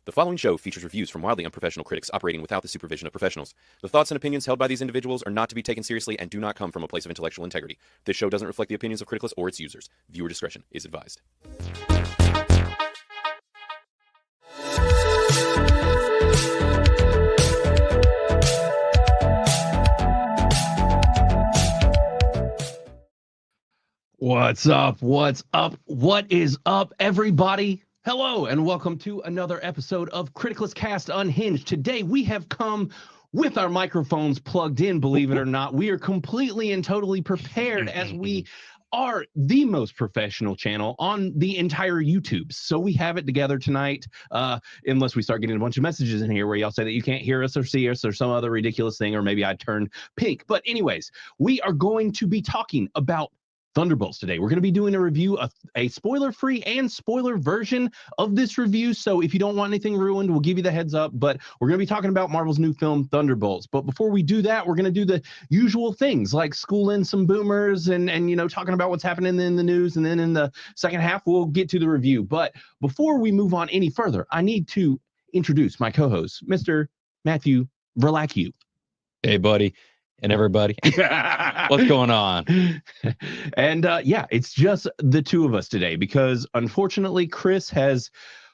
The following show features reviews from wildly unprofessional critics operating without the supervision of professionals. The thoughts and opinions held by these individuals are not to be taken seriously and do not come from a place of intellectual integrity. This show doesn't reflect the opinions of Criticless or its users. Viewer discretion is advised. What's up? What's up? What is up, everybody? Hello, and welcome to another episode of Criticless Cast Unhinged. Today, we have come with our microphones plugged in, believe it or not. We are completely and totally prepared as we are the most professional channel on the entire YouTube. So we have it together tonight, unless we start getting a bunch of messages in here where y'all say that you can't hear us or see us or some other ridiculous thing, or maybe I turn pink. But anyways, we are going to be talking about Thunderbolts today. We're going to be doing a review, a spoiler-free and spoiler version of this review. So if you don't want anything ruined, we'll give you the heads up. But we're going to be talking about Marvel's new film, Thunderbolts. But before we do that, we're going to do the usual things like school in some boomers and you know, talking about what's happening in the news. And then in the second half, we'll get to the review. But before we move on any further, I need to introduce my co-host, Mr. Matthew Verlacu. Hey, buddy. And everybody, what's going on? And yeah, it's just the two of us today because unfortunately Chris has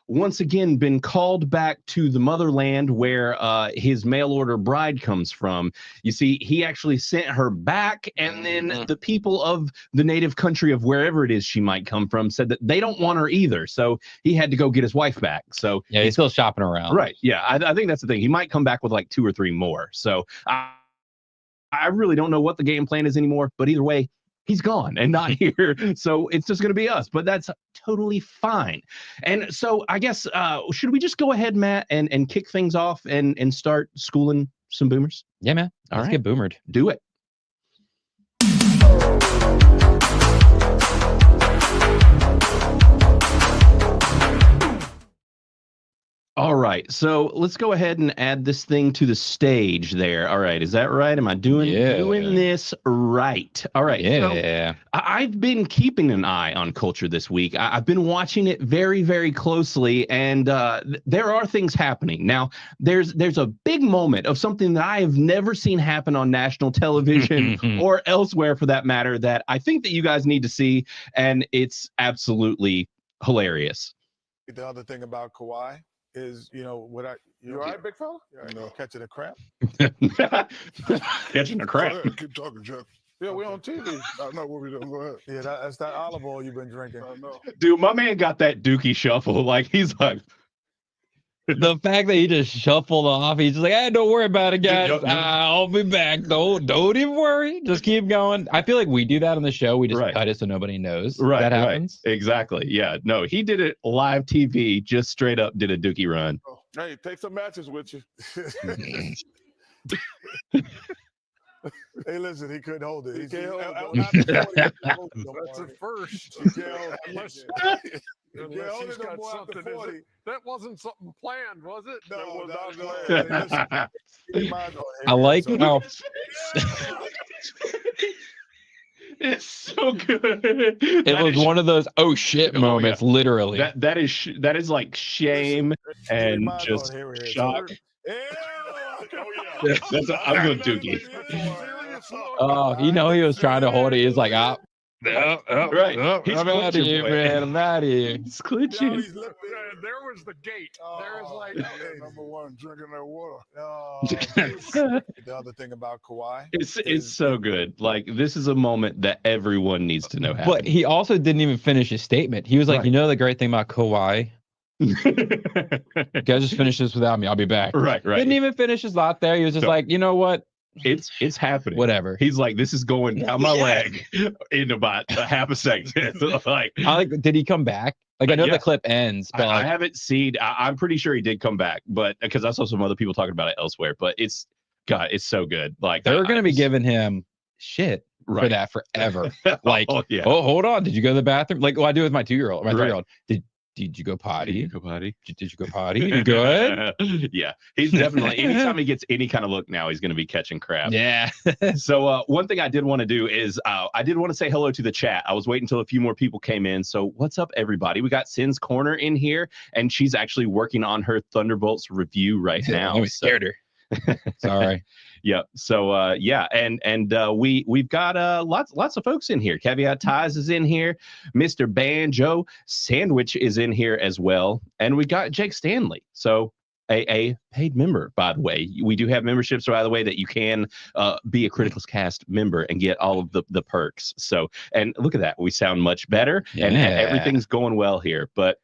once again been called back to the motherland where his mail order bride comes from. You see, he actually sent her back, and then the people of the native country of wherever it is she might come from said that they don't want her either. So he had to go get his wife back. So yeah, he's still shopping around. Right. Yeah, I think that's the thing. He might come back with like 2 or 3 more. So I really don't know what the game plan is anymore, but either way, he's gone and not here. So it's just going to be us, but that's totally fine. And so I guess, should we just go ahead, Matt, and kick things off and start schooling some boomers? Yeah, man. Let's get boomered. Do it. All right, so let's go ahead and add this thing to the stage there. All right, is that right? Am I doing this right? All right. Yeah. So I've been keeping an eye on culture this week. I've been watching it very, very closely, and there are things happening. Now, there's a big moment of something that I have never seen happen on national television or elsewhere for that matter that I think that you guys need to see, and it's absolutely hilarious. The other thing about Kawhi is, you know, what you all right, big fella? You know, catching a crap. Catching a crap. Keep talking, Chuck. Yeah, we're on TV. I know what we're doing. Go ahead. Yeah, that's that olive oil you've been drinking. I know. Dude, my man got that dookie shuffle. Like, he's like, the fact that he just shuffled off, he's just like, hey, don't worry about it, guys. I'll be back. Don't even worry. Just keep going. I feel like we do that on the show. We just cut it so nobody knows that happens. Exactly. Yeah. No, he did it live TV, just straight up did a dookie run. Oh, hey, take some matches with you. Hey, listen, he couldn't hold it. He can't hold it. That's a first. That wasn't something planned, was it? No, that was not planned. I like how it's so good. It was one of those oh shit moments, literally. That is like shame and just shock. I'm going dookie. Oh, you know, he was trying to hold it. He's like, right. I'm out of here, man. I'm out of here. He's clinching. There was the gate. There was like number one, drinking that water. The other thing about Kawhi, it's so good. Like, this is a moment that everyone needs to know happened. But he also didn't even finish his statement. He was like, you know, the great thing about Kawhi, guys, just finish this without me. I'll be back. Right. Didn't even finish his lot there. He was just like, you know what? It's happening. Whatever. He's like, this is going down my leg in about a half a second. Did he come back? Like, I know the clip ends, but I haven't seen. I'm pretty sure he did come back, but because I saw some other people talking about it elsewhere. But it's so good. Like, they're going to be giving him shit for that forever. Like, oh, hold on, did you go to the bathroom? Like, what I do with my 2-year-old, my 3-year-old. Did you go potty? Did you go potty? Did you go potty? You good? Yeah, he's definitely, anytime he gets any kind of look now, he's going to be catching crap. Yeah. So one thing I did want to do is I did want to say hello to the chat. I was waiting until a few more people came in. So what's up, everybody? We got Sin's Corner in here, and she's actually working on her Thunderbolts review right now. We scared her. Sorry. Yep. So yeah, and we've got lots of folks in here. Caveat Ties is in here. Mr. Banjo Sandwich is in here as well, and we got Jake Stanley. So a paid member, by the way. We do have memberships, by the way, that you can be a Criticless Cast member and get all of the perks. So, and look at that, we sound much better, and everything's going well here. But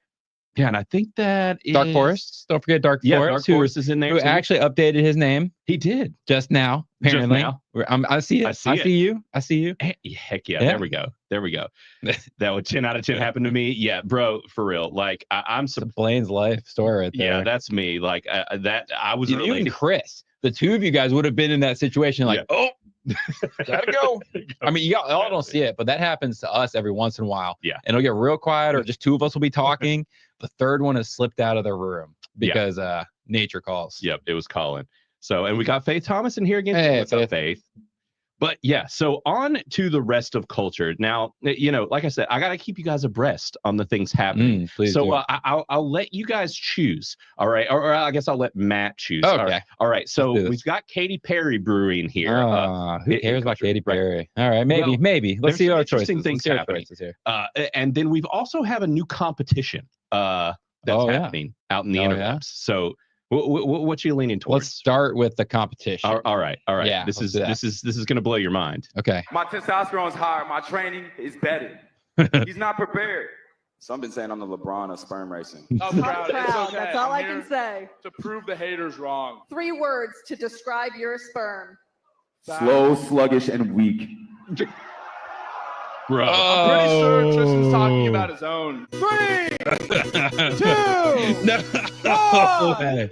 yeah, and I think that is Dark Forest. Don't forget Dark Forest. Dark Forest is in there. Who too. actually updated his name. He did Just now, apparently. Just now. I see it. I see you. I see you. Heck yeah. There we go. There we go. That would 10 out of 10 happen to me. Yeah, bro, for real. Like I'm Blaine's life story right there. Yeah, that's me. Like that I was you and Chris, the two of you guys would have been in that situation like, oh, gotta go. I mean, y'all don't see it, but that happens to us every once in a while. Yeah. And it'll get real quiet, or just two of us will be talking. The third one has slipped out of the room because nature calls. Yep, it was calling. So, and we got Faith Thomas in here again. Hey, what's up, Faith? But yeah, so on to the rest of culture. Now, you know, like I said, I got to keep you guys abreast on the things happening. Please so do. I'll let you guys choose. All right. Or I guess I'll let Matt choose. Okay. All right. So we've got Katy Perry Brewing here. Who cares about Katy Perry? All right. Maybe. Let's see our choices. Things happening here. And then we've also have a new competition that's happening out in the interwebs. Yeah? So what you leaning towards? Let's start with the competition. All right. Yeah, this is going to blow your mind. Okay. My testosterone's higher. My training is better. He's not prepared. Some been saying I'm the LeBron of sperm racing. I'm proud. Okay. That's all I can say. To prove the haters wrong. 3 words to describe your sperm. Slow, sluggish, and weak. Bro. I'm pretty sure Tristan's talking about his own. 3, 2, no. 1.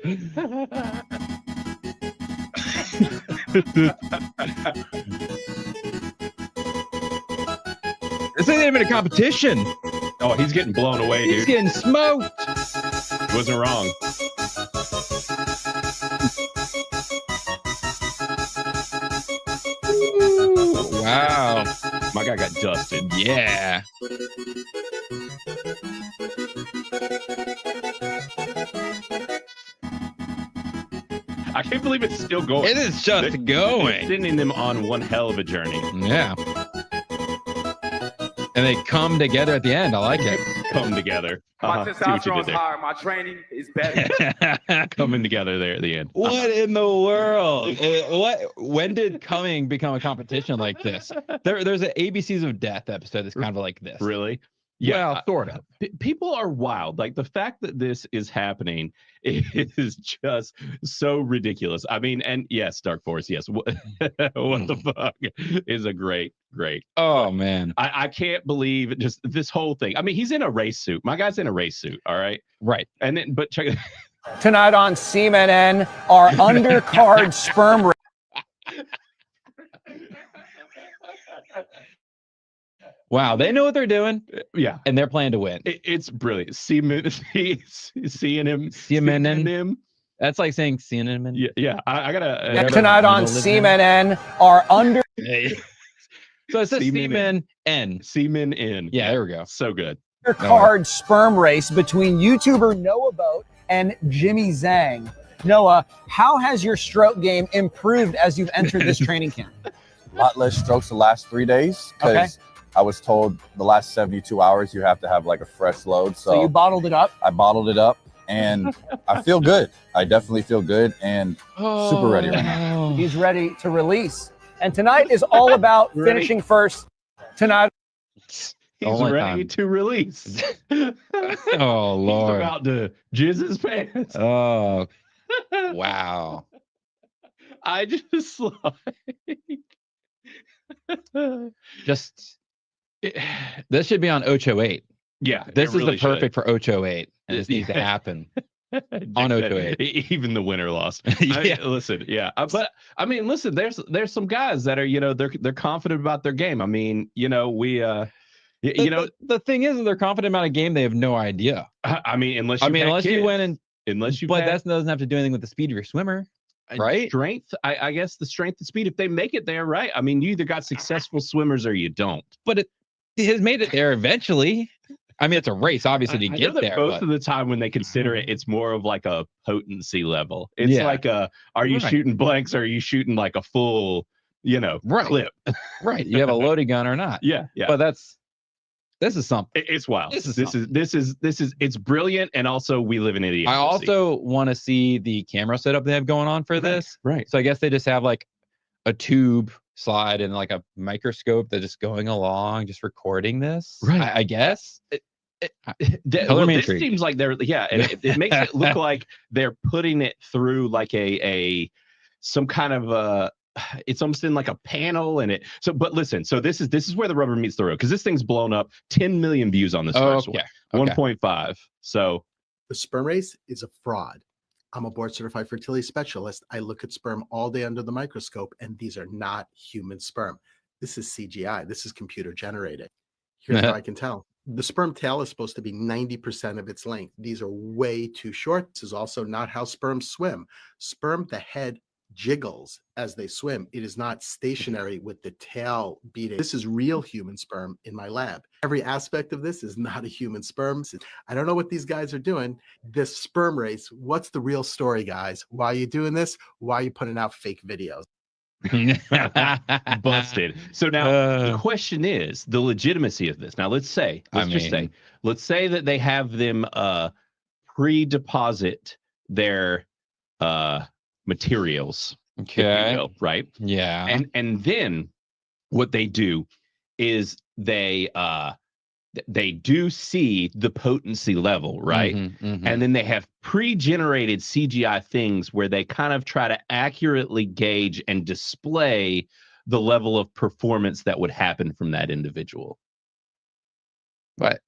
This ain't even a competition. Oh, he's getting blown away, dude. He's getting smoked. Wasn't wrong. Ooh, wow. My guy got dusted. Yeah. I can't believe it's still going. It is just going. Sending them on one hell of a journey. Yeah. And they come together at the end. I like it. Come together. My testosterone's higher. My training is better. Coming together there at the end. What in the world? When did coming become a competition like this? There's an ABCs of Death episode that's kind of like this. Really? Yeah, well, sort of. People are wild. Like the fact that this is happening is just so ridiculous. I mean, and yes, Dark Force, yes. What the fuck is a great. Oh man, I can't believe just this whole thing. I mean, he's in a race suit. My guy's in a race suit. All right. Right. And then, but check it. Tonight on CNN, our undercard sperm. Wow, they know what they're doing. Yeah, and they're planning to win. It's brilliant. Seeing him. That's like saying CNN. Yeah. I gotta. Tonight on CNN, our under. So it says Semen N. Semen N. Yeah, there we go. So good. Undercard sperm race between YouTuber Noah Boat and Jimmy Zhang. Noah, how has your stroke game improved as you've entered this training camp? A lot less strokes the last 3 days because I was told the last 72 hours you have to have like a fresh load. So you bottled it up? I bottled it up and I feel good. I definitely feel good and super ready right now. He's ready to release. And tonight is all about finishing first. Tonight. He's ready to release. Oh, Lord. He's about to jizz his pants. Oh, wow. I just this should be on 808. Yeah, this is the perfect for 808, and this needs to happen on 808. Even the winner lost. Yeah. Listen, yeah, but I mean, listen, there's some guys that are, they're confident about their game. I mean, we the thing is, they're confident about a game. They have no idea. I mean, unless you went and but that doesn't have to do anything with the speed of your swimmer, right? Strength. I guess the strength and speed. If they make it there, right? I mean, you either got successful swimmers or you don't. But it has made it there eventually. I mean, it's a race, obviously, to get there. Most of the time, when they consider it, it's more of like a potency level. It's like are you shooting blanks or are you shooting like a full, clip? Right. You have a loading gun or not? Yeah. But this is something. It's wild. This is it's brilliant, and also we live in idiocracy. I also want to see the camera setup they have going on for this. Right. So I guess they just have like a tube slide and like a microscope that's just going along, just recording this. Right. I guess. This seems like they're and it makes it look like they're putting it through like some kind of it's almost in like a panel but listen, so this is where the rubber meets the road, because this thing's blown up 10 million views on this first one. 1.5. So the sperm race is a fraud. I'm a board certified fertility specialist. I look at sperm all day under the microscope, and these are not human sperm. This is CGI. This is computer generated. Here's how I can tell. The sperm tail is supposed to be 90% of its length. These are way too short. This is also not how sperm swim. Sperm, the head jiggles as they swim. It is not stationary with the tail beating. This is real human sperm in my lab. Every aspect of this is not a human sperm. I don't know what these guys are doing. This sperm race, what's the real story, guys? Why are you doing this? Why are you putting out fake videos? Busted. So now the question is the legitimacy of this. Now let's say that they have them pre-deposit their materials. Okay. Right? Yeah. And then what they do is they do see the potency level, right? And then they have pre-generated CGI things where they kind of try to accurately gauge and display the level of performance that would happen from that individual. But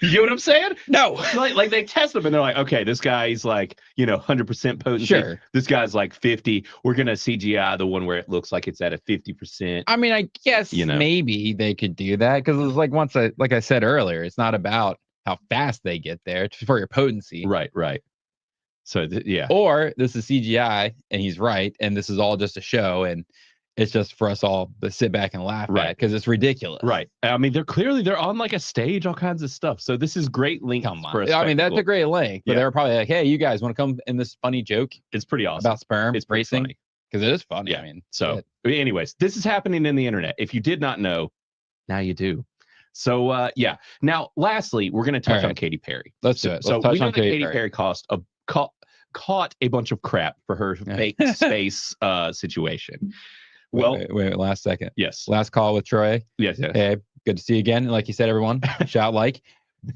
you know what I'm saying? No. Like they test them and they're like, okay, this guy's like, 100% potency. Sure. This guy's like 50. We're going to CGI the one where it looks like it's at a 50%. I mean, I guess maybe they could do that, because it's like like I said earlier, it's not about how fast they get there, it's for your potency. Right. So, Or this is CGI and he's right, and this is all just a show, and it's just for us all to sit back and laugh at, because it's ridiculous. Right. I mean, they're on like a stage, all kinds of stuff. So this is great link. For a I mean, that's a great link, but they were probably like, hey, you guys want to come in this funny joke? It's pretty awesome. About sperm racing. Funny. Because it is funny. Yeah. I mean, so anyways, this is happening in the internet. If you did not know, now you do. So Now, lastly, we're going to touch on Katy Perry. Let's do it. So we know that Katy Perry caught a bunch of crap for her fake space situation. Well, wait, last second. Yes. Last call with Troy. Yes. Hey, good to see you again. Like you said, everyone, shout like.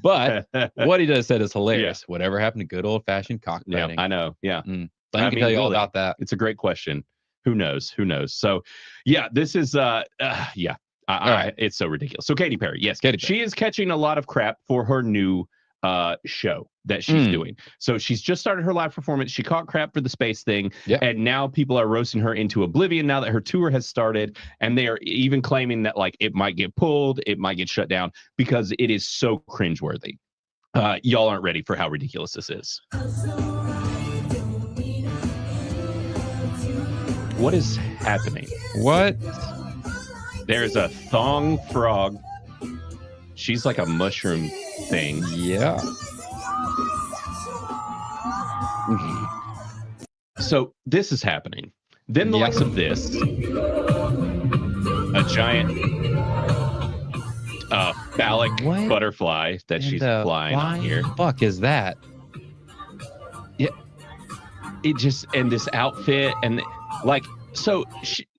But what he just said is hilarious. Yeah. Whatever happened to good old fashioned cockfighting? Yeah, I know. Yeah. Glenn can tell you all about that. It's a great question. Who knows? So, this is it's so ridiculous. So Katy Perry, yes, she is catching a lot of crap for her new show that she's doing. So she's just started her live performance. She caught crap for the space thing, and now people are roasting her into oblivion now that her tour has started, and they are even claiming that like it might get pulled, it might get shut down, because it is so cringeworthy. Y'all aren't ready for how ridiculous this is. What is happening? What? There's a thong frog. She's like a mushroom thing. Yeah. So this is happening. Then the likes of this. A giant phallic butterfly that she's flying on here. Fuck is that? Yeah. It just, and this outfit, and like, so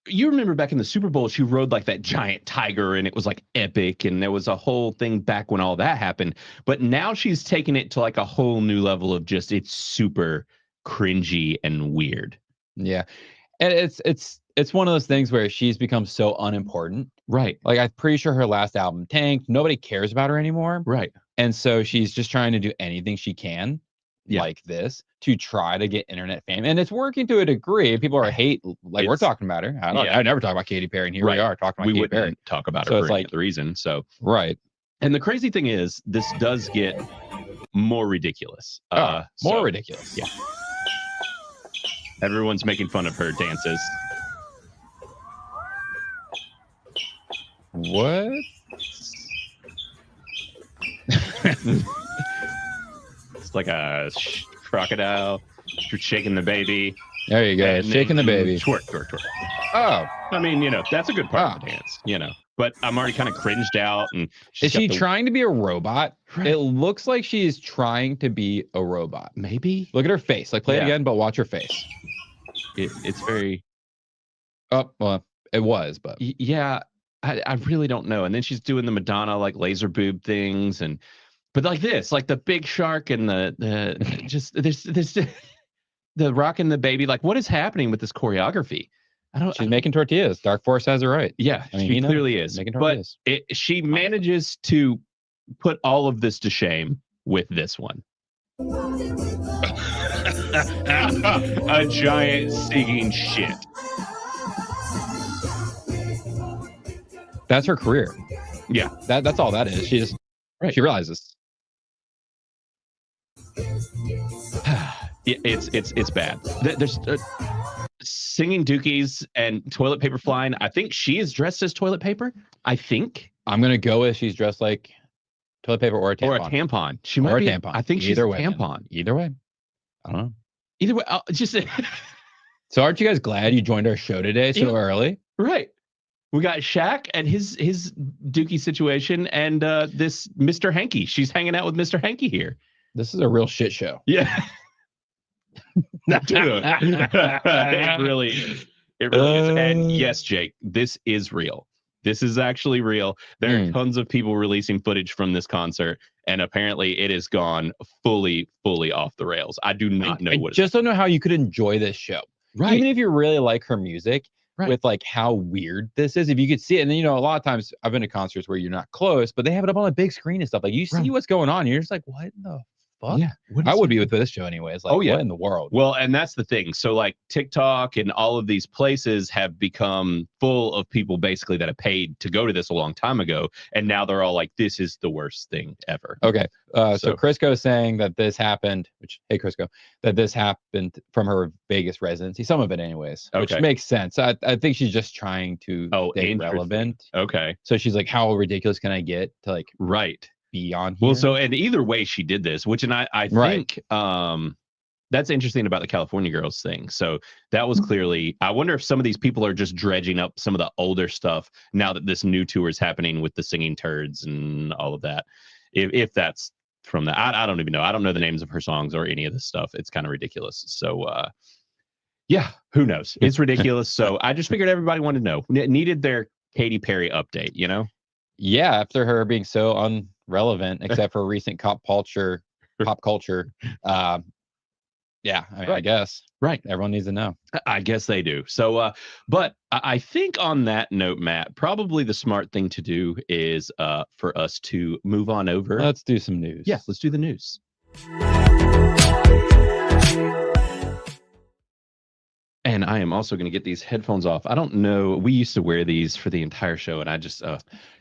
you remember back in the Super Bowl, she rode like that giant tiger, and it was like epic, and there was a whole thing back when all that happened. But now she's taking it to like a whole new level of just, it's super cringy and weird. Yeah. And it's one of those things where she's become so unimportant. Right. Like, I'm pretty sure her last album tanked. Nobody cares about her anymore. Right. And so she's just trying to do anything she can like this to try to get internet fame. And it's working to a degree. People are we're talking about her. I never talk about Katy Perry, and here we are talking about Katy Perry. Talk about her for any other reason. So right. And the crazy thing is, this does get more ridiculous. More ridiculous. Yeah. Everyone's making fun of her dances. What? It's like a crocodile shaking the baby. There you go, shaking the baby. Twerk, twerk, twerk. Oh, I mean, that's a good part of the dance, But I'm already kind of cringed out. And is she trying to be a robot? Right. It looks like she's trying to be a robot. Maybe. Look at her face. Like, play it again, but watch her face. It's very. Oh, well, it was, but yeah, I really don't know. And then she's doing the Madonna like laser boob things, but like this, like the big shark and the just there's the rock and the baby. Like, what is happening with this choreography? She's making tortillas. Dark Force has her right. Yeah, I mean, she clearly is. Making tortillas. But she manages to put all of this to shame with this one. A giant singing shit. That's her career. Yeah, that's all that is. She just she realizes. It's bad. There's singing dookies and toilet paper flying. I think she is dressed as toilet paper. I think I'm gonna go with she's dressed like toilet paper or a tampon. Or a tampon. She might be a tampon. I think she's a tampon. Either way, I don't know. Either way, just. So aren't you guys glad you joined our show today so early? Right. We got Shaq and his dookie situation, and this Mr. Hanky. She's hanging out with Mr. Hanky here. This is a real shit show. Yeah. It really is. It really is. And yes, Jake, this is real. This is actually real. There are tons of people releasing footage from this concert, and apparently it has gone fully off the rails. I do not know what. I just don't know how you could enjoy this show. Right. Even if you really like her music, with like how weird this is, if you could see it. And then, a lot of times I've been to concerts where you're not close, but they have it up on a big screen and stuff. Like, you see what's going on. You're just like, what in the fuck? Yeah. I would be with this show anyways. Like, what in the world? Well, and that's the thing. So like TikTok and all of these places have become full of people basically that have paid to go to this a long time ago. And now they're all like, this is the worst thing ever. Okay. So Crisco is saying that this happened, hey Crisco, that this happened from her Vegas residency. Some of it anyways, which makes sense. I think she's just trying to stay relevant. Okay. So she's like, how ridiculous can I get to like be on here? Well, so and either way she did this, which I think that's interesting about the California Girls thing. So that was clearly, I wonder if some of these people are just dredging up some of the older stuff now that this new tour is happening with the singing turds and all of that. If that's from that, I don't even know. I don't know the names of her songs or any of this stuff. It's kind of ridiculous. So yeah, who knows? It's ridiculous. So I just figured everybody wanted to know. Needed their Katy Perry update, Yeah, after her being so unrelevant, except for recent pop culture. Yeah, I guess. Right. Everyone needs to know. I guess they do. So, but I think on that note, Matt, probably the smart thing to do is for us to move on over. Let's do some news. Yeah, let's do the news. And I am also going to get these headphones off. I don't know. We used to wear these for the entire show, and I just,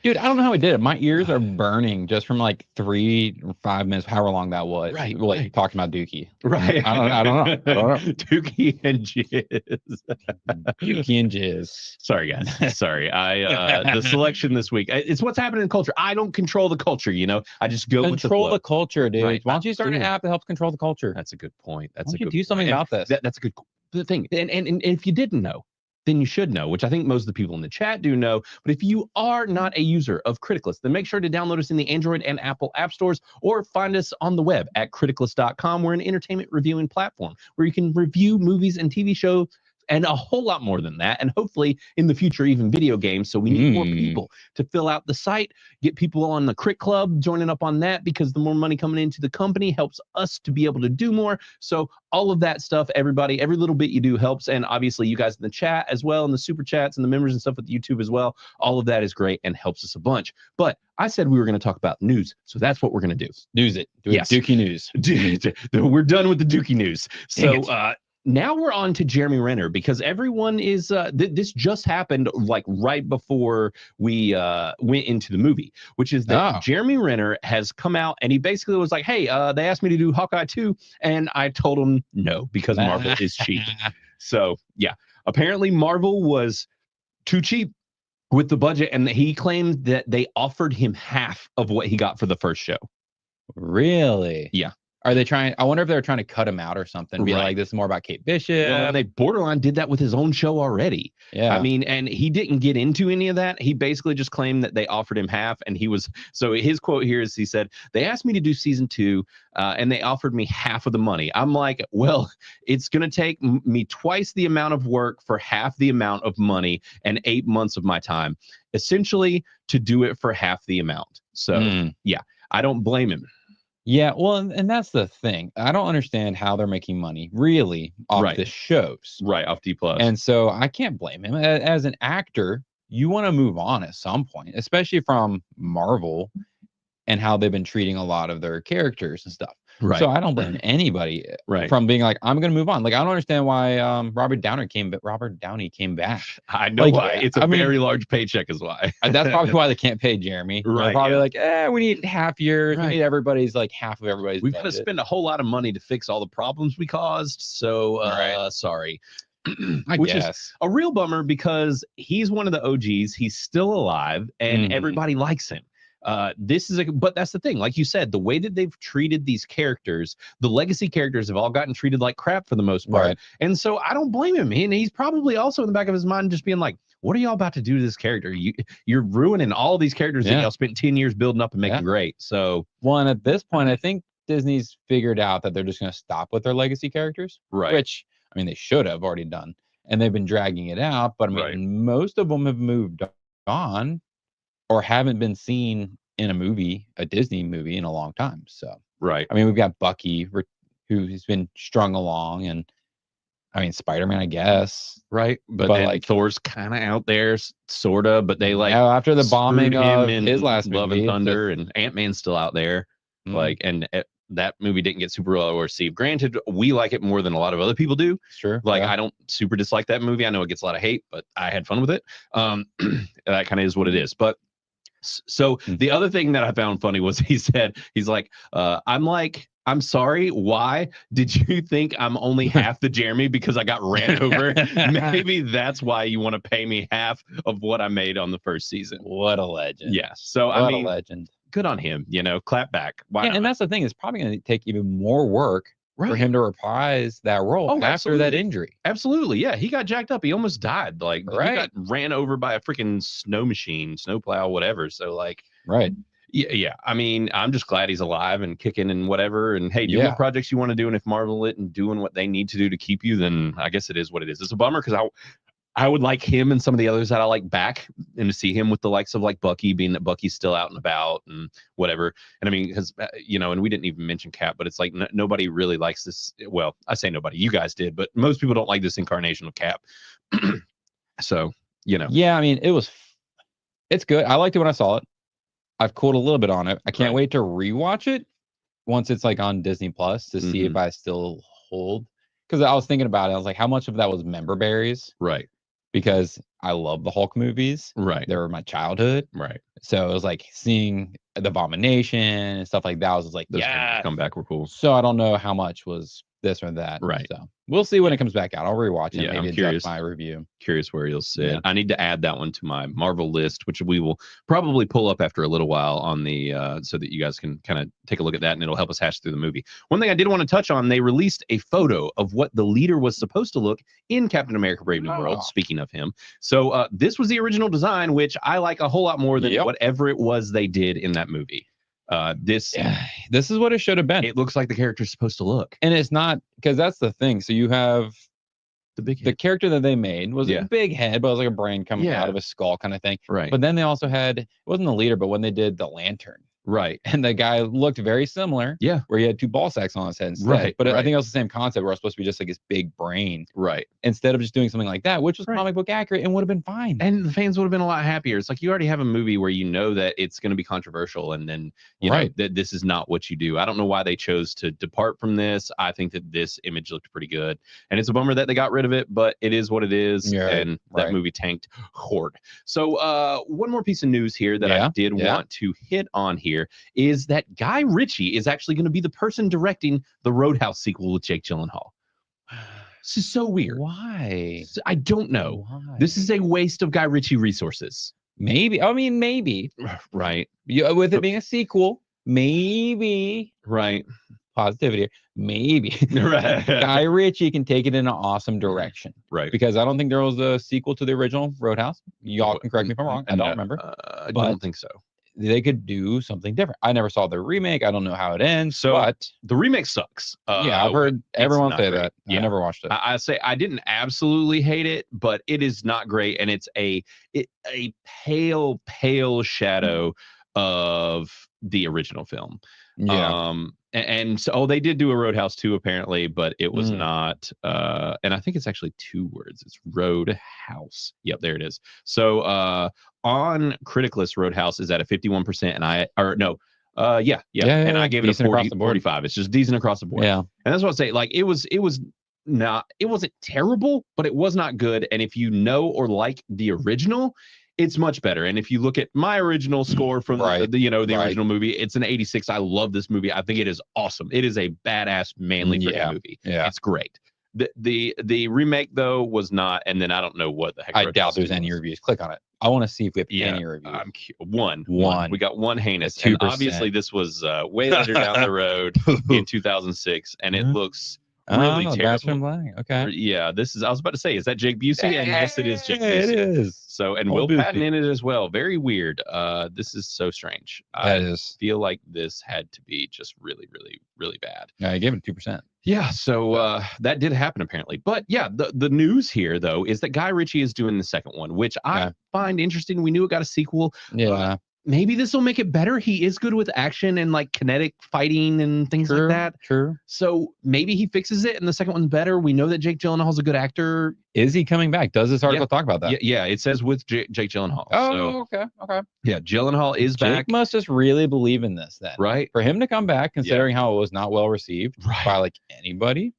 dude, I don't know how I did it. My ears are burning just from like 3 or 5 minutes, however long that was. Right. Talking about Dookie. Right. I don't know. Dookie and jizz. Dookie and jizz. Sorry, guys. Sorry. The selection this week. It's what's happening in culture. I don't control the culture. I just go with the flow. Control the culture, dude. Right. Why don't you start an app that helps control the culture? That's a good point. Do something about this. That's a good thing. And if you didn't know, then you should know, which I think most of the people in the chat do know. But if you are not a user of Criticless, then make sure to download us in the Android and Apple app stores, or find us on the web at criticless.com. We're an entertainment reviewing platform where you can review movies and TV shows and a whole lot more than that. And hopefully in the future, even video games. So we need more people to fill out the site, get people on the Crit Club, joining up on that, because the more money coming into the company helps us to be able to do more. So all of that stuff, everybody, every little bit you do helps. And obviously you guys in the chat as well, and the super chats and the members and stuff with YouTube as well. All of that is great and helps us a bunch. But I said we were going to talk about news. So that's what we're going to do. News it. Yes. Dookie news. We're done with the Dookie news. So now we're on to Jeremy Renner, because everyone is this just happened like right before we went into the movie, which is that Jeremy Renner has come out and he basically was like, hey, they asked me to do Hawkeye 2, and I told him no, because Marvel is cheap. So yeah, apparently Marvel was too cheap with the budget, and he claimed that they offered him half of what he got for the first show. Really? Yeah. Are they trying? I wonder if they're trying to cut him out or something. Be like, this is more about Kate Bishop. Well, they borderline did that with his own show already. Yeah. I mean, and he didn't get into any of that. He basically just claimed that they offered him half, and he was, so his quote here is, he said, they asked me to do season 2, and they offered me half of the money. I'm like, well, it's going to take me twice the amount of work for half the amount of money and 8 months of my time, essentially, to do it for half the amount. So yeah, I don't blame him. Yeah, well, and that's the thing. I don't understand how they're making money really off the shows. Right, off D+. And so I can't blame him. As an actor, you want to move on at some point, especially from Marvel and how they've been treating a lot of their characters and stuff. Right. So I don't blame anybody from being like, I'm going to move on. Like, I don't understand why Robert Downey came back. I know why. It's a very large paycheck is why. That's probably why they can't pay Jeremy. They're probably like, we need half years. We need everybody's like half of everybody's We've got to spend a whole lot of money to fix all the problems we caused. So sorry. Which guess. Is a real bummer, because he's one of the OGs. He's still alive, and everybody likes him. But that's the thing, like you said, the way that they've treated these characters, the legacy characters have all gotten treated like crap for the most part. And so I don't blame him. And he's probably also in the back of his mind just being like, what are y'all about to do to this character? You're ruining all these characters that y'all spent 10 years building up and making great. So, well, and at this point, I think Disney's figured out that they're just going to stop with their legacy characters, which, I mean, they should have already done. And they've been dragging it out. But I mean, most of them have moved on or haven't been seen in a Disney movie in a long time. So, I mean, we've got Bucky, who's been strung along, and I mean, Spider-Man, I guess. But then like Thor's kind of out there, sort of, but they like after the bombing of in his last Love movie, and Thunder, and Ant-Man's still out there. Like, and that movie didn't get super well received. Granted, we like it more than a lot of other people do. Sure. Like, I don't super dislike that movie. I know it gets a lot of hate, but I had fun with it. That kind of is what it is. But so the other thing that I found funny was he's like, I'm sorry, why did you think I'm only half the Jeremy because I got ran over? Maybe that's why you want to pay me half of what I made on the first season. What a legend. Yeah. So what I mean, a legend. Good on him, clap back. Why not? And that's the thing, it's probably going to take even more work for him to reprise that role after that injury. Absolutely. Yeah. He got jacked up. He almost died. Like, he got ran over by a freaking snow machine, snowplow, whatever. So like, yeah. I mean, I'm just glad he's alive and kicking and whatever. And hey, do what projects you want to do. And if Marvel it and doing what they need to do to keep you, then I guess it is what it is. It's a bummer, because I would like him and some of the others that I like back, and to see him with the likes of like Bucky, being that Bucky's still out and about and whatever. And I mean, because, and we didn't even mention Cap, but it's like nobody really likes this. Well, I say nobody, you guys did, but most people don't like this incarnation of Cap. So, Yeah, I mean, it's good. I liked it when I saw it. I've cooled a little bit on it. I can't wait to rewatch it once it's like on Disney Plus to see if I still hold. Because I was thinking about it. I was like, how much of that was member berries? Because I love the Hulk movies. They were my childhood. So it was like seeing the Abomination and stuff like that. I was just like, those come back were cool. So I don't know how much was this or that. So we'll see when it comes back out. I'll rewatch it. Yeah, maybe I'm curious. My review. Curious where you'll sit. I need to add that one to my Marvel list, which we will probably pull up after a little while on the so that you guys can kind of take a look at that, and it'll help us hash through the movie. One thing I did want to touch on, they released a photo of what the leader was supposed to look in Captain America: Brave New World. Speaking of him, so this was the original design, which I like a whole lot more than whatever it was they did in that movie. This is what it should have been. It looks like the character's supposed to look, and it's not, because that's the thing. So you have the character that they made was a big head, but it was like a brain coming out of a skull kind of thing. But then they also had, it wasn't the leader, but when they did the Lantern, Right. And the guy looked very similar. Yeah. Where he had 2 ball sacks on his head instead. Right. But I think it was the same concept where it was supposed to be just like his big brain. Right. Instead of just doing something like that, which was comic book accurate and would have been fine. And the fans would have been a lot happier. It's like you already have a movie where you know that it's going to be controversial, and then you know that this is not what you do. I don't know why they chose to depart from this. I think that this image looked pretty good, and it's a bummer that they got rid of it, but it is what it is. Yeah, and that movie tanked hard. So one more piece of news here that I did want to hit on here is that Guy Ritchie is actually going to be the person directing the Roadhouse sequel with Jake Gyllenhaal. This is so weird. Why? I don't know. Why? This is a waste of Guy Ritchie resources. Maybe. I mean, maybe. Right. With it being a sequel, maybe. Right. Positivity. Maybe. Right. Guy Ritchie can take it in an awesome direction. Right. Because I don't think there was a sequel to the original Roadhouse. Y'all can correct me if I'm wrong. I don't remember. I don't think so. They could do something different. I never saw the remake. I don't know how it ends. But the remake sucks. Yeah, I've heard everyone say that. Yeah. I never watched it. I say I didn't absolutely hate it, but it is not great, and it's a pale shadow of the original film. Yeah. And so they did do a Roadhouse 2 apparently, but it was not and I think it's actually 2 words. It's Roadhouse. Yep, there it is. So on Criticless, Roadhouse is at a 51%, and I gave it a 45. It's just decent across the board. Yeah. And that's what I say. Like it wasn't terrible, but it was not good. And if you know or like the original, it's much better. And if you look at my original score from the original movie, it's an 86. I love this movie. I think it is awesome. It is a badass, manly freaking movie. Yeah. It's great. The remake though was not, and then I don't know what the heck. I doubt there's any reviews. Click on it. I want to see if we have any reviews. One. We got one heinous. 2%. And obviously this was way later down the road in 2006, and it looks really terrible. Okay. Yeah, I was about to say, is that Jake Busey? And yes, it is Jake Busey. It is. So, and Will Patton in it as well. Very weird. This is so strange. I feel like this had to be just really, really, really bad. Yeah, I gave it 2%. Yeah, so that did happen apparently. But yeah, the news here though is that Guy Ritchie is doing the second one, which I find interesting. We knew it got a sequel. Yeah. Maybe this will make it better. He is good with action and like kinetic fighting and things like that. True. So maybe he fixes it and the second one's better. We know that Jake Gyllenhaal's a good actor. Is he coming back? Does this article talk about that? Yeah, it says with Jake Gyllenhaal. Oh, so, okay. Yeah, Gyllenhaal is back. Jake must just really believe in this then. Right. For him to come back, considering how it was not well received by like anybody.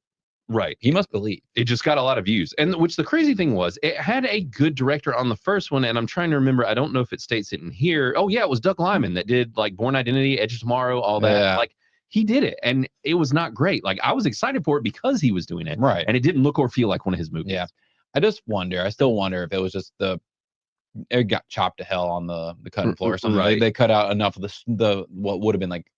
Right. He must believe. It just got a lot of views. And which the crazy thing was, it had a good director on the first one. And I'm trying to remember, I don't know if it states it in here. Oh, yeah, it was Doug Liman that did like Born Identity, Edge of Tomorrow, all that. Yeah. Like he did it. And it was not great. Like I was excited for it because he was doing it. Right. And it didn't look or feel like one of his movies. Yeah. I still wonder if it was just it got chopped to hell on the cutting floor or something. Right. They cut out enough of the what would have been like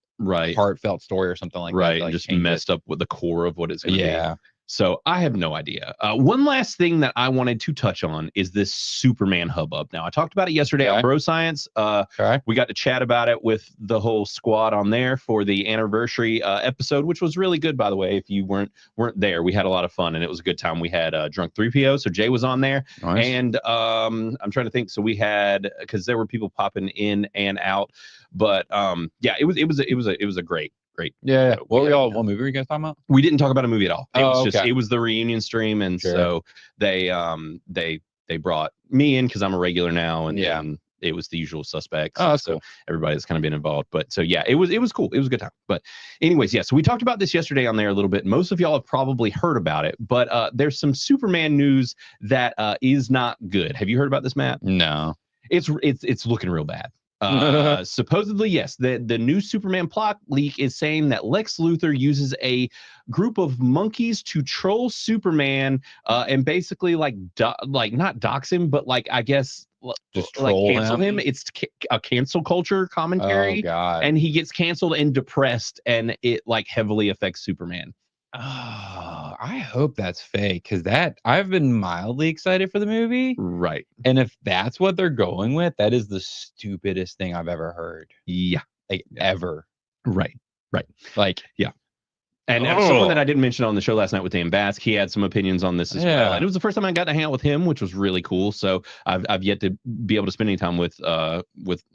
heartfelt story or something like that. Right. Like just messed up with the core of what it's going to be. Yeah. So I have no idea. One last thing that I wanted to touch on is this Superman hubbub. Now I talked about it yesterday on Bro Science. We got to chat about it with the whole squad on there for the anniversary episode, which was really good, by the way. If you weren't there, we had a lot of fun and it was a good time. We had Drunk 3PO, so Jay was on there, and I'm trying to think. So we had, because there were people popping in and out, but it was a great. Yeah. What movie were you guys talking about? We didn't talk about a movie at all. It was just it was the reunion stream, and so they brought me in because I'm a regular now, and it was the usual suspects. Oh, that's so cool. Everybody's kind of been involved. But so yeah, it was cool. It was a good time. But anyways, so we talked about this yesterday on there a little bit. Most of y'all have probably heard about it, but there's some Superman news that is not good. Have you heard about this, Matt? No. It's looking real bad. Supposedly, yes, the new Superman plot leak is saying that Lex Luthor uses a group of monkeys to troll Superman and basically not dox him, but like I guess just troll cancel him. It's a cancel culture commentary. Oh God. And he gets canceled and depressed, and it like heavily affects Superman. Oh, I hope that's fake, because I've been mildly excited for the movie. Right. And if that's what they're going with, that is the stupidest thing I've ever heard. Yeah. Ever. Right. Like, yeah. And someone that I didn't mention on the show last night with Dan Bask, he had some opinions on this as well. And it was the first time I got to hang out with him, which was really cool. So I've yet to be able to spend any time with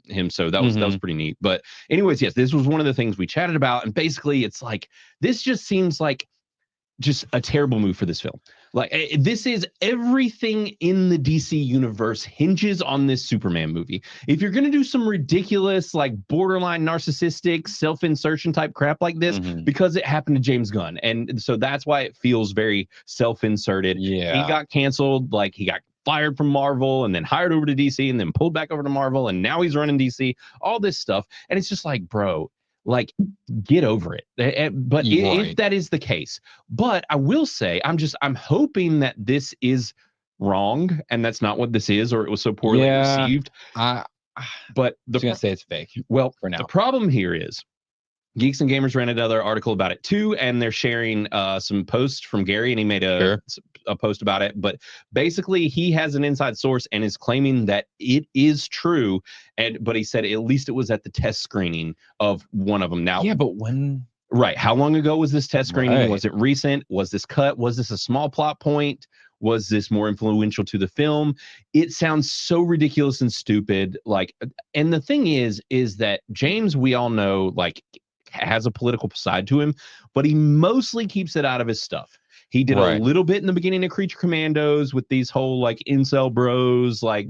him. So that was pretty neat. But anyways, yes, this was one of the things we chatted about. And basically, it's like this just seems like just a terrible move for this film. Like, this is everything in the DC universe hinges on this Superman movie. If you're going to do some ridiculous, like borderline narcissistic self-insertion type crap like this, because it happened to James Gunn. And so that's why it feels very self-inserted. Yeah. He got canceled, like he got fired from Marvel and then hired over to DC and then pulled back over to Marvel. And now he's running DC, all this stuff. And it's just like, bro, like, get over it. But if that is the case, but I will say, I'm hoping that this is wrong and that's not what this is, or it was so poorly received. But I was gonna say it's fake. Well, for now, the problem here is Geeks and Gamers ran another article about it too, and they're sharing some posts from Gary, and he made a post about it. But basically, he has an inside source and is claiming that it is true. But he said at least it was at the test screening of one of them. Now, yeah, but when? Right? How long ago was this test screening? Right. Was it recent? Was this cut? Was this a small plot point? Was this more influential to the film? It sounds so ridiculous and stupid. Like, and the thing is that James, we all know, like, has a political side to him, but he mostly keeps it out of his stuff. He did a little bit in the beginning of Creature Commandos with these whole like incel bros, like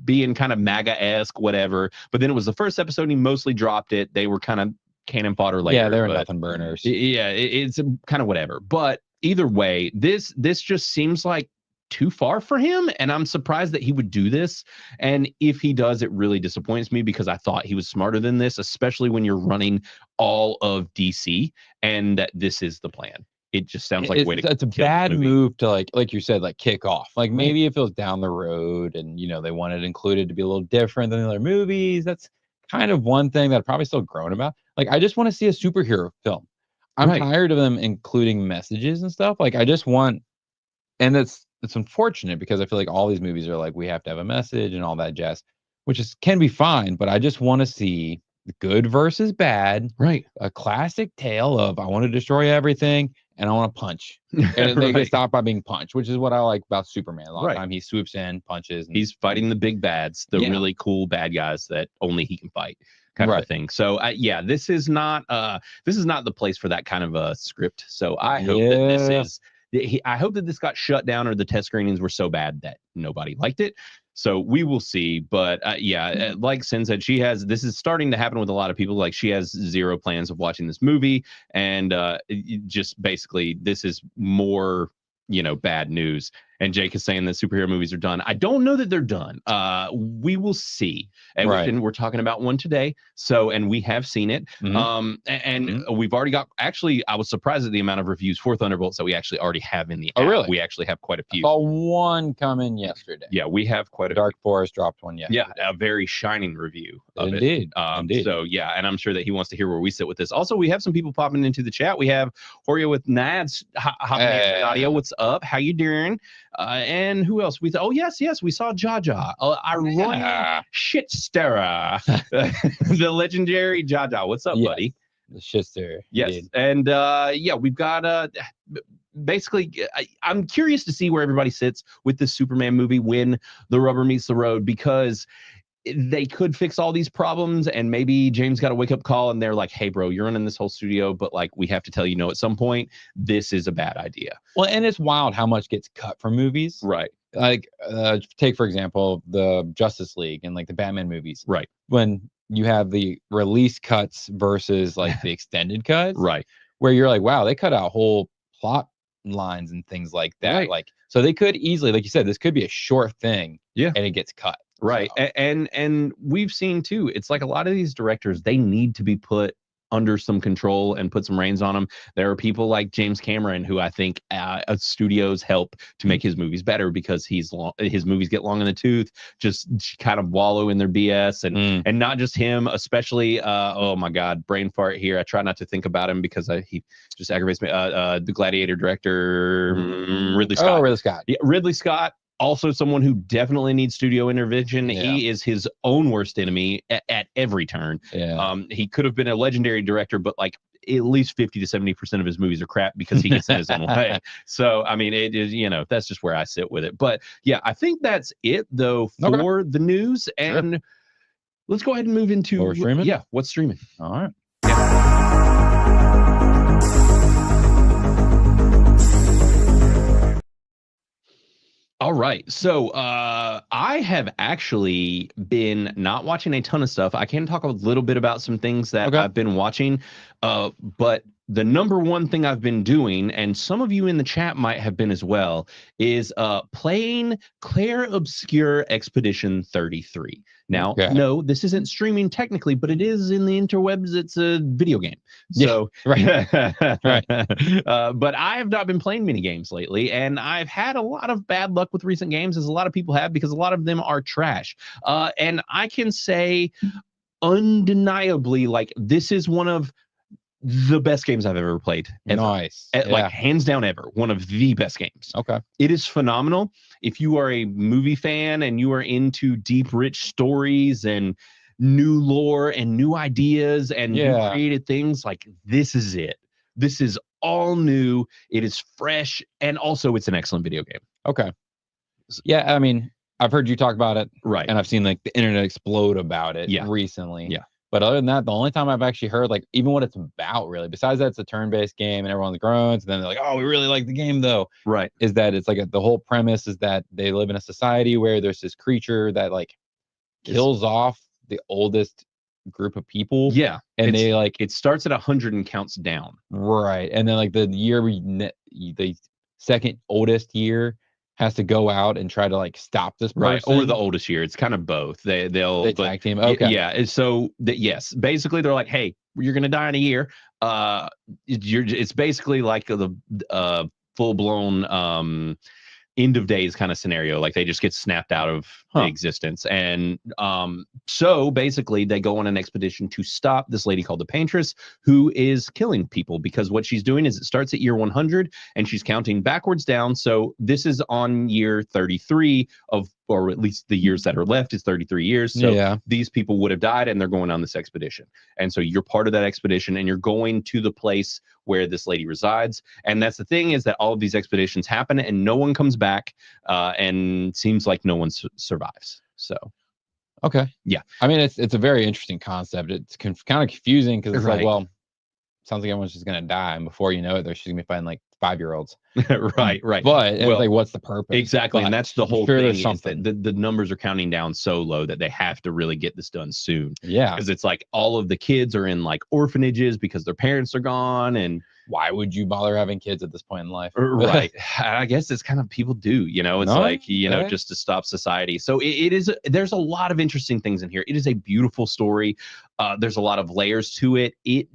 being kind of MAGA-esque, whatever. But then it was the first episode and he mostly dropped it. They were kind of cannon fodder later. Yeah, they were nothing burners. Yeah, it's kind of whatever. But either way, this just seems like too far for him, and I'm surprised that he would do this. And if he does, it really disappoints me because I thought he was smarter than this, especially when you're running all of DC and that this is the plan. It just sounds like it's a bad move to like you said, like kick off. Like maybe if it was down the road and you know they wanted included to be a little different than the other movies, that's kind of one thing that I'd probably still grown about. Like I just want to see a superhero film. I'm tired of them including messages and stuff. Like I just want, and it's unfortunate because I feel like all these movies are like we have to have a message and all that jazz, which can be fine, but I just want to see good versus bad, a classic tale of I want to destroy everything and I want to punch, and they stop by being punched, which is what I like about Superman. A lot of time he swoops in, punches, and he's fighting the big bads, the really cool bad guys that only he can fight, kind of a thing. So this is not the place for that kind of a script. So I hope that this is. I hope that this got shut down or the test screenings were so bad that nobody liked it. So we will see. But like Sin said, this is starting to happen with a lot of people. Like she has zero plans of watching this movie. And just basically this is more, bad news. And Jake is saying that superhero movies are done. I don't know that they're done. We will see. And we're talking about one today. So, and we have seen it. And we've already got, actually, I was surprised at the amount of reviews for Thunderbolts that we actually already have in the app. Oh, really? We actually have quite a few. I saw one come in yesterday. Yeah, we have quite a Dark Forest dropped one yesterday. Yeah, a very shining review of it. Indeed. So, yeah, and I'm sure that he wants to hear where we sit with this. Also, we have some people popping into the chat. We have Horia with Nads hopping in audio. What's up? How you doing? And who else? Yes, we saw Jaja, Ironia Shitsterer, the legendary Jaja. What's up, buddy? The Shitsterer. Yes, indeed. And we've got basically. I'm curious to see where everybody sits with this Superman movie when the rubber meets the road, because they could fix all these problems and maybe James got a wake up call and they're like, hey bro, you're running this whole studio, but like we have to tell you at some point this is a bad idea. Well, and it's wild how much gets cut from movies. Right. Like take for example the Justice League and like the Batman movies. Right. When you have the release cuts versus like the extended cuts. Right. Where you're like, wow, they cut out whole plot lines and things like that. Right. Like so they could easily, like you said, this could be a short thing. Yeah. And it gets cut. Right. So. And we've seen too, it's like a lot of these directors, they need to be put under some control and put some reins on them. There are people like James Cameron who I think studios help to make his movies better because his movies get long in the tooth, just kind of wallow in their BS and not just him, especially oh my God, brain fart here. I try not to think about him because he just aggravates me. The Gladiator director, Ridley Scott. Oh, Ridley Scott. Yeah, Ridley Scott. Also someone who definitely needs studio intervention. Yeah. He is his own worst enemy at every turn. Yeah. He could have been a legendary director, but like at least 50 to 70% of his movies are crap because he gets in his own way. So, I mean, it is, that's just where I sit with it. But yeah, I think that's it though for the news. And let's go ahead and move into what we're streaming. Yeah, what's streaming? All right. All right. So I have actually been not watching a ton of stuff. I can talk a little bit about some things that I've been watching. But the number one thing I've been doing, and some of you in the chat might have been as well, is playing Claire Obscure Expedition 33. Now, no, this isn't streaming technically, but it is in the interwebs. It's a video game. So, right. But I have not been playing mini games lately, and I've had a lot of bad luck with recent games, as a lot of people have, because a lot of them are trash. And I can say undeniably, like, this is one of the best games I've ever played. Ever. Nice. Like, hands down ever. One of the best games. Okay. It is phenomenal. If you are a movie fan and you are into deep, rich stories and new lore and new ideas and new created things, like, this is it. This is all new. It is fresh. And also, it's an excellent video game. Okay. Yeah, I mean, I've heard you talk about it. Right. And I've seen, like, the internet explode about it recently. Yeah. But other than that, the only time I've actually heard, like, even what it's about, really, besides that it's a turn-based game and everyone's groans, and then they're like, oh, we really like the game, though. Right. Is that it's like the whole premise is that they live in a society where there's this creature that, like, kills off the oldest group of people. Yeah. And they, like... It starts at 100 and counts down. Right. And then, like, the second oldest year has to go out and try to, like, stop this person. Right, or the oldest year. It's kind of both. They'll tag team. Okay. Yeah. And so yes, basically they're like, hey, you're gonna die in a year. It's basically like the full-blown end of days kind of scenario. Like, they just get snapped out of existence. And so basically they go on an expedition to stop this lady called the Paintress, who is killing people, because what she's doing is it starts at year 100 and she's counting backwards down. So this is on year 33 of, or at least the years that are left is 33 years. So these people would have died and they're going on this expedition. And so you're part of that expedition and you're going to the place where this lady resides. And that's the thing, is that all of these expeditions happen and no one comes back, and seems like no one survives. So, okay. Yeah. I mean, it's a very interesting concept. It's kind of confusing because it's like, well, sounds like everyone's just going to die. And before you know it, they're just going to be fighting, like, 5-year-olds. Right. But it's like, what's the purpose? Exactly. But and that's the whole sure thing. There's something. The numbers are counting down so low that they have to really get this done soon. Yeah. Because it's like all of the kids are in, like, orphanages because their parents are gone. And why would you bother having kids at this point in life? Right. I guess it's kind of people do, it's like, just to stop society. So there's a lot of interesting things in here. It is a beautiful story. There's a lot of layers to it. It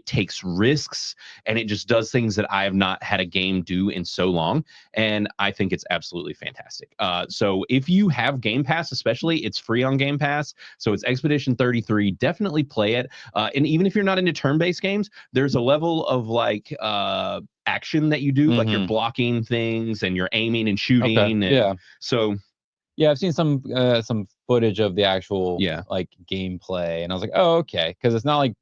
takes risks, and it just does things that I have not had a game do in so long. And I think it's absolutely fantastic. So if you have Game Pass, especially, it's free on Game Pass. So it's Expedition 33. Definitely play it. And even if you're not into turn-based games, there's a level of, like, action that you do, like you're blocking things and you're aiming and shooting. And so I've seen some footage of the actual like gameplay, and I was like, oh, okay, because it's not like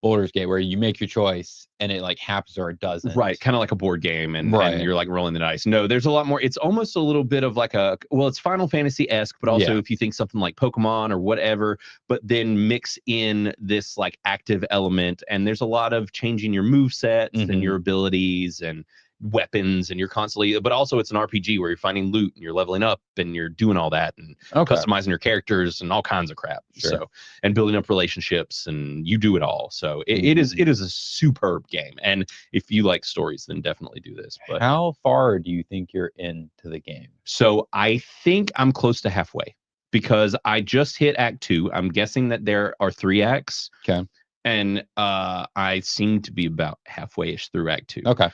Baldur's Gate where you make your choice and it, like, happens or it doesn't. Right, kind of like a board game, and you're, like, rolling the dice. No, there's a lot more. It's almost a little bit of like it's Final Fantasy-esque, but also if you think something like Pokemon or whatever, but then mix in this, like, active element, and there's a lot of changing your move sets and your abilities and weapons, and you're constantly, but also it's an RPG where you're finding loot and you're leveling up and you're doing all that and customizing your characters and all kinds of crap. So, and building up relationships, and you do it all. So it is a superb game. And if you like stories, then definitely do this. But how far do you think you're into the game? So I think I'm close to halfway, because I just hit Act 2. I'm guessing that there are 3 acts. Okay. And I seem to be about halfway-ish through Act 2. Okay.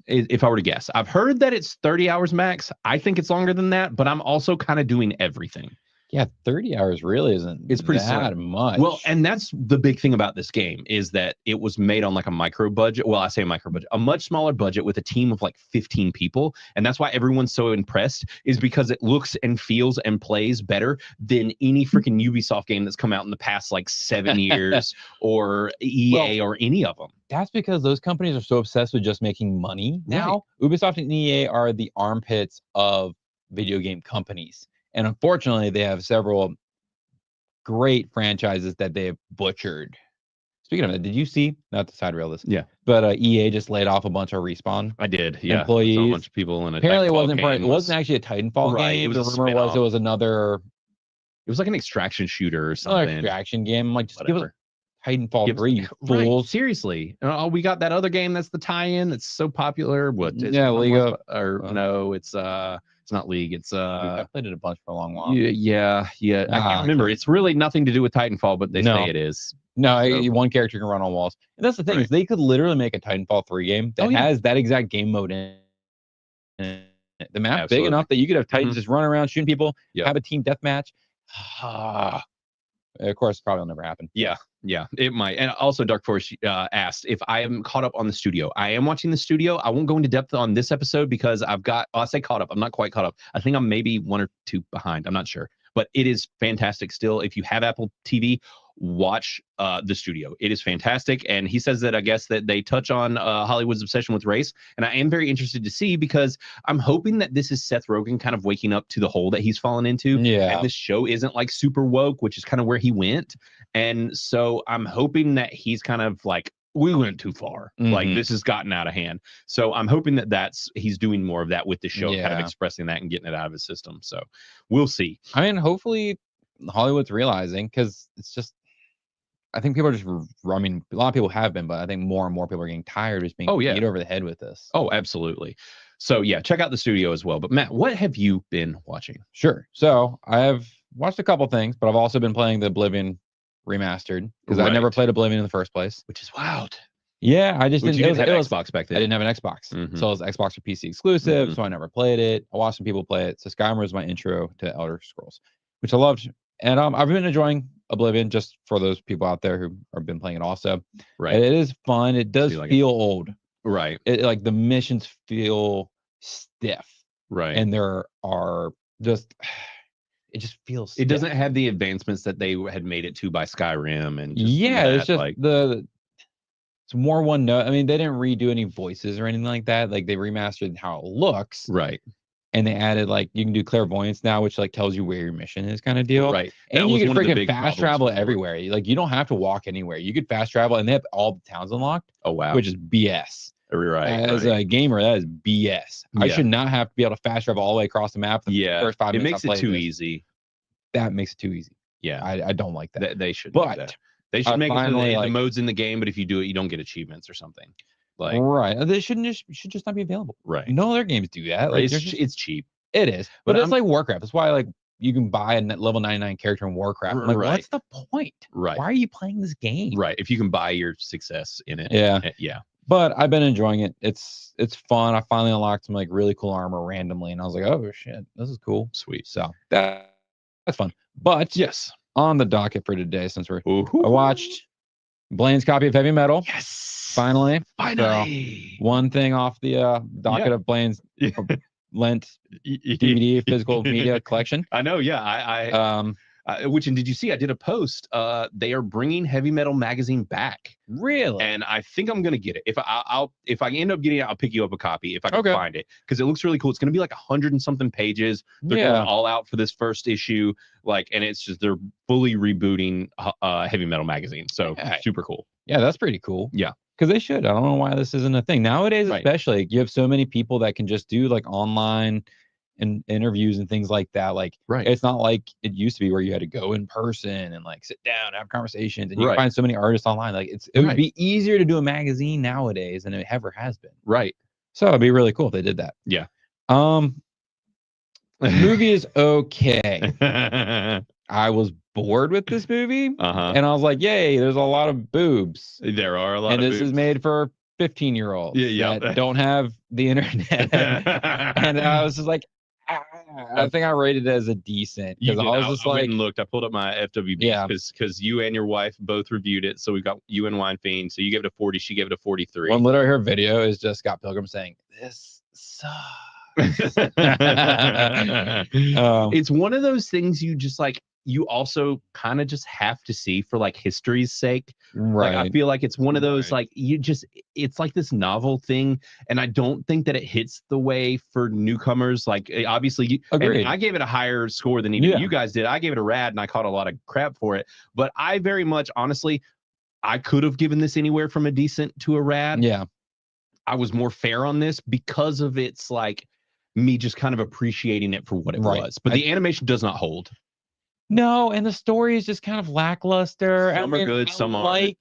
If I were to guess. I've heard that it's 30 hours max. I think it's longer than that, but I'm also kind of doing everything. Yeah, 30 hours really isn't. It's pretty that much. Well, and that's the big thing about this game is that it was made on like a micro budget. Well, I say micro budget, a much smaller budget with a team of like 15 people, and that's why everyone's so impressed. Is because it looks and feels and plays better than any freaking Ubisoft game that's come out in the past like 7 years or EA or any of them. That's because those companies are so obsessed with just making money now. Right. Ubisoft and EA are the armpits of video game companies. And unfortunately, they have several great franchises that they have butchered. Speaking of it, did you see, not to side rail this, but EA just laid off a bunch of Respawn I did, employees. A bunch of people in a Apparently, Titanfall it wasn't actually a Titanfall game. It was the rumor was it was another. It was like an extraction shooter or something. Another extraction game. I'm like, just give us Titanfall 3, you fools. Right, seriously. Oh, we got that other game that's the tie-in that's so popular. What? League of... no, it's not League. It's I played it a bunch for a long while. Yeah. I can't remember. It's really nothing to do with Titanfall, but they say it is. No, so. One character can run on walls. And that's the thing, is they could literally make a Titanfall 3 game that has that exact game mode in it. The map's big enough that you could have Titans just run around shooting people, have a team deathmatch. Of course, probably will never happen. Yeah, it might. And also, Dark Force asked if I am caught up on the studio. I am watching the studio. I won't go into depth on this episode because I'll say caught up. I'm not quite caught up. I think I'm maybe 1 or 2 behind. I'm not sure. But it is fantastic still. If you have Apple TV, watch the studio. It is fantastic. And he says that I guess that they touch on Hollywood's obsession with race. And I am very interested to see because I'm hoping that this is Seth Rogen kind of waking up to the hole that he's fallen into. Yeah. And this show isn't like super woke, which is kind of where he went. And so I'm hoping that he's kind of like, we went too far. Like this has gotten out of hand. So I'm hoping that he's doing more of that with the show, kind of expressing that and getting it out of his system. So we'll see. I mean, hopefully Hollywood's realizing, because it's just, I think people are just, I mean, a lot of people have been, but I think more and more people are getting tired of just being beat over the head with this. Oh, absolutely. So yeah, check out the studio as well. But Matt, what have you been watching? Sure. So I have watched a couple things, but I've also been playing the Oblivion remastered because I never played Oblivion in the first place, which is wild. Yeah, I just didn't. It was Xbox back then. I didn't have an Xbox, so it was Xbox or PC exclusive. So I never played it. I watched some people play it. So Skyrim was my intro to Elder Scrolls, which I loved, and I've been enjoying Oblivion just for those people out there who have been playing it also. Right, and it is fun. It does feel old. Right, like the missions feel stiff. Right, and there are just. It just feels. It doesn't have the advancements that they had made it to by Skyrim, and it's just like it's more one note. I mean, they didn't redo any voices or anything like that. Like they remastered how it looks, right? And they added like you can do clairvoyance now, which like tells you where your mission is, kind of deal, right? And you can freaking fast travel everywhere. Like you don't have to walk anywhere. You could fast travel, and they have all the towns unlocked. Oh wow, which is BS. Right. As a gamer, that is BS. I should not have to be able to fast travel all the way across the map. The first 5 minutes. It makes it too easy. That makes it too easy. Yeah, I don't like that. They should. But they should make it so the modes in the game. But if you do it, you don't get achievements or something. Like they should just not be available. Right. No other games do that. Like it's cheap. It is, but it's like Warcraft. That's why like you can buy a level 99 character in Warcraft. I'm like, what's the point? Right. Why are you playing this game? Right. If you can buy your success in it. Yeah. But I've been enjoying it. It's fun. I finally unlocked some like really cool armor randomly, and I was like, oh shit, this is cool. Sweet. So that's fun. But yes, on the docket for today, since I watched Blaine's copy of Heavy Metal. Yes. Finally. So, one thing off the docket of Blaine's Lent DVD physical media collection. I know. Yeah. Which, and did you see? I did a post. They are bringing Heavy Metal magazine back. Really? And I think I'm gonna get it. If I end up getting it, I'll pick you up a copy if I can find it, because it looks really cool. It's gonna be like 100 and something pages. They're going all out for this first issue. Like, and it's just they're fully rebooting Heavy Metal magazine. So super cool. Yeah, that's pretty cool. Yeah. Because they should. I don't know why this isn't a thing nowadays. Especially, like, you have so many people that can just do like online and interviews and things like that. Like, it's not like it used to be where you had to go in person and like sit down and have conversations, and you can find so many artists online. Like it would be easier to do a magazine nowadays than it ever has been. Right. So it'd be really cool if they did that. Yeah. The movie is okay. I was bored with this movie, and I was like, yay, there's a lot of boobs. There are a lot of boobs. And this is made for 15-year-olds that don't have the internet. And I was just like, I think I rated it as a decent because I was just I like, went and looked. I pulled up my FWBs because you and your wife both reviewed it. So we got you and Wine Fiend. So you gave it a 40. She gave it a 43. One literally her video is just Scott Pilgrim saying, "This sucks." It's one of those things you just like. You also kind of just have to see for like history's sake. Right. Like I feel like it's one of those like it's like this novel thing, and I don't think that it hits the way for newcomers. Like obviously, and I gave it a higher score than even you guys did. I gave it a rad, and I caught a lot of crap for it. But I very much, honestly, I could have given this anywhere from a decent to a rad. Yeah, I was more fair on this because of its like me just kind of appreciating it for what it was. But the animation does not hold. No, and the story is just kind of lackluster. Some are good, some aren't.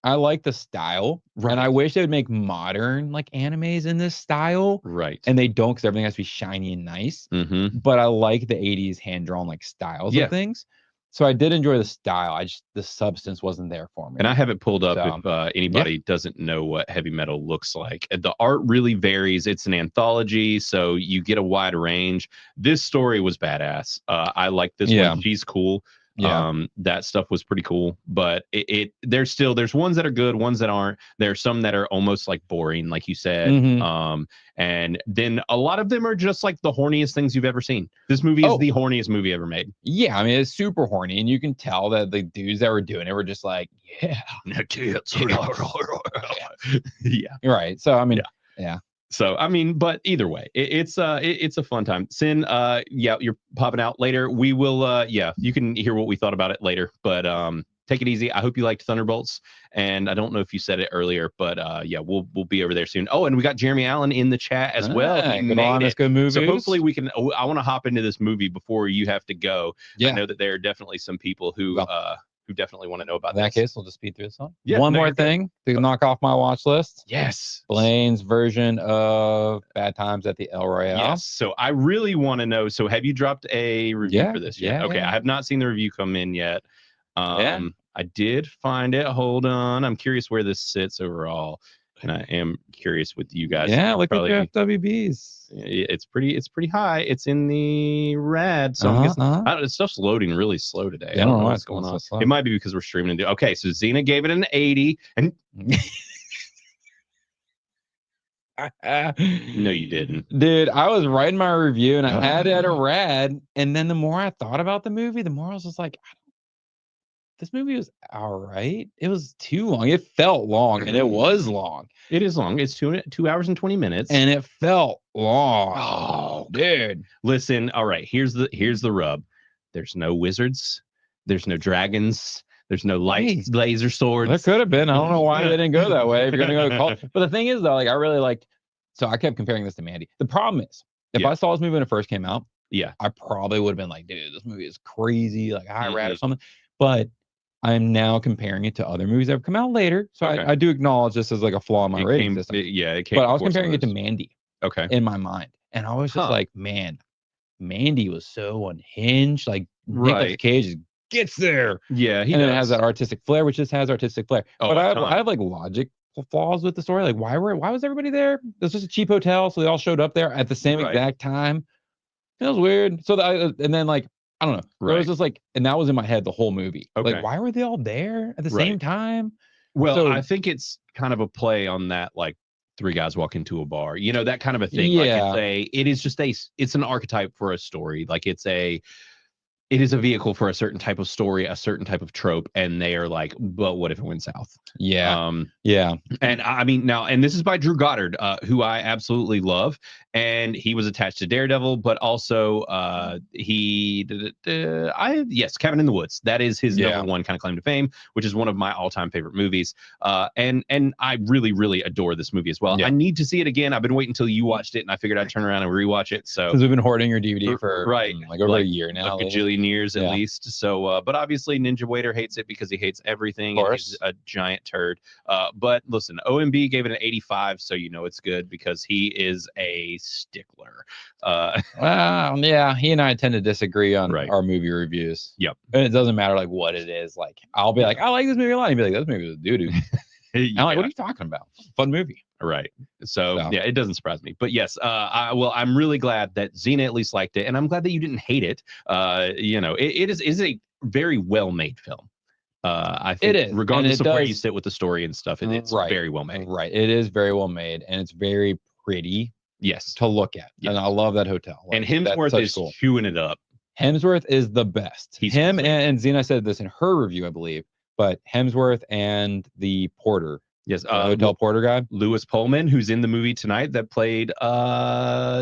I like the style, and I wish they would make modern like animes in this style. Right. And they don't because everything has to be shiny and nice. But I like the 80s hand-drawn like styles of things. So I did enjoy the style. The substance wasn't there for me. And I have it pulled up if anybody doesn't know what heavy metal looks like. The art really varies. It's an anthology, so you get a wide range. This story was badass. I like this one. She's cool. That stuff was pretty cool, but there's ones that are good, ones that aren't. There's some that are almost like boring, like you said. And then a lot of them are just like the horniest things you've ever seen. This movie is the horniest movie ever made. Yeah, I mean it's super horny, and you can tell that the dudes that were doing it were just like, yeah, right. So I mean, yeah. So I mean, but either way, it's a fun time. Sin, you're popping out later. We will, you can hear what we thought about it later. But take it easy. I hope you liked Thunderbolts. And I don't know if you said it earlier, but we'll be over there soon. Oh, and we got Jeremy Allen in the chat as well. Good movie. So hopefully we can. I want to hop into this movie before you have to go. I know that there are definitely some people who definitely want to know about that. In that this. case, we'll just speed through this one. Yeah, one more thing to knock off my watch list. Yes. Blaine's version of Bad Times at the El Royale. Yes. So I really want to know. So have you dropped a review for this yet? Okay. I have not seen the review come in yet. I did find it. Hold on. I'm curious where this sits overall. And I am curious with you guys. Yeah, look at your FWBs. It's pretty high. It's in the rad. So I'm guessing this stuff's loading really slow today. I don't know what's going on. It might be because we're streaming. Okay, so Xena gave it an 80, and no, you didn't, dude. I was writing my review, and I had it at a rad. And then the more I thought about the movie, the more I was just like, this movie was all right. It was too long. It felt long, and it was long. It is long. It's 2 hours and 20 minutes, and it felt long. Oh, dude! Listen, all right. Here's the rub. There's no wizards. There's no dragons. There's no laser swords. There could have been. I don't know why they didn't go that way. If you're gonna go call, but the thing is though, like I really liked. So I kept comparing this to Mandy. The problem is, if I saw this movie when it first came out, I probably would have been like, dude, this movie is crazy, like high rad or something. But I'm now comparing it to other movies that have come out later. So I do acknowledge this as like a flaw in my rating system. It came. But I was comparing it to Mandy. Okay. In my mind. And I was just like, man, Mandy was so unhinged. Like Nicolas Cage gets there. Yeah. And then it has that artistic flair, which just has artistic flair. But I have like logic flaws with the story. Like why was everybody there? It was just a cheap hotel. So they all showed up there at the same exact time. It was weird. So and then like, I don't know. It was just like, and that was in my head the whole movie. Okay. Like, why were they all there at the same time? Well, I think it's kind of a play on that, like 3 guys walk into a bar, that kind of a thing. Yeah. Like it's an archetype for a story. Like it is a vehicle for a certain type of story, a certain type of trope, and they are like, but what if it went south? Yeah. And I mean, now, and this is by Drew Goddard, who I absolutely love. And he was attached to Daredevil, but also Cabin in the Woods. That is his number one kind of claim to fame, which is one of my all-time favorite movies. And I really, really adore this movie as well. I need to see it again. I've been waiting until you watched it, and I figured I'd turn around and rewatch it. So because we've been hoarding your DVD for like over a year now, a gajillion years at least. So, but obviously Ninja Waiter hates it because he hates everything. And he's a giant turd. But listen, OMB gave it an 85, so it's good because he is a stickler. Well, yeah, he and I tend to disagree on our movie reviews. Yep. And it doesn't matter like what it is. Like I'll be like, I like this movie a lot. He'd be like, this movie was doo-doo. I'm like, what are you talking about? Fun movie. Right. So yeah, it doesn't surprise me. But yes, I'm really glad that Xena at least liked it, and I'm glad that you didn't hate it. It is a very well made film. I think it is, regardless of where you sit with the story and stuff, it's very well made. Right. It is very well made, and it's very pretty. Yes. To look at. Yes. And I love that hotel. Like, and Hemsworth is chewing it up. Hemsworth is the best. He's him and Xena said this in her review, I believe. But Hemsworth and the porter. Yes, hotel porter guy, Lewis Pullman, who's in the movie tonight that played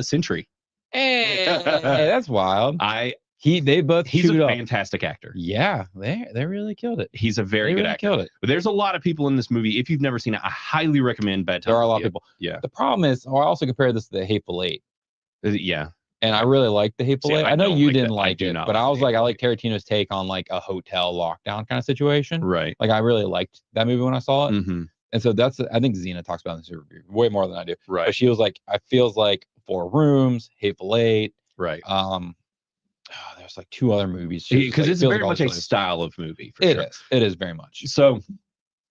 Sentry. Hey, that's wild. He's a fantastic actor. Yeah, they really killed it. He's a very good actor. Killed it. But there's a lot of people in this movie. If you've never seen it, I highly recommend Bad Time. There are a lot of people. Yeah. The problem is, I also compared this to The Hateful Eight. Yeah. And I really like The Hateful Eight. I know you didn't like it, but I was like, I like Tarantino's take on like a hotel lockdown kind of situation. Right. Like I really liked that movie when I saw it. Mm-hmm. And so I think Xena talks about in this review way more than I do. Right. But she was like, I feels like 4 Rooms, Hateful Eight. Right. There's like 2 other movies. Because it's very much a style of movie. For sure. It is very much. So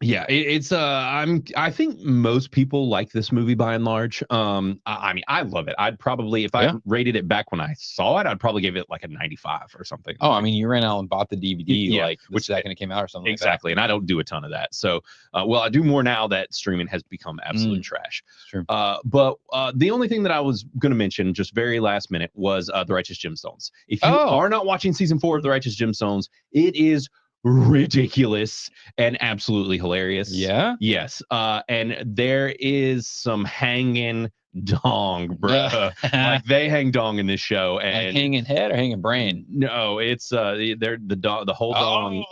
yeah, I think most people like this movie by and large. I mean, I love it. I'd probably, if I rated it back when I saw it, I'd probably give it like a 95 or something. Oh, I mean, you ran out and bought the DVD like the second it came out or something. Exactly. Like that. And I don't do a ton of that. So, I do more now that streaming has become absolute trash. True. But the only thing that I was going to mention just very last minute was The Righteous Gemstones. If you are not watching season 4 of The Righteous Gemstones, it is ridiculous and absolutely hilarious. Yeah. Yes. And there is some hanging dong, bro. Like they hang dong in this show, and like hanging head or hanging brain. No, it's they're the whole dong,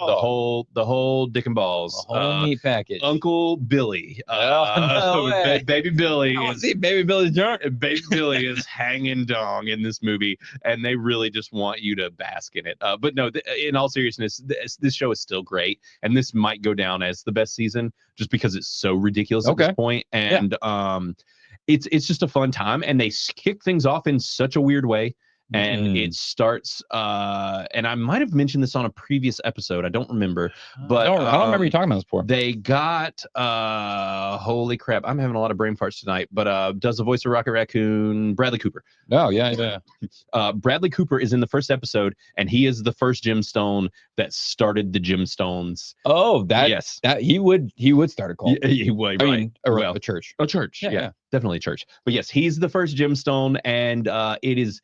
the whole dick and balls, the whole meat package. Uncle Billy, baby Billy. Baby Billy's drunk. Baby Billy is hanging dong in this movie, and they really just want you to bask in it. But no, in all seriousness, this show is still great, and this might go down as the best season just because it's so ridiculous at this point, and It's just a fun time, and they kick things off in such a weird way. And it starts, and I might have mentioned this on a previous episode. I don't remember, but I don't remember you talking about this before. They got, holy crap, I'm having a lot of brain farts tonight. But does the voice of Rocket Raccoon Bradley Cooper? Oh yeah. Bradley Cooper is in the first episode, and he is the first gemstone that started the gemstones. Oh, yes, that he would start a cult. He would, I right? mean, a church. A church, yeah, definitely a church. But yes, he's the first gemstone, and it is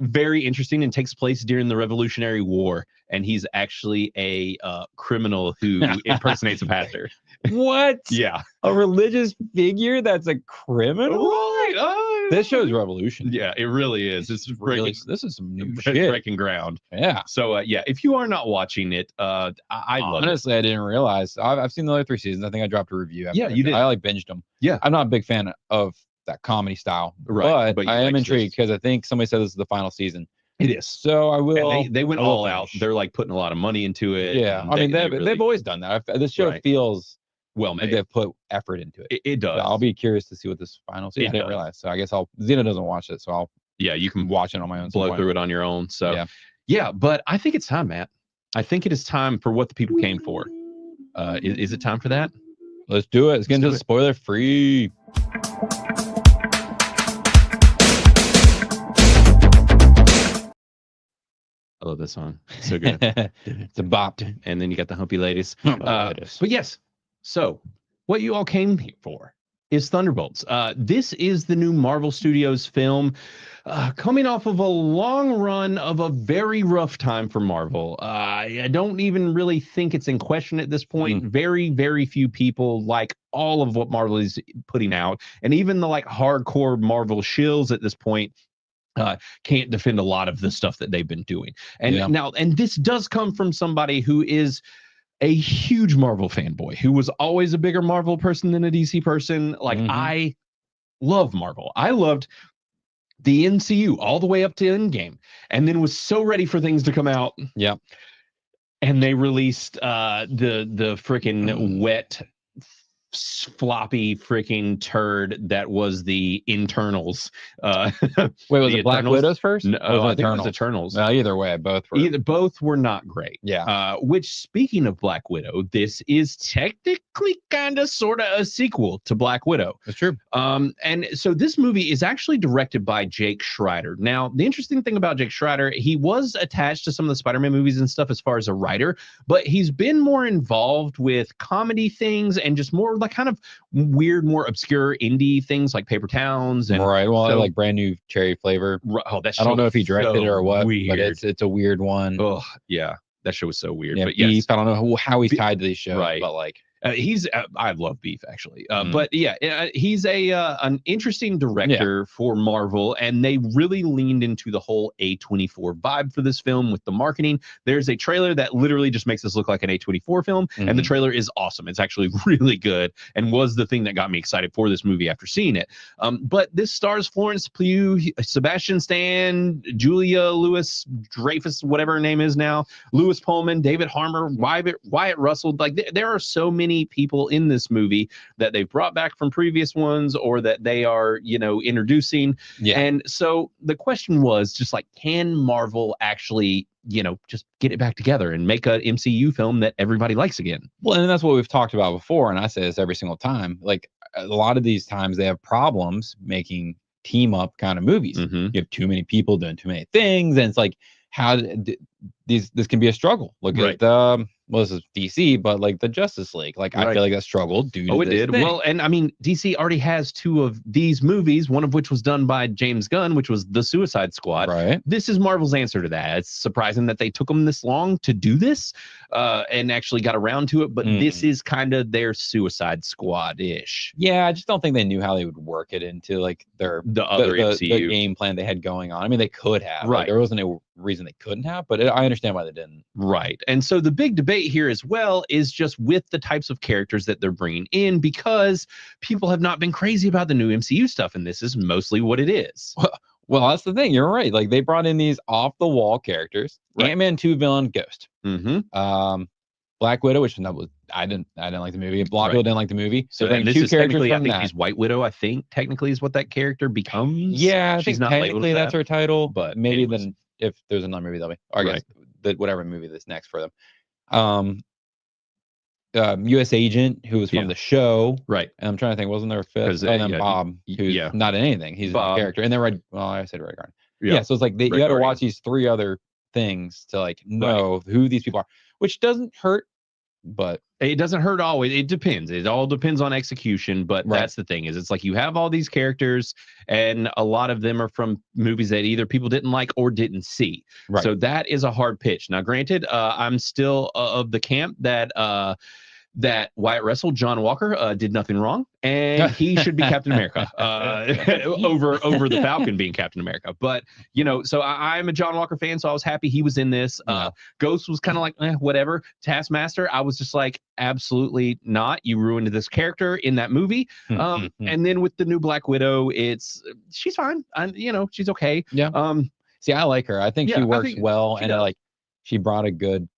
very interesting and takes place during the Revolutionary War, and he's actually a criminal who impersonates a pastor. What? Yeah, a religious figure that's a criminal. Right. This show's revolution. Yeah, it really is. This is breaking. This is some new shit. Breaking ground. Yeah. So yeah, if you are not watching it, I love honestly, I didn't realize. I've seen the other 3 seasons. I think I dropped a review. Yeah, you did. I like binged them. Yeah, I'm not a big fan of that comedy style, right? But I am intrigued because I think somebody said this is the final season. It is. So I will. And they went all out. They're like putting a lot of money into it. Yeah, I mean they've always done that. This show feels well made. They've put effort into it. It does. So I'll be curious to see what this final season. I didn't realize. So I guess Xena doesn't watch it, so I'll. Yeah, you can watch it on my own. Blow through it on your own. So yeah, but I think it's time, Matt. I think it is time for what the people came for. Is it time for that? Let's do it. Let's get into the spoiler free. I love this song. So good. It's a bop. And then you got the humpy ladies. But yes. So what you all came here for is Thunderbolts. This is the new Marvel Studios film coming off of a long run of a very rough time for Marvel. I don't even really think it's in question at this point. Very, very few people like all of what Marvel is putting out. And even the like hardcore Marvel shills at this point can't defend a lot of the stuff that they've been doing. And now, and this does come from somebody who is a huge Marvel fanboy, who was always a bigger Marvel person than a DC person. Like I love Marvel. I loved the MCU all the way up to Endgame, and then was so ready for things to come out. Yeah. And they released the freaking wet floppy freaking turd that was the Internals. Wait, was it Black Widows first? No, or was I it think it was Eternals. Either way, both were not great. Yeah. Which, speaking of Black Widow, this is technically kind of sort of a sequel to Black Widow. That's true. And so this movie is actually directed by Jake Schreider. Now, the interesting thing about Jake Schreider, he was attached to some of the Spider-Man movies and stuff as far as a writer, but he's been more involved with comedy things and just more like kind of weird, more obscure indie things like Paper Towns and right. Well, like Brand New Cherry Flavor. Oh, that's I don't know if he directed it or what, weird. but it's a weird one. Oh, yeah, that show was so weird. Yeah, but Beef, yes, I don't know how he's tied to these shows, right. but like. I love Beef actually, but yeah, he's an interesting director for Marvel, and they really leaned into the whole A24 vibe for this film with the marketing. There's a trailer that literally just makes this look like an A24 film, and the trailer is awesome. It's actually really good, and was the thing that got me excited for this movie after seeing it. But this stars Florence Pugh, Sebastian Stan, Julia Louis-Dreyfus, whatever her name is now, Louis Pullman, David Harbour, Wyatt Russell. Like there are so many people in this movie that they've brought back from previous ones or that they are, introducing. Yeah. And so the question was just like, can Marvel actually, just get it back together and make an MCU film that everybody likes again? Well, and that's what we've talked about before. And I say this every single time. Like a lot of these times they have problems making team up kind of movies. You have too many people doing too many things. And it's like, this can be a struggle. Look at this is DC, but like the Justice League, like I feel like that struggled due to this thing. Well, and I mean, DC already has 2 of these movies, one of which was done by James Gunn, which was The Suicide Squad. Right. This is Marvel's answer to that. It's surprising that they took them this long to do this, and actually got around to it. But this is kind of their Suicide Squad-ish. Yeah, I just don't think they knew how they would work it into like the MCU game plan they had going on. I mean, they could have. Right. Like, there wasn't a reason they couldn't have, but I understand why they didn't. Right. And so the big debate here as well is just with the types of characters that they're bringing in, because people have not been crazy about the new MCU stuff, and this is mostly what it is. Well, that's the thing. You're right. Like they brought in these off the wall characters. Ant-Man 2 villain, Ghost. Black Widow, which I didn't like the movie. Black Widow didn't like the movie. So then this is technically, I think she's White Widow. I think technically is what that character becomes. Yeah, I she's think not technically that's her title, but maybe then if there's another movie, that'll be, or I guess whatever movie that's next for them. U.S. Agent, who was from the show, right? And I'm trying to think, wasn't there a fifth? And then Bob, who's not in anything. He's a character, and then I said Red Guardian. Yeah, so it's like you got to watch these 3 other things to like know who these people are, which doesn't hurt, but it doesn't hurt always. It depends. It all depends on execution. But that's the thing, is it's like you have all these characters, and a lot of them are from movies that either people didn't like or didn't see. Right. So that is a hard pitch. Now, granted, I'm still of the camp that that Wyatt Russell, John Walker, did nothing wrong, and he should be Captain America over the Falcon being Captain America. But so I'm a John Walker fan, so I was happy he was in this. Ghost was kind of like whatever. Taskmaster, I was just like, absolutely not. You ruined this character in that movie. And then with the new Black Widow, she's fine. She's okay. Yeah. See, I like her. I think she works well, and like she brought a good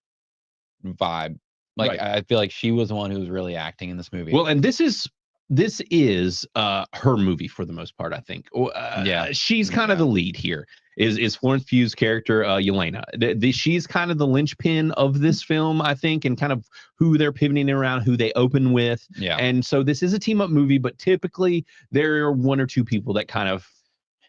vibe. Like I feel like she was the one who was really acting in this movie. Well, and this is her movie for the most part, I think. She's kind of the lead here. Is Florence Pugh's character Yelena. She's kind of the linchpin of this film, I think, and kind of who they're pivoting around, who they open with. Yeah. And so this is a team up movie, but typically there are 1 or 2 people that kind of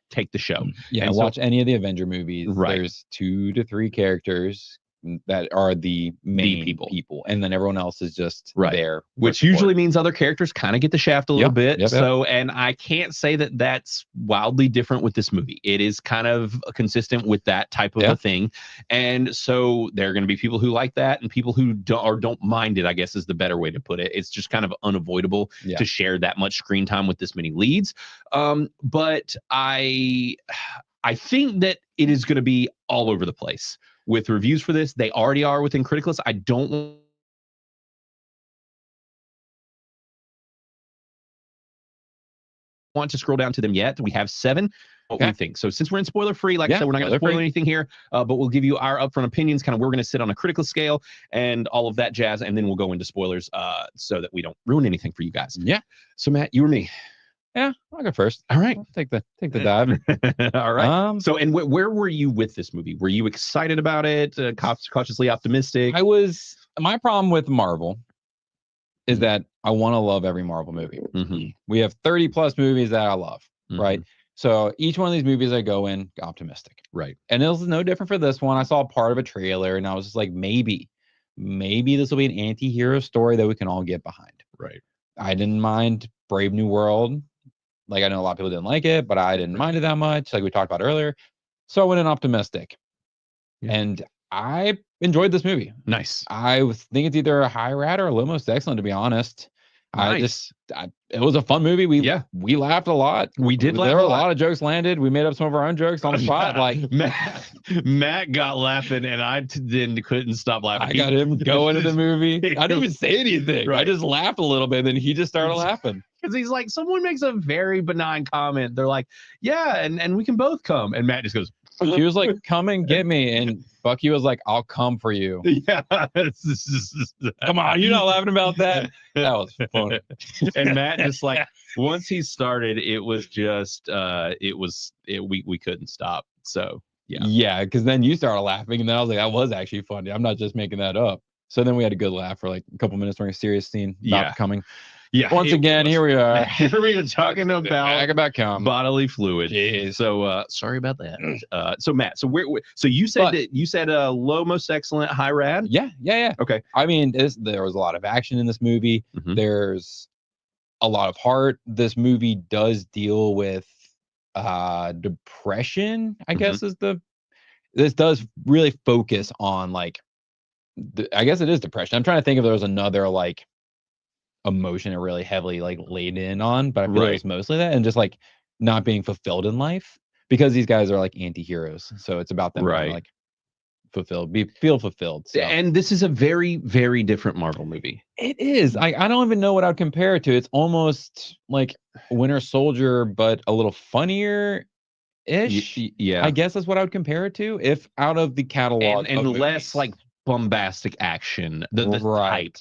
take the show. Yeah, and watch any of the Avenger movies. There's 2 to 3 characters that are the main people, and then everyone else is just there, which usually means other characters kind of get the shaft a little bit. So and I can't say that that's wildly different with this movie. It is kind of consistent with that type of a thing, and so there are going to be people who like that and people who don't mind it, I guess is the better way to put it. It's just kind of unavoidable to share that much screen time with this many leads. But I think that it is going to be all over the place with reviews for this. They already are within Criticless. I don't want to scroll down to them yet. We have 7 what we think. So since we're in spoiler free, like I said, we're not going to spoil anything here, but we'll give you our upfront opinions, kind of where we're going to sit on a critical scale and all of that jazz, and then we'll go into spoilers so that we don't ruin anything for you guys. Yeah. So Matt, you or me? Yeah, I'll go first. All right. I'll take the dive. All right. So, and where were you with this movie? Were you excited about it? Cautiously optimistic? My problem with Marvel is that I want to love every Marvel movie. Mm-hmm. We have 30 plus movies that I love, right? So each one of these movies I go in optimistic. Right. And it was no different for this one. I saw part of a trailer and I was just like, maybe this will be an anti-hero story that we can all get behind. Right. I didn't mind Brave New World. Like, I know a lot of people didn't like it, but I didn't mind it that much, like we talked about earlier. So I went in optimistic. Yeah. And I enjoyed this movie. Nice. I think it's either a high rat or a low most excellent, to be honest. Nice. It was a fun movie. We laughed a lot. We did laugh. There were a lot of jokes landed. We made up some of our own jokes on the spot. Like Matt got laughing, and I then couldn't stop laughing. I got him going to the movie. I didn't even say anything. Right. I just laughed a little bit, and then he just started laughing. Because he's like, someone makes a very benign comment. They're like, yeah, and we can both come. And Matt just goes, he was like, come and get me. And Bucky was like, I'll come for you. Yeah. Come on, you're not laughing about that. That was fun. And Matt just like, once he started, it was just, we couldn't stop. So, yeah. Yeah, because then you started laughing. And then I was like, that was actually funny. I'm not just making that up. So then we had a good laugh for like a couple minutes during a serious scene about coming. Yeah. Once again, here we are. Here we are talking about bodily fluid. Jeez. So sorry about that. So Matt, so so you said low most excellent, high rad? Yeah. Okay. I mean, there was a lot of action in this movie. Mm-hmm. There's a lot of heart. This movie does deal with depression, I guess this does really focus on like I guess it is depression. I'm trying to think if there was another like emotion it really heavily like laid in on, but I feel like it's mostly that and just like not being fulfilled in life because these guys are like anti-heroes. So it's about them being, like feel fulfilled. So. And this is a very, very different Marvel movie. It is. I don't even know what I'd compare it to. It's almost like Winter Soldier, but a little funnier ish. Yeah. I guess that's what I would compare it to. If out of the catalog and less like bombastic action. The type.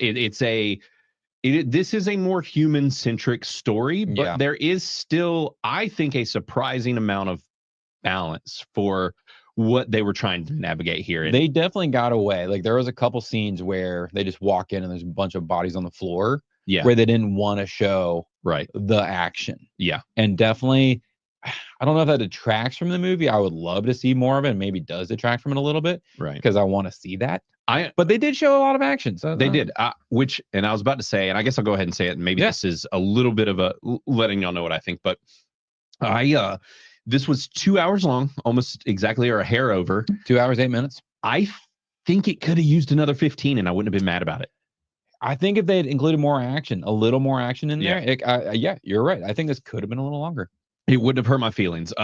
This is a more human-centric story, but there is still, I think, a surprising amount of balance for what they were trying to navigate here. They definitely got away. Like there was a couple scenes where they just walk in and there's a bunch of bodies on the floor. Yeah. Where they didn't want to show the action. Yeah. And definitely, I don't know if that detracts from the movie. I would love to see more of it. And maybe does detract from it a little bit. Right. Because I want to see that. But they did show a lot of action. So they did, and I was about to say, and I guess I'll go ahead and say it. And maybe this is a little bit of a letting y'all know what I think, but this was 2 hours long, almost exactly, or a hair over. 2 hours, 8 minutes. I think it could have used another 15 and I wouldn't have been mad about it. I think if they had included more action, a little more action in there, you're right. I think this could have been a little longer. It wouldn't have hurt my feelings,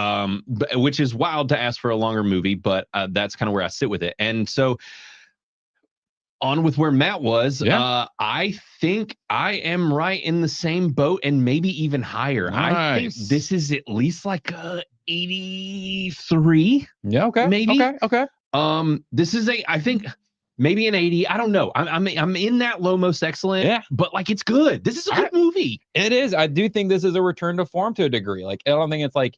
which is wild to ask for a longer movie, but that's kind of where I sit with it. And so on with where Matt was, I think I am right in the same boat and maybe even higher. Nice. I think this is at least like 83. Yeah, okay. Maybe. Okay. This is I think maybe an 80. I don't know. I'm in that low most excellent, but like it's good. This is a good movie. It is. I do think this is a return to form to a degree. Like I don't think it's like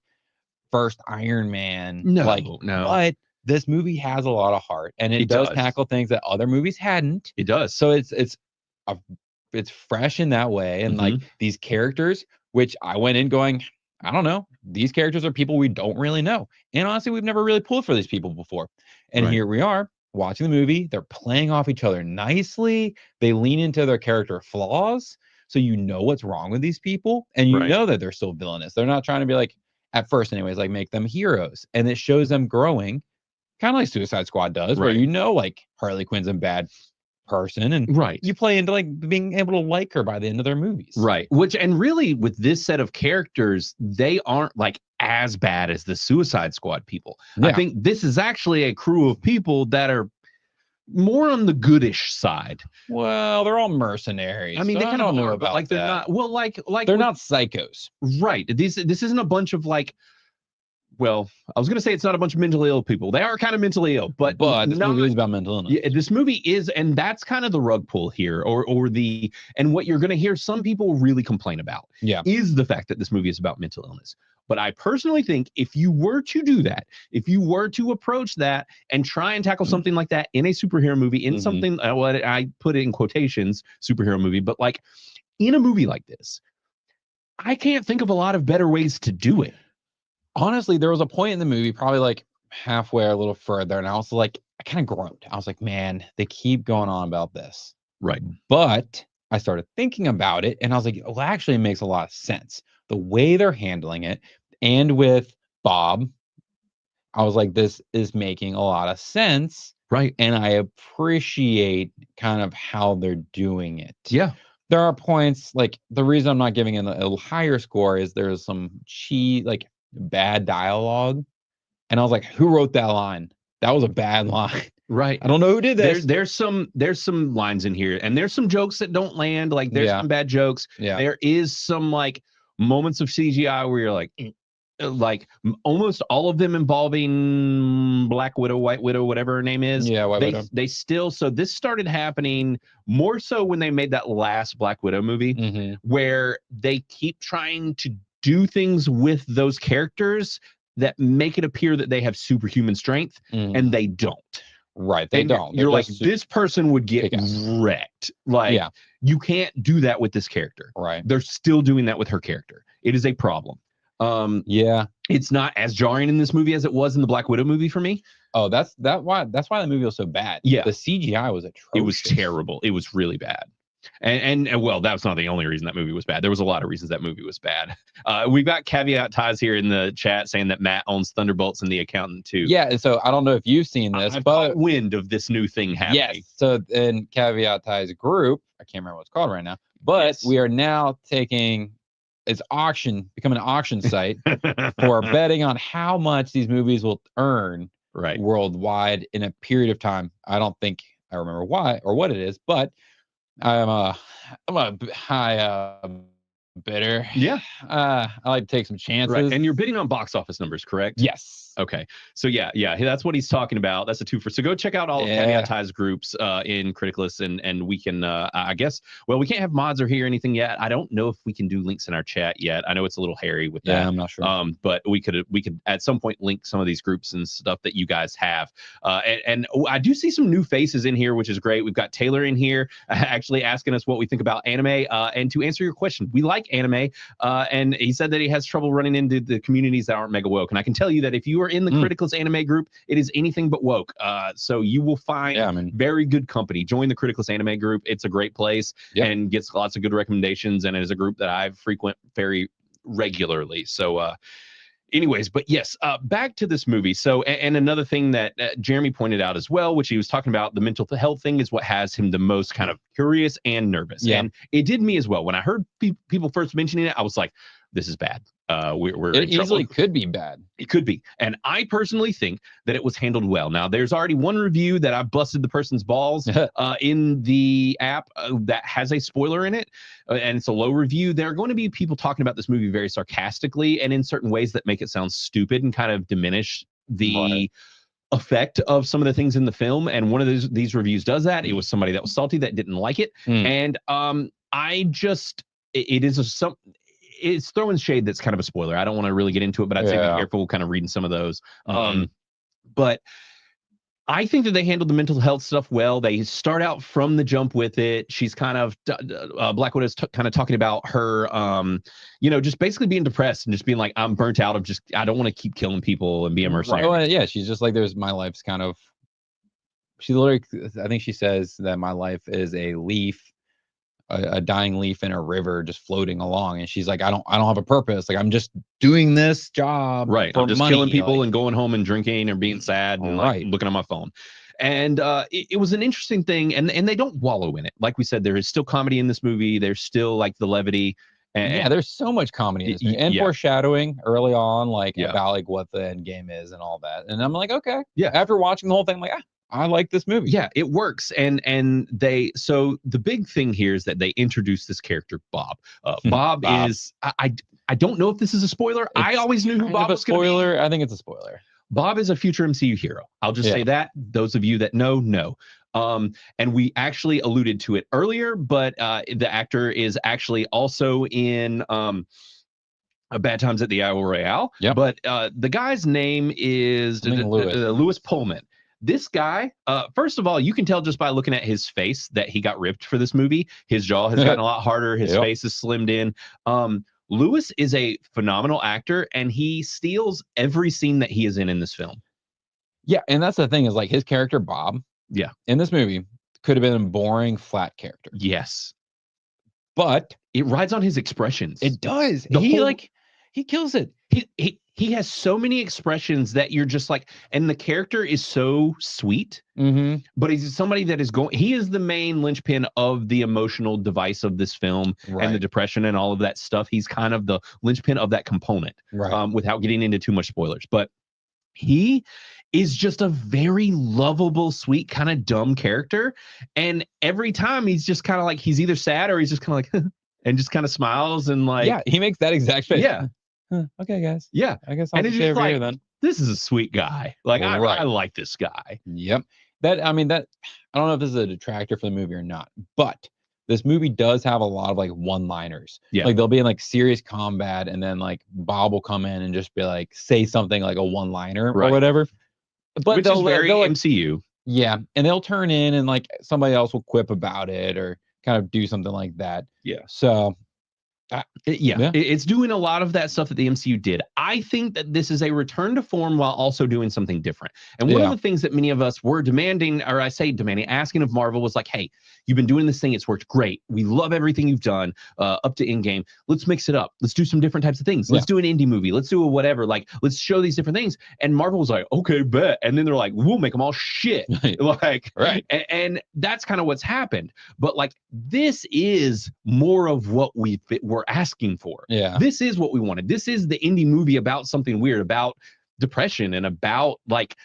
first Iron Man. No. But this movie has a lot of heart, and it does tackle things that other movies hadn't. It does. So it's fresh in that way, and like these characters, which I went in going, I don't know. These characters are people we don't really know, and honestly, we've never really pulled for these people before. And here we are watching the movie. They're playing off each other nicely. They lean into their character flaws, so you know what's wrong with these people, and you know that they're still villainous. They're not trying to be like, at first, anyways, like make them heroes, and it shows them growing. Kind of like Suicide Squad does, where you know like Harley Quinn's a bad person, and you play into like being able to like her by the end of their movies. Right. And really with this set of characters, they aren't like as bad as the Suicide Squad people. Yeah. I think this is actually a crew of people that are more on the goodish side. Well, they're all mercenaries. I mean, they kind of know about like they're not. Well, like they're not psychos, right? This isn't a bunch of like well, I was going to say it's not a bunch of mentally ill people. They are kind of mentally ill, but this movie is about mental illness. Yeah, this movie is, and that's kind of the rug pull here, and what you're going to hear some people really complain about is the fact that this movie is about mental illness. But I personally think if you were to do that, if you were to approach that and try and tackle something like that in a superhero movie, in something, what I put it in quotations, superhero movie, but like in a movie like this, I can't think of a lot of better ways to do it. Honestly, there was a point in the movie, probably like halfway or a little further, and I was like, I kind of groaned. I was like, man, they keep going on about this. Right. But I started thinking about it, and I was like, well, actually, it makes a lot of sense. The way they're handling it, and with Bob, I was like, this is making a lot of sense. Right. And I appreciate kind of how they're doing it. Yeah. There are points, like, the reason I'm not giving it a higher score is there's some like bad dialogue. And I was like, who wrote that line? That was a bad line. Right. I don't know who did this. There's some lines in here, and there's some jokes that don't land. Like there's some bad jokes. Yeah. There is some like moments of CGI where you're like almost all of them involving Black Widow, White Widow, whatever her name is. Yeah, White Widow. They still, so this started happening more so when they made that last Black Widow movie, where they keep trying to do things with those characters that make it appear that they have superhuman strength, and they don't. Right, they don't. You're like, this person would get wrecked. Like, you can't do that with this character. Right. They're still doing that with her character. It is a problem. It's not as jarring in this movie as it was in the Black Widow movie for me. Oh, that's why the movie was so bad. Yeah. The CGI was atrocious. It was terrible. It was really bad. And well, that was not the only reason that movie was bad. There was a lot of reasons that movie was bad. We've got Caveat Ties here in the chat saying that Matt owns Thunderbolts and The Accountant too. Yeah, and so I don't know if you've seen this, I've but caught wind of this new thing happening. Yes. So in Caveat Ties group, I can't remember what it's called right now, but we are now taking becoming an auction site for betting on how much these movies will earn worldwide in a period of time. I don't think I remember why or what it is, but I'm a high bidder. Yeah. I like to take some chances. Right. And you're bidding on box office numbers, correct? Yes. Okay. So yeah, that's what he's talking about. That's a twofer. So go check out all of Caveat Ties groups in Criticless, and we can I guess, well, we can't have mods or hear anything yet. I don't know if we can do links in our chat yet. I know it's a little hairy with that. Yeah, I'm not sure. But we could at some point link some of these groups and stuff that you guys have. And I do see some new faces in here, which is great. We've got Taylor in here actually asking us what we think about anime. And to answer your question, we like anime. And he said that he has trouble running into the communities that aren't mega woke. And I can tell you that if you are in the Criticless anime group, it is anything but woke. So you will find very good company. Join the Criticless anime group. It's a great place and gets lots of good recommendations. And it is a group that I frequent very regularly. So anyways, but yes, back to this movie. So, and another thing that Jeremy pointed out as well, which he was talking about, the mental health thing is what has him the most kind of curious and nervous. Yeah. And it did me as well. When I heard people first mentioning it, I was like, this is bad. We're it easily could be bad. It could be. And I personally think that it was handled well. Now, there's already one review that I busted the person's balls in the app that has a spoiler in it. And it's a low review. There are going to be people talking about this movie very sarcastically and in certain ways that make it sound stupid and kind of diminish the effect of some of the things in the film. And one of these reviews does that. It was somebody that was salty that didn't like it. And it's throwing shade that's kind of a spoiler. I don't want to really get into it, but I'd say be careful kind of reading some of those. But I think that they handled the mental health stuff well. They start out from the jump with it. She's kind of, Black Widow's kind of talking about her, just basically being depressed and just being like, I'm burnt out of I don't want to keep killing people and be a mercenary. Well, yeah, she's just like, my life's kind of, she literally, I think she says that my life is a leaf, a dying leaf in a river just floating along, and she's like, I don't have a purpose, like I'm just doing this job I'm just killing people and going home and drinking or being sad and like looking on my phone. And it was an interesting thing, and they don't wallow in it. Like we said, there is still comedy in this movie. There's still like the levity. And there's so much comedy in this movie. And foreshadowing early on, like about like what the end game is and all that. And I'm like, okay, after watching the whole thing, I'm like, I like this movie. Yeah, it works. And the big thing here is that they introduce this character, Bob. Bob is, I I don't know if this is a spoiler. I always knew who Bob was going to be. Spoiler. I think it's a spoiler. Bob is a future MCU hero. I'll just say that. Those of you that know. And we actually alluded to it earlier, but the actor is actually also in Bad Times at the El Royale. Yeah. But the guy's name is Louis Pullman. This guy, first of all, you can tell just by looking at his face that he got ripped for this movie. His jaw has gotten a lot harder. His face is slimmed in. Louis is a phenomenal actor, and he steals every scene that he is in this film. Yeah, and that's the thing is like his character Bob. Yeah, in this movie could have been a boring, flat character. Yes, but it rides on his expressions. It does. He kills it. He has so many expressions that you're just like, and the character is so sweet. But he's somebody that is going. He is the main linchpin of the emotional device of this film and the depression and all of that stuff. He's kind of the linchpin of that component. Without getting into too much spoilers, but he is just a very lovable, sweet, kind of dumb character. And every time he's just kind of like, he's either sad or he's just kind of like, and just kind of smiles and like, yeah, he makes that exact face. Yeah. Okay, guys. Yeah. I guess I'll stay over here then. This is a sweet guy. Like, I like this guy. Yep. I don't know if this is a detractor for the movie or not, but this movie does have a lot of like one-liners. Yeah. Like they'll be in like serious combat and then like Bob will come in and just be like, say something like a one-liner or whatever. But which is very MCU. Yeah. And they'll turn in and like somebody else will quip about it or kind of do something like that. Yeah. So it's doing a lot of that stuff that the MCU did. I think that this is a return to form while also doing something different. And one of the things that many of us were demanding, or I say demanding, asking of Marvel was like, hey, you've been doing this thing. It's worked great. We love everything you've done up to Endgame. Let's mix it up. Let's do some different types of things. Let's do an indie movie. Let's do a whatever. Like, let's show these different things. And Marvel was like, okay, bet. And then they're like, we'll make them all shit. Like, and that's kind of what's happened. But like, this is more of what we're asking for. Yeah. This is what we wanted. This is the indie movie about something weird, about depression and about like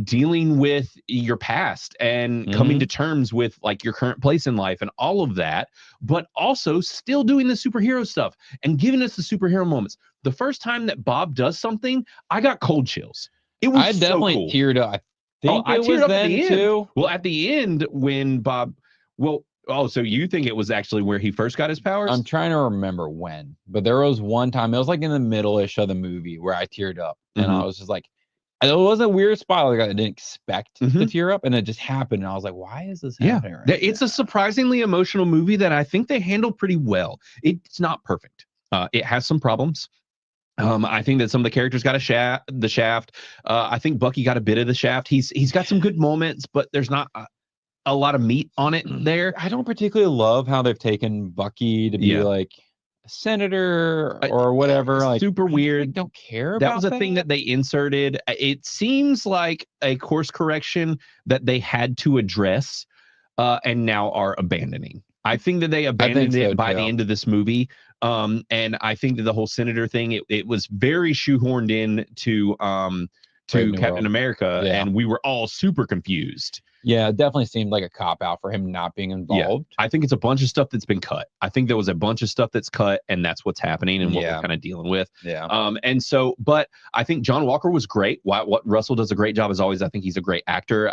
dealing with your past and coming to terms with like your current place in life and all of that, but also still doing the superhero stuff and giving us the superhero moments. The first time that Bob does something, I got cold chills. It was I definitely so cool. teared up. I think I it teared was up then at the end. too. Well, at the end when Bob, so you think it was actually where he first got his powers? I'm trying to remember when, but there was one time, it was like in the middle-ish of the movie where I teared up. And I was just like, it was a weird spot. Like I didn't expect to tear up, and it just happened. And I was like, why is this happening right It's a surprisingly emotional movie that I think they handled pretty well. It's not perfect. It has some problems. I think that some of the characters got the shaft. I think Bucky got a bit of the shaft. He's got some good moments, but there's not a lot of meat on it there. I don't particularly love how they've taken Bucky to be like a senator or whatever. Like super weird. I don't care about that. Was a thing that they inserted. It seems like a course correction that they had to address and now are abandoning. I think that they abandoned it by the end of this movie. And I think that the whole senator thing, it was very shoehorned in to Captain America, and we were all super confused. Yeah, it definitely seemed like a cop-out for him not being involved. I think it's a bunch of stuff that's been cut. I think there was a bunch of stuff that's cut, and that's what's happening and what we're kind of dealing with. And so, but I think John Walker was great. What Russell does a great job as always. I think he's a great actor.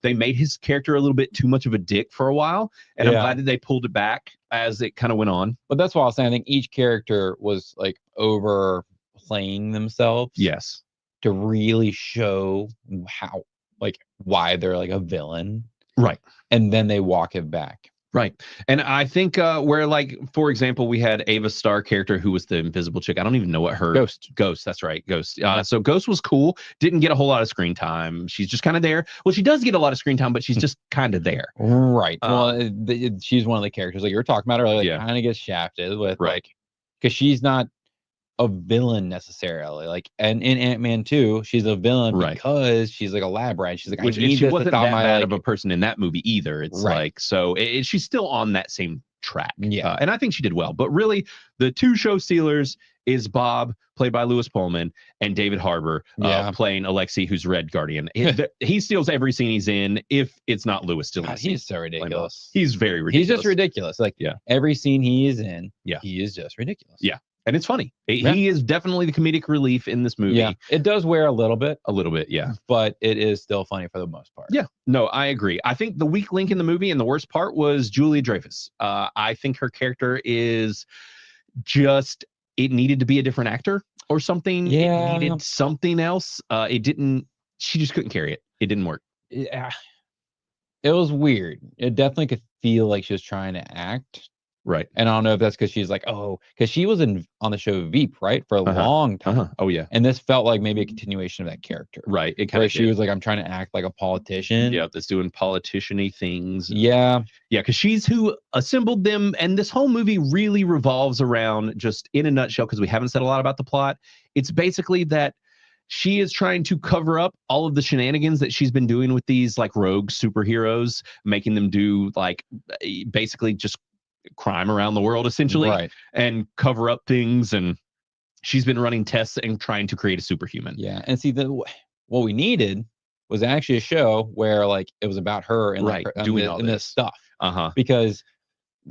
They made his character a little bit too much of a dick for a while, and I'm glad that they pulled it back as it kind of went on. But that's what I was saying. I think each character was like overplaying themselves. Yes. To really show how, like, why they're like a villain. Right. And then they walk it back. Right. And I think where, like, for example, we had Ava Starr character who was the invisible chick. I don't even know what her Ghost. That's right. Ghost. So Ghost was cool. Didn't get a whole lot of screen time. She's just kind of there. Well, she does get a lot of screen time, but she's just kind of there. Right. Well, she's one of the characters like you were talking about earlier. Like, kind of gets shafted with like, because she's not a villain necessarily, like, and in Ant-Man 2 she's a villain because she's like a lab rat. She's like, which she wasn't that bad of a person in that movie either. It's like, so she's still on that same track. And I think she did well. But really, the two show stealers is Bob, played by Louis Pullman, and David Harbour, playing Alexei, who's Red Guardian. He steals every scene he's in. If it's not Louis still, he's so ridiculous. He's very ridiculous. He's just ridiculous. Like every scene he is in, he is just ridiculous. Yeah. And it's funny. He is definitely the comedic relief in this movie. Yeah, it does wear a little bit, yeah. But it is still funny for the most part. Yeah, no, I agree. I think the weak link in the movie and the worst part was Louis-Dreyfus. I think her character is just, it needed to be a different actor or something. Yeah. It needed something else. She just couldn't carry it. It didn't work. Yeah. It was weird. It definitely could feel like she was trying to act. Right. And I don't know if that's because she's like, because she was on the show Veep, right? For a long time. Oh, yeah. And this felt like maybe a continuation of that character. Right. It where she was like, I'm trying to act like a politician. Yeah, that's doing politician-y things. Yeah. Yeah, because she's who assembled them. And this whole movie really revolves around, just in a nutshell, because we haven't said a lot about the plot. It's basically that she is trying to cover up all of the shenanigans that she's been doing with these like rogue superheroes, making them do like basically just crime around the world, essentially, right, and cover up things. And she's been running tests and trying to create a superhuman. Yeah. And see, what we needed was actually a show where like it was about her and right, like, doing all this stuff. Because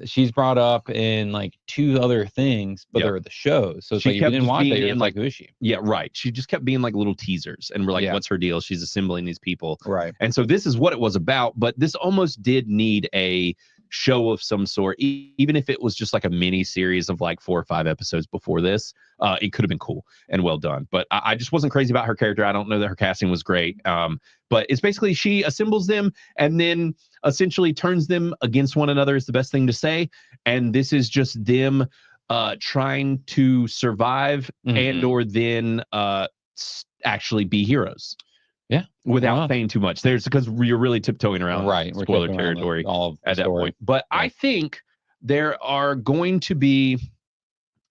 she's brought up in like 2 other things, but they're the shows. So it's like, if you didn't watch that, you're like, who is she? Yeah, right. She just kept being like little teasers, and we're like, what's her deal? She's assembling these people. Right. And so this is what it was about, but this almost did need a show of some sort, even if it was just like a mini series of like 4 or 5 episodes before this. It could have been cool and well done, but I just wasn't crazy about her character. I don't know that her casting was great, but it's basically she assembles them and then essentially turns them against one another, is the best thing to say. And this is just them trying to survive and or then actually be heroes. Yeah, without saying too much. There's because you're really tiptoeing around spoiler territory at that point. But I think there are going to be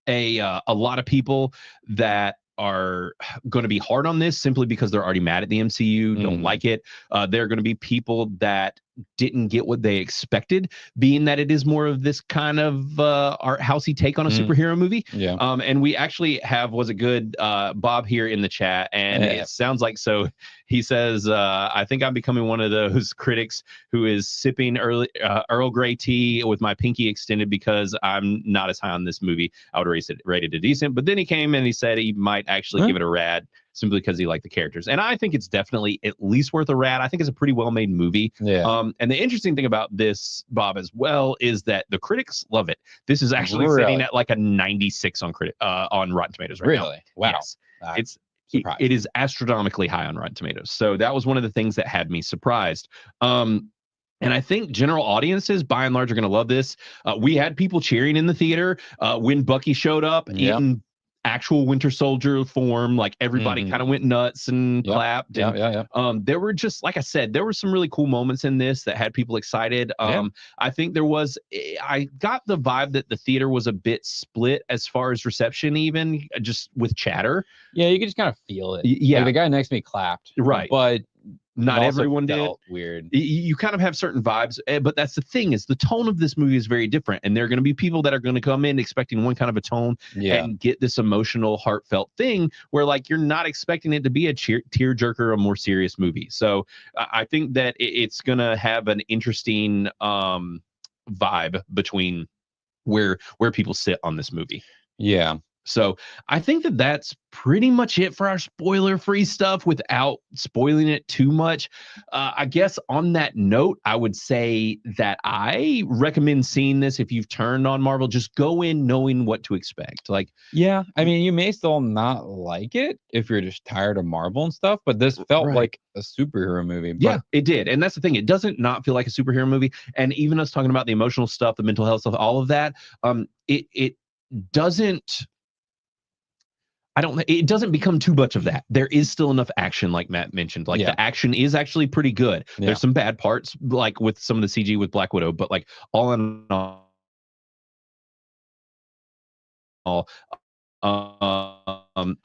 a lot of people that are going to be hard on this simply because they're already mad at the MCU, don't like it. There are going to be people that didn't get what they expected, being that it is more of this kind of art housey take on a superhero movie. Yeah. And we actually have, was it good, Bob here in the chat, and it sounds like so. He says, I think I'm becoming one of those critics who is sipping Earl Grey tea with my pinky extended because I'm not as high on this movie. I would rate it a decent. But then he came and he said he might actually give it a rad simply because he liked the characters. And I think it's definitely at least worth a rad. I think it's a pretty well-made movie. Yeah. And the interesting thing about this, Bob, as well, is that the critics love it. This is actually sitting at like a 96 on Rotten Tomatoes right now. Really? Wow. Yes. It is astronomically high on Rotten Tomatoes. So that was one of the things that had me surprised. And I think general audiences, by and large, are going to love this. We had people cheering in the theater when Bucky showed up in actual Winter Soldier form. Like everybody kind of went nuts and clapped. And, there were just, like I said, there were some really cool moments in this that had people excited. I think I got the vibe that the theater was a bit split as far as reception, even just with chatter. Yeah, you could just kind of feel it. Yeah. Like the guy next to me clapped. Right. But not everyone did. Weird. You kind of have certain vibes, but that's the thing, is the tone of this movie is very different, and there are going to be people that are going to come in expecting one kind of a tone and get this emotional, heartfelt thing where like you're not expecting it to be a tearjerker, a more serious movie. So I think that it's going to have an interesting vibe between where people sit on this movie. Yeah. So I think that that's pretty much it for our spoiler-free stuff without spoiling it too much. I guess on that note, I would say that I recommend seeing this. If you've turned on Marvel, just go in knowing what to expect. Like, yeah, I mean, you may still not like it if you're just tired of Marvel and stuff, but this felt like a superhero movie. But yeah, it did. And that's the thing. It doesn't not feel like a superhero movie. And even us talking about the emotional stuff, the mental health stuff, all of that, it doesn't... it doesn't become too much of that. There is still enough action, like Matt mentioned. Like the action is actually pretty good. There's some bad parts, like with some of the CG with Black Widow, but like all in all, I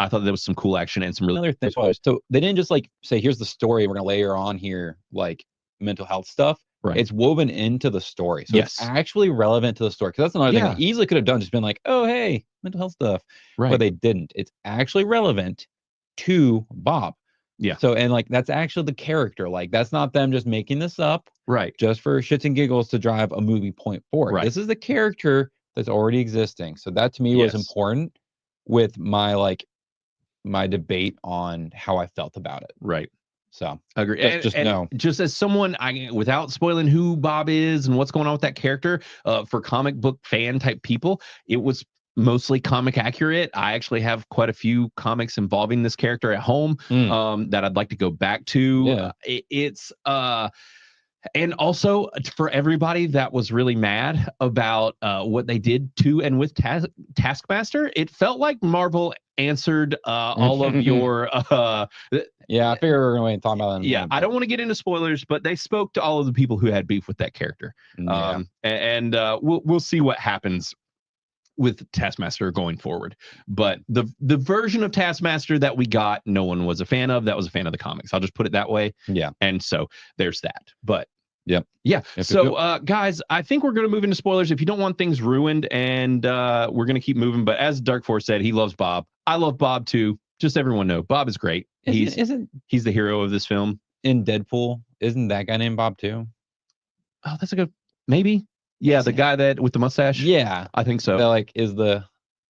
thought there was some cool action and some really other things. So they didn't just like say, here's the story, we're gonna layer on here like mental health stuff. Right. It's woven into the story. So it's actually relevant to the story. Because that's another thing they easily could have done, just been like, oh, hey, mental health stuff. Right. But they didn't. It's actually relevant to Bob. Yeah. So, and like, that's actually the character. Like, that's not them just making this up. Right. Just for shits and giggles to drive a movie point forward. Right. This is the character that's already existing. So that to me was important. with my debate on how I felt about it. Right. So agree. No. Just as someone, without spoiling who Bob is and what's going on with that character, for comic book fan type people, it was mostly comic accurate. I actually have quite a few comics involving this character at home that I'd like to go back to. Yeah. And also for everybody that was really mad about what they did to and with Taskmaster, it felt like Marvel answered all of your yeah, I figured we were going to talk about that. Yeah, I don't want to get into spoilers, but they spoke to all of the people who had beef with that character. Yeah. And we'll see what happens with Taskmaster going forward. But the version of Taskmaster that we got, no one was a fan of. That was a fan of the comics. I'll just put it that way. Yeah. And so there's that. But yeah. So guys, I think we're going to move into spoilers if you don't want things ruined, and we're going to keep moving. But as Dark Force said, he loves Bob. I love Bob too. Just everyone know Bob is great. He's the hero of this film. In Deadpool, isn't that guy named Bob too? Oh, that's a good maybe. Yeah, the guy that with the mustache. Yeah, I think so. That is the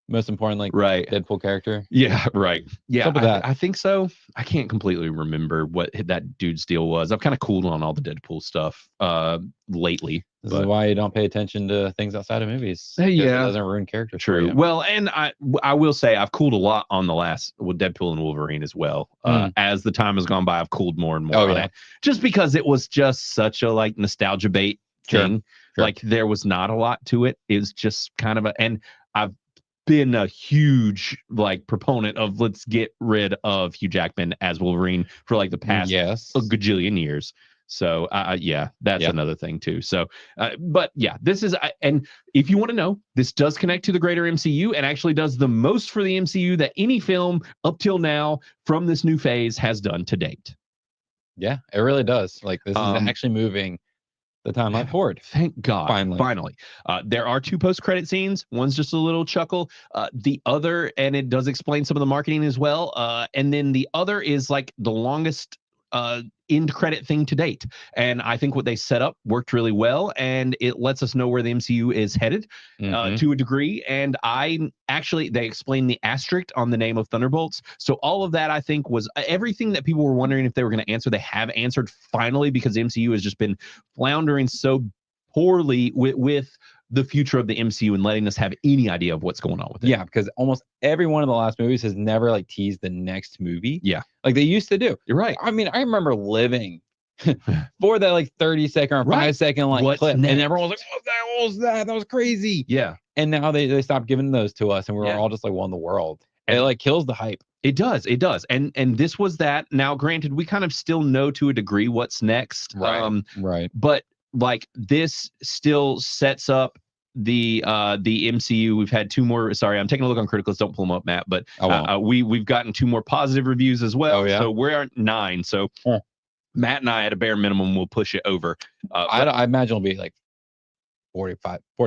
most important right Deadpool character. Yeah, right. Yeah, I think so. I can't completely remember what that dude's deal was. I've kind of cooled on all the Deadpool stuff lately. This is why you don't pay attention to things outside of movies. Yeah, it doesn't ruin characters. True. Well, and I will say I've cooled a lot on the last with Deadpool and Wolverine as well. As the time has gone by, I've cooled more and more on it, just because it was just such a nostalgia bait thing. Sure. Like there was not a lot to it. It was just kind of and I've been a huge proponent of let's get rid of Hugh Jackman as Wolverine for the past a gajillion years. So that's another thing too. So but yeah, this is and if you want to know, this does connect to the greater MCU and actually does the most for the MCU that any film up till now from this new phase has done to date. Yeah, it really does. This is actually moving the timeline forward. Thank God. Finally. There are 2 post-credit scenes. One's just a little chuckle. The other, and it does explain some of the marketing as well. And then the other is the longest end credit thing to date. And I think what they set up worked really well, and it lets us know where the MCU is headed to a degree. And they explained the asterisk on the name of Thunderbolts. So all of that, I think, was everything that people were wondering if they were going to answer. They have answered finally, because the MCU has just been floundering so poorly with the future of the MCU and letting us have any idea of what's going on with it. Yeah, because almost every one of the last movies has never teased the next movie. Yeah. Like they used to do. You're right. I mean, I remember living for that 30-second or 5-second clip. Next? And everyone was like, what was that? That was crazy. Yeah. And now they stopped giving those to us, and we're all just what in the world. And it kills the hype. It does. And this was that. Now, granted, we kind of still know to a degree what's next. Right. But this still sets up the MCU. We've had 2 more. Sorry, I'm taking a look on Criticless. Don't pull them up, Matt. But we've gotten 2 more positive reviews as well. Oh, yeah? So we're at 9. So Matt and I, at a bare minimum, will push it over. I imagine it'll be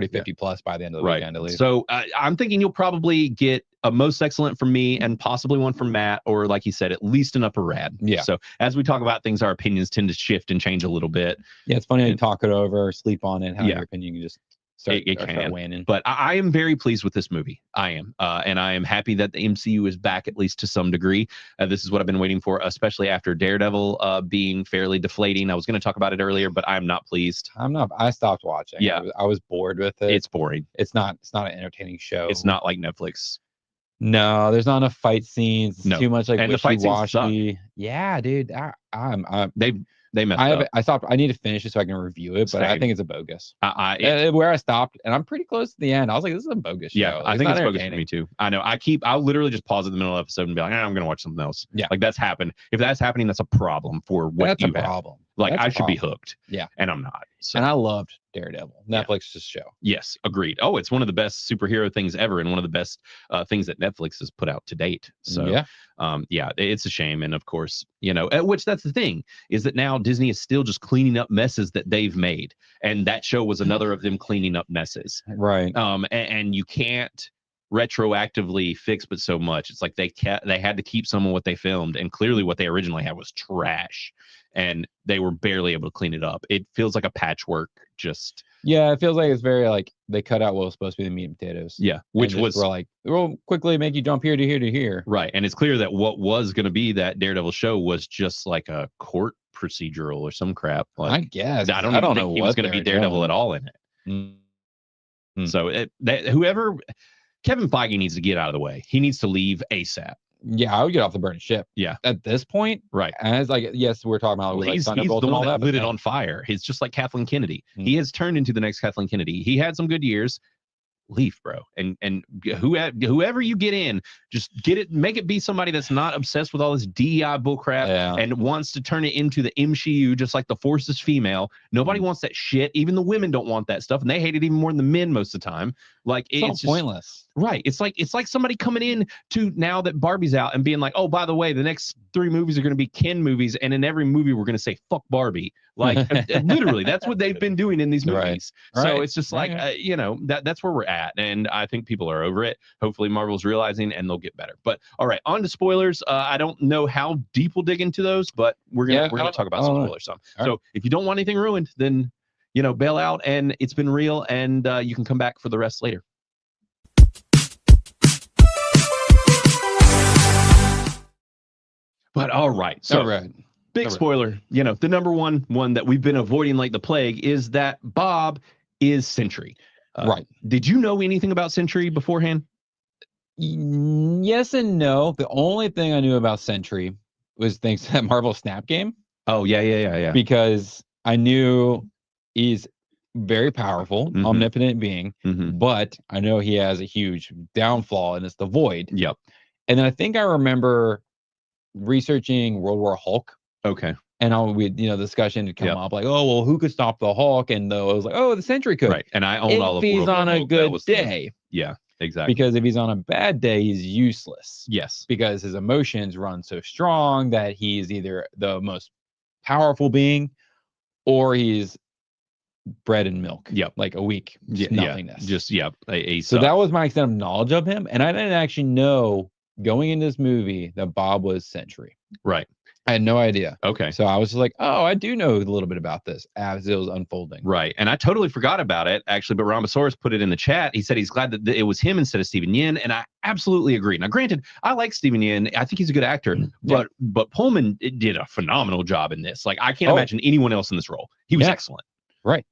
50 plus by the end of the weekend at least. So I'm thinking you'll probably get a most excellent from me and possibly one from Matt, or like you said, at least an upper rad. Yeah. So as we talk about things, our opinions tend to shift and change a little bit. Yeah, it's funny to talk it over, sleep on it, have your opinion. You can just start weighing. But I am very pleased with this movie. I am. And I am happy that the MCU is back, at least to some degree. This is what I've been waiting for, especially after Daredevil being fairly deflating. I was going to talk about it earlier, but I'm not pleased. I stopped watching. Yeah. I was bored with it. It's boring. It's not an entertaining show. It's not like Netflix. No, there's not enough fight scenes. It's too much and the fight scenes suck. Yeah, dude. They messed up. I stopped. I need to finish it so I can review it, but I think it's a bogus. Where I stopped, and I'm pretty close to the end. I was like, "This is a bogus show." Yeah, I think it's bogus for me too. I know. I'll literally just pause at the middle of the episode and be like, "I'm going to watch something else." Yeah, that's happened. If that's happening, that's a problem for what that's you a have. Problem. I should be hooked. Yeah, and I'm not. So. And I loved Daredevil, Netflix's show. Yes, agreed. Oh, it's one of the best superhero things ever, and one of the best things that Netflix has put out to date. So it's a shame. And of course, which that's the thing, is that now Disney is still just cleaning up messes that they've made, and that show was another of them cleaning up messes. Right. And you can't retroactively fix but so much. It's like they had to keep some of what they filmed, and clearly what they originally had was trash, and they were barely able to clean it up. It feels like a patchwork, just Yeah, it feels like it's very like they cut out what was supposed to be the meat and potatoes. Yeah, which was we're like, we'll quickly make you jump here to here to here. Right, and it's clear that what was going to be that Daredevil show was just like a court procedural or some crap. Like, I guess I don't think he was going to be Daredevil at all in it. Mm-hmm. So whoever Kevin Feige needs to get out of the way. He needs to leave ASAP. Yeah, I would get off the burning ship. Yeah, at this point, right? And it's like, yes, we're talking about he's the one that lit it on fire. He's just like Kathleen Kennedy. He has turned into the next Kathleen Kennedy. He had some good years. Leave, bro, and whoever you get in, just get it, make it be somebody that's not obsessed with all this DEI bullcrap and wants to turn it into the MCU, just like the Force is female. Nobody wants that shit. Even the women don't want that stuff, and they hate it even more than the men most of the time. Like it's just pointless, right? It's like somebody coming in to now that Barbie's out and being like, oh, by the way, the next 3 movies are going to be Ken movies, and in every movie we're going to say fuck Barbie. Like literally, that's what they've been doing in these movies. Right. So it's just like that's where we're at, and I think people are over it. Hopefully, Marvel's realizing, and they'll get better. But all right, on to spoilers. I don't know how deep we'll dig into those, but we're gonna talk about some spoilers. So if you don't want anything ruined, then bail out, and it's been real, and you can come back for the rest later. But all right, so big spoiler. The number one that we've been avoiding like the plague is that Bob is Sentry. Right. Did you know anything about Sentry beforehand? Yes and no. The only thing I knew about Sentry was thanks to that Marvel Snap game. Oh, yeah. Because I knew he's very powerful, omnipotent being, but I know he has a huge downfall, and it's the Void. Yep. And then I think I remember researching World War Hulk. Okay. And the discussion had come up like, oh, well, who could stop the Hulk? And I was like, oh, the Sentry could. Right. And I own all of If he's World War on a Hulk, good day. Yeah, exactly. Because if he's on a bad day, he's useless. Yes. Because his emotions run so strong that he's either the most powerful being or he's bread and milk. Yep. Like a week. Nothingness. So that was my extent of knowledge of him. And I didn't actually know going into this movie that Bob was Sentry. Right. I had no idea. Okay. So I was just like, oh, I do know a little bit about this as it was unfolding. Right. And I totally forgot about it, actually, but Ramasaurus put it in the chat. He said he's glad that it was him instead of Steven Yeun, and I absolutely agree. Now, granted, I like Steven Yeun. I think he's a good actor, but Pullman did a phenomenal job in this. Like, I can't imagine anyone else in this role. He was excellent. Right.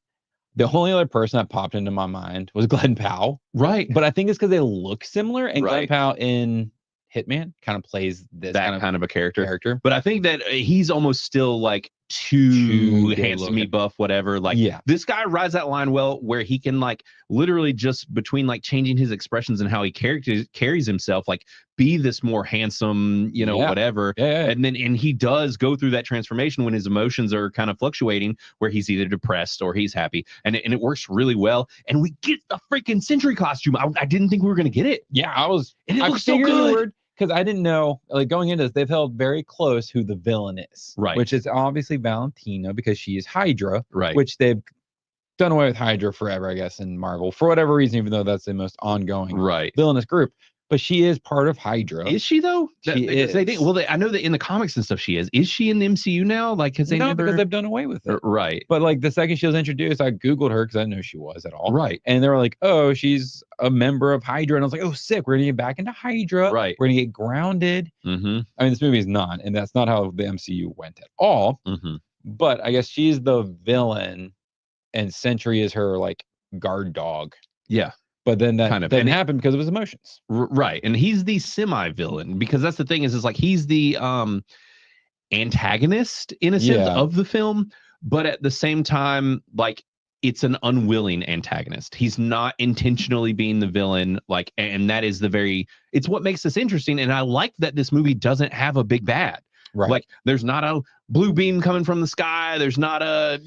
The only other person that popped into my mind was Glenn Powell. Right. But I think it's because they look similar, and Glenn Powell in Hitman kind of plays this kind of a character. But I think that he's almost still like too handsome, buff, whatever. Like, this guy rides that line well, where he can like literally just between like changing his expressions and how he carries himself, like be this more handsome, whatever. And he does go through that transformation when his emotions are kind of fluctuating, where he's either depressed or he's happy, and it works really well. And we get the freaking Sentry costume. I didn't think we were gonna get it. Yeah, and it looks so good. Because I didn't know, like going into this, they've held very close who the villain is. Right. Which is obviously Valentina, because she is Hydra. Right. Which they've done away with Hydra forever, I guess, in Marvel, for whatever reason, even though that's the most ongoing villainous group. But she is part of Hydra. Is she though? She is. I know that in the comics and stuff she is. Is she in the MCU now? Like, because they've done away with it. Right. But like the second she was introduced, I Googled her because I didn't know who she was at all. Right. And they were like, oh, she's a member of Hydra. And I was like, oh, sick. We're going to get back into Hydra. Right. We're going to get grounded. Mm-hmm. I mean, this movie is not, and that's not how the MCU went at all. Mm-hmm. But I guess she's the villain and Sentry is her like guard dog. Yeah. But then that didn't happen because of his emotions. Right. And he's the semi-villain, because that's the thing is like he's the antagonist in a sense of the film, but at the same time, like it's an unwilling antagonist. He's not intentionally being the villain, like, and that is it's what makes this interesting. And I like that this movie doesn't have a big bad. Right. Like there's not a blue beam coming from the sky. There's not a,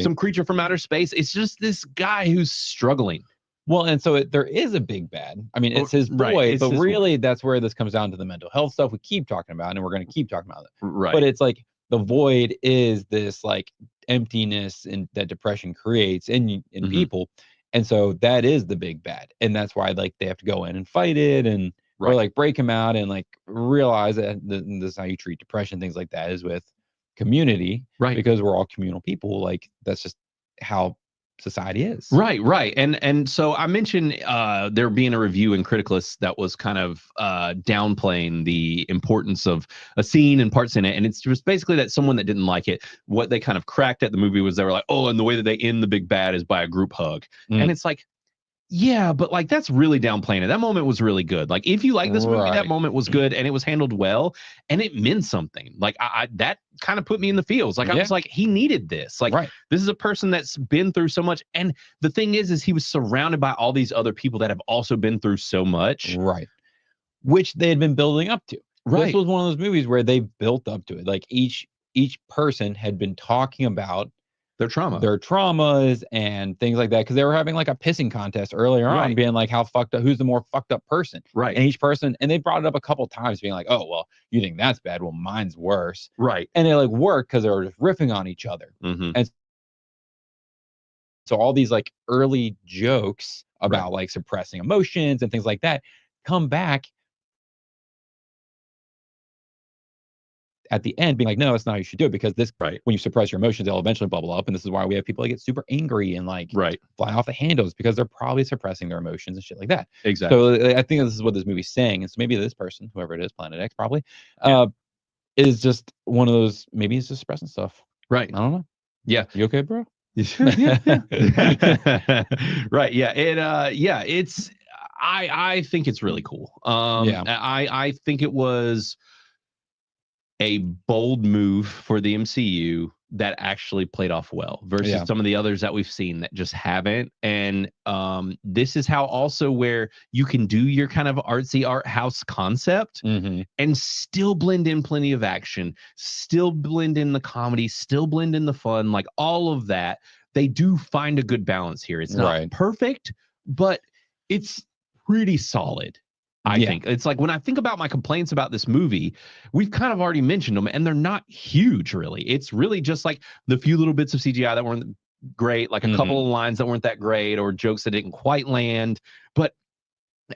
some creature from outer space. It's just this guy who's struggling. Well, and so there is a big bad. I mean, it's his boy, but really that's where this comes down to the mental health stuff we keep talking about, and we're going to keep talking about it. Right. But it's like the Void is this like emptiness and that depression creates in people. And so that is the big bad. And that's why like they have to go in and fight it and or like break him out and like realize that this is how you treat depression, things like that, is with community. Right. Because we're all communal people. Like that's just how society is. Right. And so I mentioned there being a review in Criticless that was kind of downplaying the importance of a scene and parts in it. And it's just basically that someone that didn't like it, what they kind of cracked at the movie was they were like, oh, and the way that they end the big bad is by a group hug. And it's like, yeah, but like that's really downplaying it. That moment was really good. Like if you like this movie, that moment was good and it was handled well and it meant something. Like I that kind of put me in the feels. Like I was like, he needed this. Like this is a person that's been through so much. And the thing is he was surrounded by all these other people that have also been through so much. Right. Which they had been building up to. This was one of those movies where they built up to it. Like each person had been talking about their traumas and things like that, because they were having like a pissing contest earlier on, being like, how fucked up, who's the more fucked up person, and each person, and they brought it up a couple times, being like, oh well, you think that's bad, well mine's worse, and it like worked because they were just riffing on each other. And so all these like early jokes about like suppressing emotions and things like that come back at the end being like, no, that's not how you should do it, because this, when you suppress your emotions, they'll eventually bubble up. And this is why we have people that get super angry and like fly off the handles, because they're probably suppressing their emotions and shit like that. Exactly. So I think this is what this movie's saying. And so maybe this person, whoever it is, Planet X probably, is just one of those, maybe he's just suppressing stuff. Right. I don't know. Yeah. You okay, bro? Right. Yeah. It's, I think it's really cool. I think it was a bold move for the MCU that actually played off well versus some of the others that we've seen that just haven't. And this is how also where you can do your kind of artsy art house concept and still blend in plenty of action, still blend in the comedy, still blend in the fun, like all of that. They do find a good balance here. It's not perfect, but it's pretty solid. I think it's like when I think about my complaints about this movie, we've kind of already mentioned them and they're not huge really. It's really just like the few little bits of CGI that weren't great, like a couple of lines that weren't that great or jokes that didn't quite land,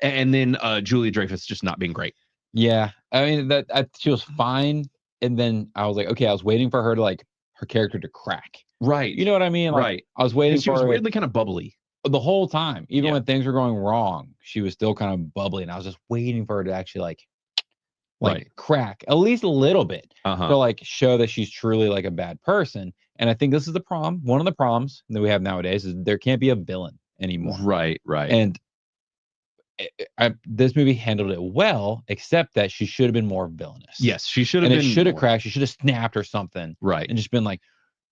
and then Louis-Dreyfus just not being great. Yeah. I mean, she was fine. And then I was like, okay, I was waiting for her to like her character to crack. Right. You know what I mean? Like, I was waiting for her. She was weirdly kind of bubbly. The whole time, even when things were going wrong, she was still kind of bubbly, and I was just waiting for her to actually like crack at least a little bit to like show that she's truly like a bad person. And I think this is the problem. One of the problems that we have nowadays is there can't be a villain anymore. Right. And this movie handled it well, except that she should have been more villainous. Yes, she should have been. It should have cracked. She should have snapped or something. Right. And just been like,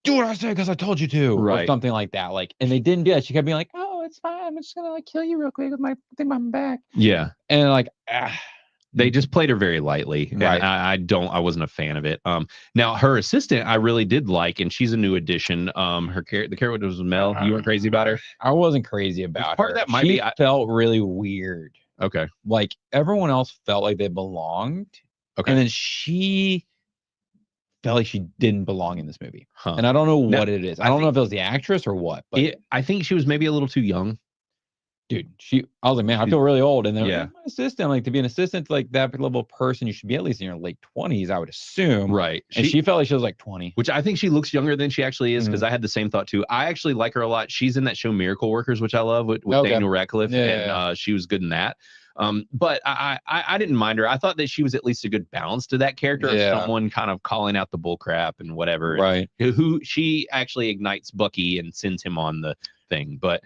do what I say because I told you to, or something like that. Like, and they didn't do that. She kept being like, "Oh, it's fine. I'm just gonna like kill you real quick with my thing on my back." Yeah, and like, they just played her very lightly. Right. I wasn't a fan of it. Now her assistant, I really did like, and she's a new addition. The character was Mel. You weren't crazy about her? I wasn't crazy about her. Part of that might be. Felt really weird. Okay. Like everyone else felt like they belonged. Okay. And then she felt like she didn't belong in this movie. And I don't know what it is. I don't know if it was the actress or what, but I think she was maybe a little too young. Dude, I was like, man, I feel really old. And then my assistant, like to be an assistant to like that level of person, you should be at least in your late 20s, I would assume. Right. And she felt like she was like 20. Which I think she looks younger than she actually is, because I had the same thought too. I actually like her a lot. She's in that show Miracle Workers, which I love with Daniel Radcliffe. And she was good in that. But I didn't mind her. I thought that she was at least a good balance to that character of someone kind of calling out the bull crap and whatever. Right. Who she actually ignites Bucky and sends him on the thing. But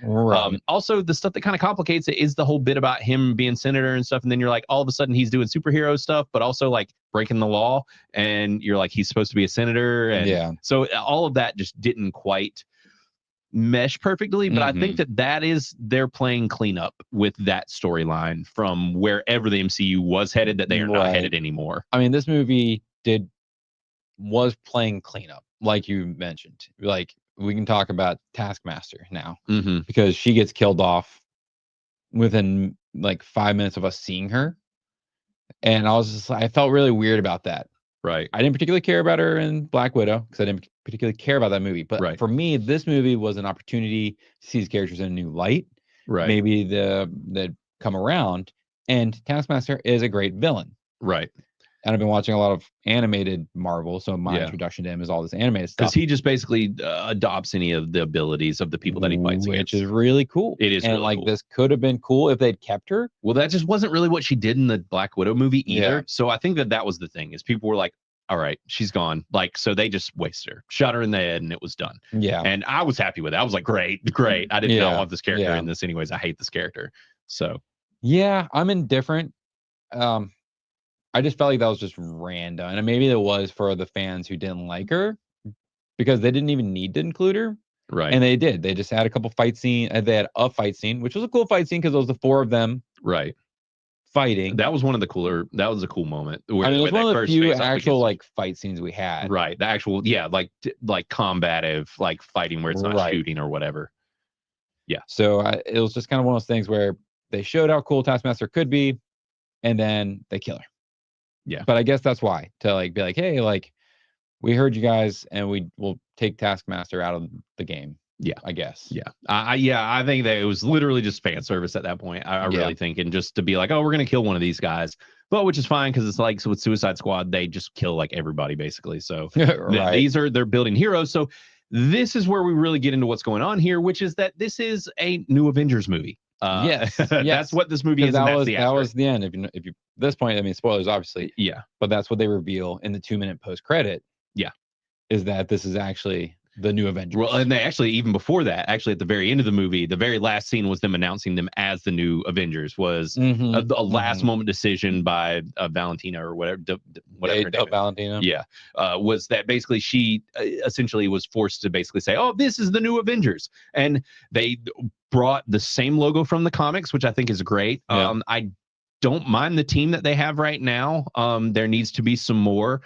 also the stuff that kind of complicates it is the whole bit about him being senator and stuff. And then you're like, all of a sudden he's doing superhero stuff, but also like breaking the law. And you're like, he's supposed to be a senator. And so all of that just didn't quite mesh perfectly, but I think that is they're playing cleanup with that storyline from wherever the MCU was headed, that they are not headed anymore. I mean, this movie was playing cleanup, like you mentioned. Like we can talk about Taskmaster now, because she gets killed off within like 5 minutes of us seeing her, and I felt really weird about that. Right. I didn't particularly care about her in Black Widow because I didn't particularly care about that movie. But for me, this movie was an opportunity to see these characters in a new light. Right. Maybe that come around. And Taskmaster is a great villain. Right. and I've been watching a lot of animated Marvel, so my introduction to him is all this animated stuff. Because he just basically adopts any of the abilities of the people that he fights which against. is really cool. It is, and really like cool. this could have been cool if they'd kept her. Well, that just wasn't really what she did in the Black Widow movie either. Yeah. So I think that was the thing, is people were like, all right, she's gone. Like, so they just wasted her, shot her in the head, and it was done. Yeah. And I was happy with it. I was like, great. I did not want this character in this anyways. I hate this character. So yeah, I'm indifferent. I just felt like that was just random, and maybe it was for the fans who didn't like her because they didn't even need to include her. Right. And they did. They just had a couple fight scene. They had a fight scene, which was a cool fight scene because it was the 4 of them. Right. Fighting. That was one of the cooler. That was a cool moment. Where, I mean, it was one of the few face-off actual against- like fight scenes we had. Right. The actual, like combative, like fighting where it's not shooting or whatever. Yeah. So it was just kind of one of those things where they showed how cool Taskmaster could be, and then they kill her. Yeah. But I guess that's why, to like be like, hey, like we heard you guys, and we will take Taskmaster out of the game. Yeah, I guess. Yeah. I think that it was literally just fan service at that point. I really think, and just to be like, oh, we're gonna kill one of these guys, but which is fine because it's like, so with Suicide Squad, they just kill like everybody basically. So they're building heroes. So this is where we really get into what's going on here, which is that this is a new Avengers movie. Yes, that's what this movie is. That was the end. If you this point, I mean, spoilers obviously. Yeah, but that's what they reveal in the 2-minute post credit. Yeah, is that this is actually the new Avengers. Well, and they actually, even before that, actually at the very end of the movie, the very last scene was them announcing them as the new Avengers. Was a last moment decision by Valentina or whatever her name is. Valentina. Yeah, was that basically she essentially was forced to basically say, "Oh, this is the new Avengers," and they brought the same logo from the comics, which I think is great. Yeah. I don't mind the team that they have right now. There needs to be some more,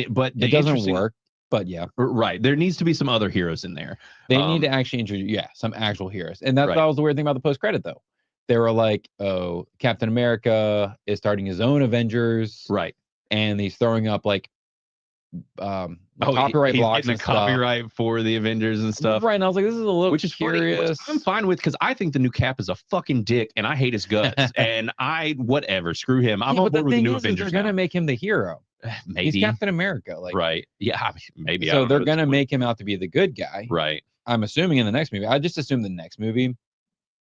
but it doesn't work. But yeah, right. There needs to be some other heroes in there. They need to actually introduce, some actual heroes, and that was the weird thing about the post credit though. They were like, "Oh, Captain America is starting his own Avengers," right? And he's throwing up like copyright blocks and copyright for the Avengers and stuff. Right. And I was like, this is a little which is curious. Funny, which I'm fine with because I think the new Cap is a fucking dick and I hate his guts. And whatever, screw him. I'm on board with the new Avengers. They're gonna make him the hero. Maybe he's Captain America. Like, right. Yeah, maybe. So they're gonna make him out to be the good guy. Right. I'm assuming in the next movie. I just assume the next movie,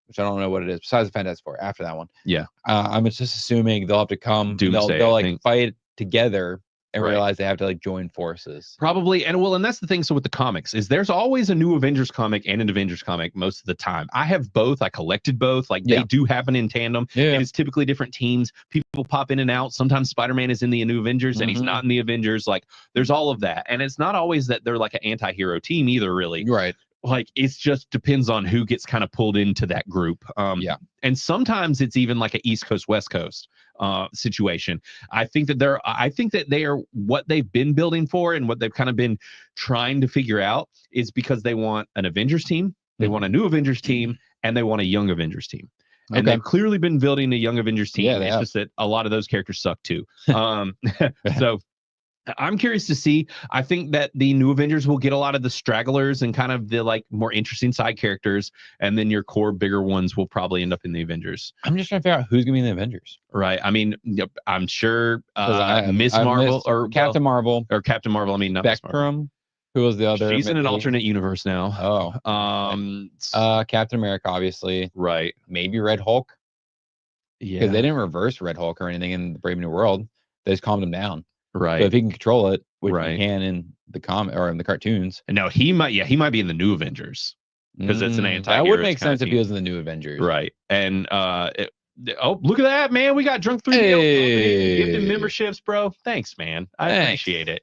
which I don't know what it is, besides the Fantastic Four after that one. Yeah. I'm just assuming they'll have to come. Doomsday, they'll like fight together and Right. realize they have to like join forces. Probably. And that's the thing. So with the comics is there's always a new Avengers comic and an Avengers comic most of the time. I have both. I collected both. Like they do happen in tandem. Yeah. And it's typically different teams. People pop in and out. Sometimes Spider-Man is in the new Avengers and he's not in the Avengers. Like there's all of that. And it's not always that they're like an anti-hero team either, really. Right. Like it's just depends on who gets kind of pulled into that group. And sometimes it's even like an East Coast, West Coast situation. I think that they are what they've been building for and what they've kind of been trying to figure out is because they want an Avengers team, they want a new Avengers team, and they want a young Avengers team. And they've clearly been building a young Avengers team. Yeah, it's just that a lot of those characters suck too. So I'm curious to see. I think that the new Avengers will get a lot of the stragglers and kind of the like more interesting side characters, and then your core bigger ones will probably end up in the Avengers. I'm just trying to figure out who's gonna be in the Avengers. Right. I mean, I'm sure Miss Marvel or Captain Marvel or Captain Marvel. I mean, not Miss Marvel. Spectrum. Who was the other? She's in an alternate universe now. Oh. Captain America, obviously. Right. Maybe Red Hulk. Yeah. Because they didn't reverse Red Hulk or anything in the Brave New World. They just calmed him down. Right. So if he can control it, which Right. he can in the comic or in the cartoons. And now he might be in the new Avengers because it's an anti-hero. That would make sense if he was in the new Avengers. Right. And oh, look at that, man. We got Drunk 3 gifted memberships, bro. Thanks, man. I appreciate it.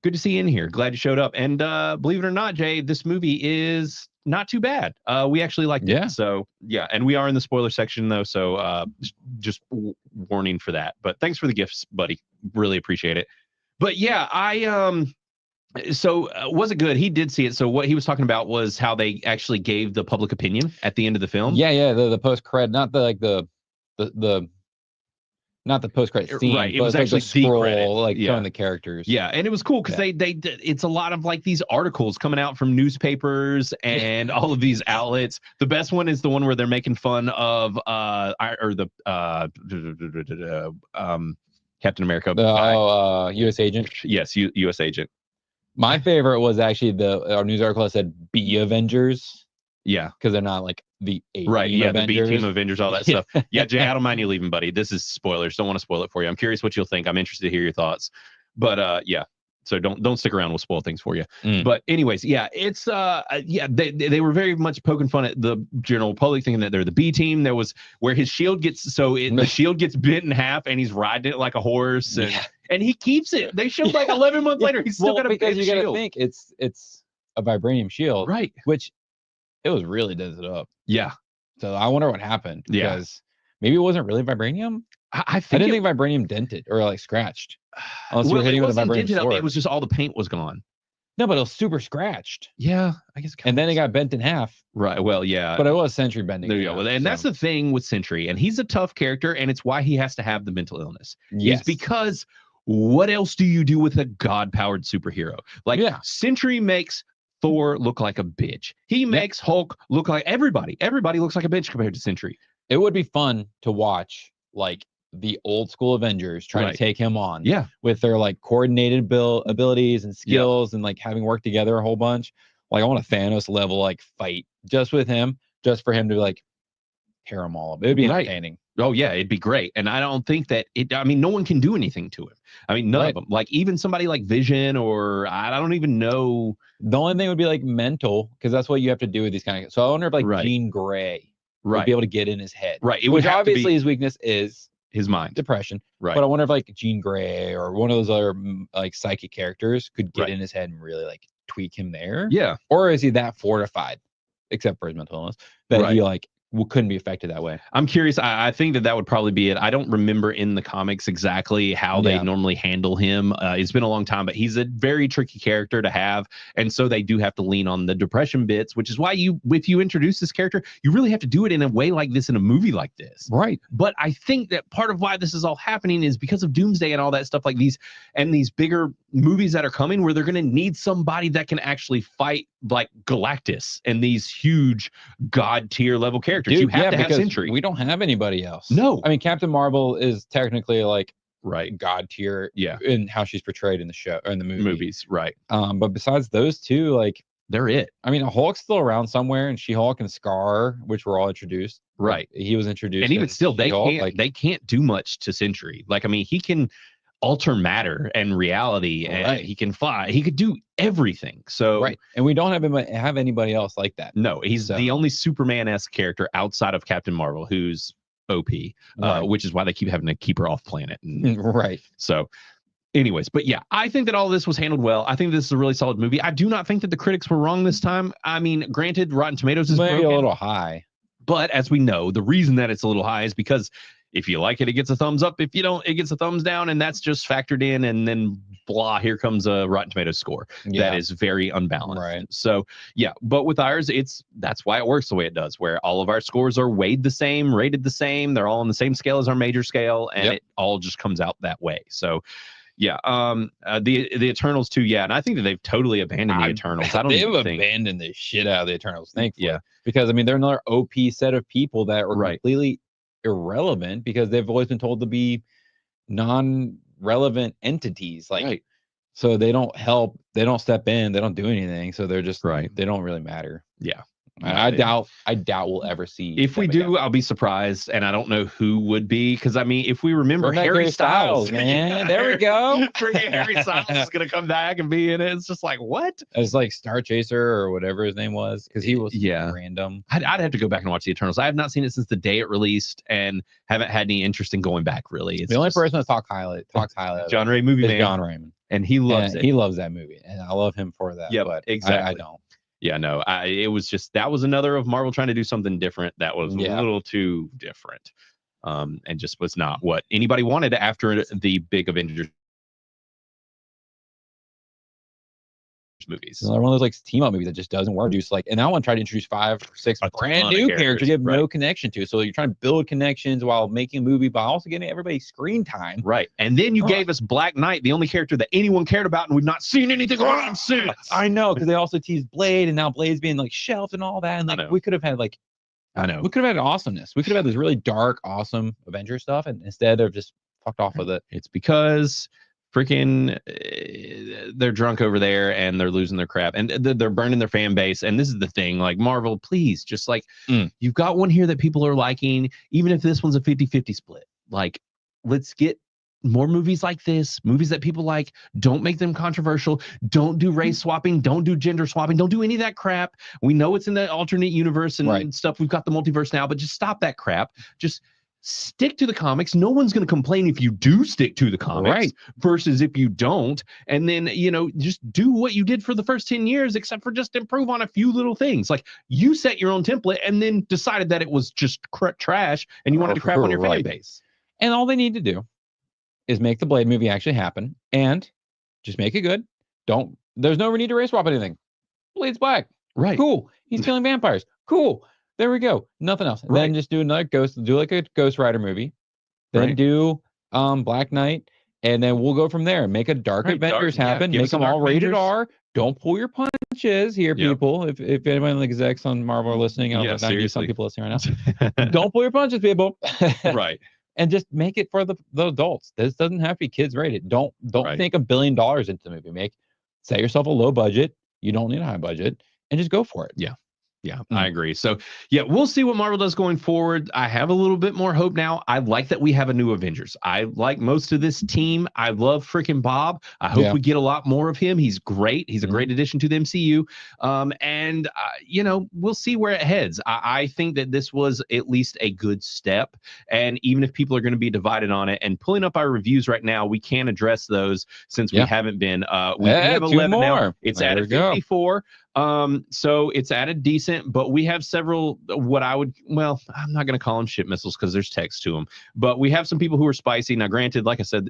Good to see you in here. Glad you showed up. And believe it or not, Jay, this movie is not too bad. We actually liked it. So yeah, and we are in the spoiler section though, so just warning for that. But thanks for the gifts, buddy. Really appreciate it. But yeah, was it good? He did see it. So what he was talking about was how they actually gave the public opinion at the end of the film. Yeah, the post credit, not the not the post credit scene, right? It but was like actually the scroll, credit. showing the characters. Yeah, and it was cool because they it's a lot of like these articles coming out from newspapers and all of these outlets. The best one is the one where they're making fun of Captain America. U.S. Agent. Yes, U.S. Agent. My favorite was actually our news article that said B Avengers. Yeah, because they're not like the A right. team Yeah, Avengers. the B team Avengers, all that stuff. Yeah, Jay, I don't mind you leaving, buddy. This is spoilers. Don't want to spoil it for you. I'm curious what you'll think. I'm interested to hear your thoughts. But yeah, so don't stick around. We'll spoil things for you. But anyways, yeah, it's yeah, they were very much poking fun at the general public, thinking that they're the B team. There was where his shield gets the shield gets bent in half, and he's riding it like a horse, and he keeps it. They showed like 11 months later, he's still got a bent you shield. Gotta think it's a vibranium shield, right? Which it was really dented up. Yeah. So I wonder what happened. Yeah. Because maybe it wasn't really vibranium. I didn't think vibranium dented or like scratched. Well, it wasn't dented up. It was just all the paint was gone. No, but it was super scratched. Yeah, I guess. And then it got bent in half. Right. Well, yeah. But it was Sentry bending. There you go. And that's the thing with Sentry, and he's a tough character, and it's why he has to have the mental illness. Yes. It's because what else do you do with a god-powered superhero? Like Sentry makes Thor look like a bitch. He makes Hulk look like everybody. Everybody looks like a bitch compared to Sentry. It would be fun to watch like the old school Avengers trying to take him on. Yeah. With their like coordinated abilities and skills and like having worked together a whole bunch. Like I want a Thanos level like fight just with him, just for him to like tear them all up. It would be entertaining. Oh yeah, it'd be great. And I don't think that I mean, no one can do anything to him. I mean, none of them. Like even somebody like Vision, or I don't even know. The only thing would be like mental, because that's what you have to do with these kind of. So I wonder if like Jean Grey would be able to get in his head. Right. Which obviously his weakness is his mind, depression. Right. But I wonder if like Jean Grey or one of those other like psychic characters could get in his head and really like tweak him there. Yeah. Or is he that fortified, except for his mental illness, that he like couldn't be affected that way? I'm curious. I think that would probably be it. I don't remember in the comics exactly how they normally handle him. It's been a long time, but he's a very tricky character to have, and so they do have to lean on the depression bits, which is why if you introduce this character, you really have to do it in a way like this in a movie like this. Right. But I think that part of why this is all happening is because of Doomsday and all that stuff like these, and these bigger movies that are coming where they're going to need somebody that can actually fight like Galactus and these huge god tier level characters. Dude, you have to have Sentry. We don't have anybody else. No. I mean, Captain Marvel is technically like god tier in how she's portrayed in the show or in the movies. Right. But besides those two, like they're it. I mean, Hulk's still around somewhere, and She-Hulk and Scar, which were all introduced. Right. He was introduced. And even still, they can't do much to Sentry. Like, I mean, he can alter matter and reality, and he can fly. He could do everything. So and we don't have anybody else like that. No, he's the only Superman-esque character outside of Captain Marvel who's OP, which is why they keep having to keep her off planet. Right. So anyways, but yeah, I think that all this was handled well. I think this is a really solid movie. I do not think that the critics were wrong this time. I mean, granted, Rotten Tomatoes is maybe a little high, but as we know, the reason that it's a little high is because if you like it, it gets a thumbs up. If you don't, it gets a thumbs down, and that's just factored in. And then, blah, here comes a Rotten Tomatoes score that is very unbalanced. Right. So, yeah, but with ours, that's why it works the way it does, where all of our scores are weighed the same, rated the same. They're all on the same scale as our major scale, and it all just comes out that way. So, yeah, the Eternals too. Yeah, and I think that they've totally abandoned the Eternals. I don't. They've abandoned the shit out of the Eternals. Thankfully, because I mean they're another OP set of people that were completely irrelevant because they've always been told to be non-relevant entities. Like, so they don't help, they don't step in, they don't do anything. So they're just they don't really matter. Yeah. I doubt we'll ever see. If we do, I'll be surprised, and I don't know who would be, because I mean, if we remember Harry Styles, man, there we go. Freaking Harry Styles is gonna come back and be in it. It's just like, what? It's like Star Chaser or whatever his name was, because he was random. I'd have to go back and watch the Eternals. I have not seen it since the day it released, and haven't had any interest in going back. Really, it's the only person that talks highly of John Ray movie man. John Raymond, and he loves it. He loves that movie, and I love him for that. Yeah, but exactly. I don't. Yeah, no, it was just, that was another of Marvel trying to do something different that was a little too different, and just was not what anybody wanted after the big Avengers movies. It's another one of those like team up movies that just doesn't work. Just like, and I want to try to introduce 5 or 6 brand new characters you have no connection to. So you're trying to build connections while making a movie, but also getting everybody screen time. Right. And then you gave us Black Knight, the only character that anyone cared about, and we've not seen anything on him since. I know, because they also teased Blade, and now Blade's being like shelved and all that. And like we could have had like, we could have had awesomeness. We could have had this really dark, awesome Avenger stuff, and instead of just fucked off with it. It's because freaking they're drunk over there and they're losing their crap and they're burning their fan base. And this is the thing, like Marvel, please, just like you've got one here that people are liking, even if this one's a 50-50 split. Like, let's get more movies like this, movies that people like. Don't make them controversial. Don't do race swapping. Don't do gender swapping. Don't do any of that crap. We know it's in the alternate universe and stuff. We've got the multiverse now, but just stop that crap. Just stick to the comics. No one's going to complain if you do stick to the comics versus if you don't. And then, just do what you did for the first 10 years, except for just improve on a few little things. Like, you set your own template and then decided that it was just trash and you wanted to crap on your fan base. And all they need to do is make the Blade movie actually happen and just make it good. There's no need to race swap anything. Blade's black. Right. Cool. He's killing vampires. Cool. There we go. Nothing else. Right. Then just do another do like a Ghost Rider movie. Then do Black Knight. And then we'll go from there. Make a Dark Avengers happen. Make them all rated R. Don't pull your punches here, people. If anyone like execs on Marvel are listening, I don't know, some people listening right now. Don't pull your punches, people. Right. And just make it for the adults. This doesn't have to be kids rated. Don't think $1 billion into the movie. Set yourself a low budget. You don't need a high budget, and just go for it. Yeah, I agree. So, we'll see what Marvel does going forward. I have a little bit more hope now. I like that we have a new Avengers. I like most of this team. I love freaking Bob. I hope we get a lot more of him. He's great. He's a great addition to the MCU. And we'll see where it heads. I think that this was at least a good step. And even if people are going to be divided on it, and pulling up our reviews right now, we can address those since we haven't been. We have 11 now. It's at 54. So it's at a decent, but we have several I'm not going to call them ship missiles because there's text to them, but we have some people who are spicy. Now, granted, like I said,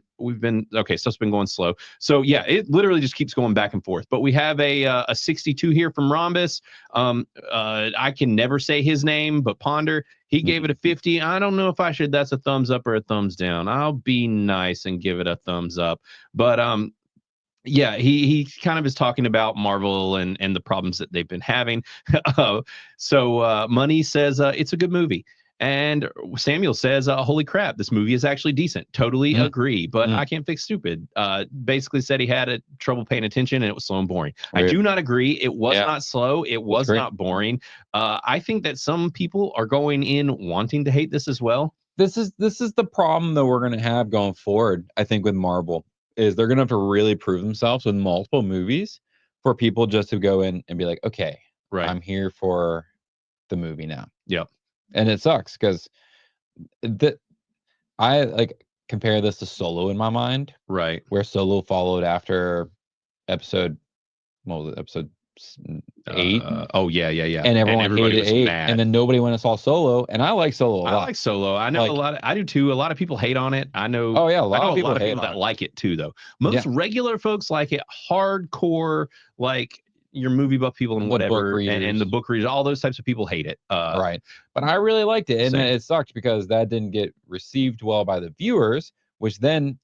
stuff's been going slow. So it literally just keeps going back and forth, but we have a 62 here from Rhombus. I can never say his name, but Ponder, he gave it a 50. I don't know if that's a thumbs up or a thumbs down. I'll be nice and give it a thumbs up, but, he kind of is talking about Marvel and the problems that they've been having. So Money says it's a good movie. And Samuel says, holy crap, this movie is actually decent. Totally agree, but I can't fix stupid. Basically said he had trouble paying attention and it was slow and boring. I do not agree. It was not slow. It was not boring. I think that some people are going in wanting to hate this as well. This is the problem that we're going to have going forward, I think, with Marvel. Is they're going to have to really prove themselves with multiple movies for people just to go in and be like, okay, I'm here for the movie now. Yep. And it sucks because I compare this to Solo in my mind. Right. Where Solo followed after episode 8. And everyone hated 8. Mad. And then nobody went and saw Solo. And I like Solo a lot. I like Solo. I know I do too. A lot of people hate on it. I know. Oh yeah, a lot of people that like it too, though. Most regular folks like it. Hardcore, like your movie buff people and whatever, and the book readers, all those types of people hate it. Right. But I really liked it, and it sucked because that didn't get received well by the viewers, which then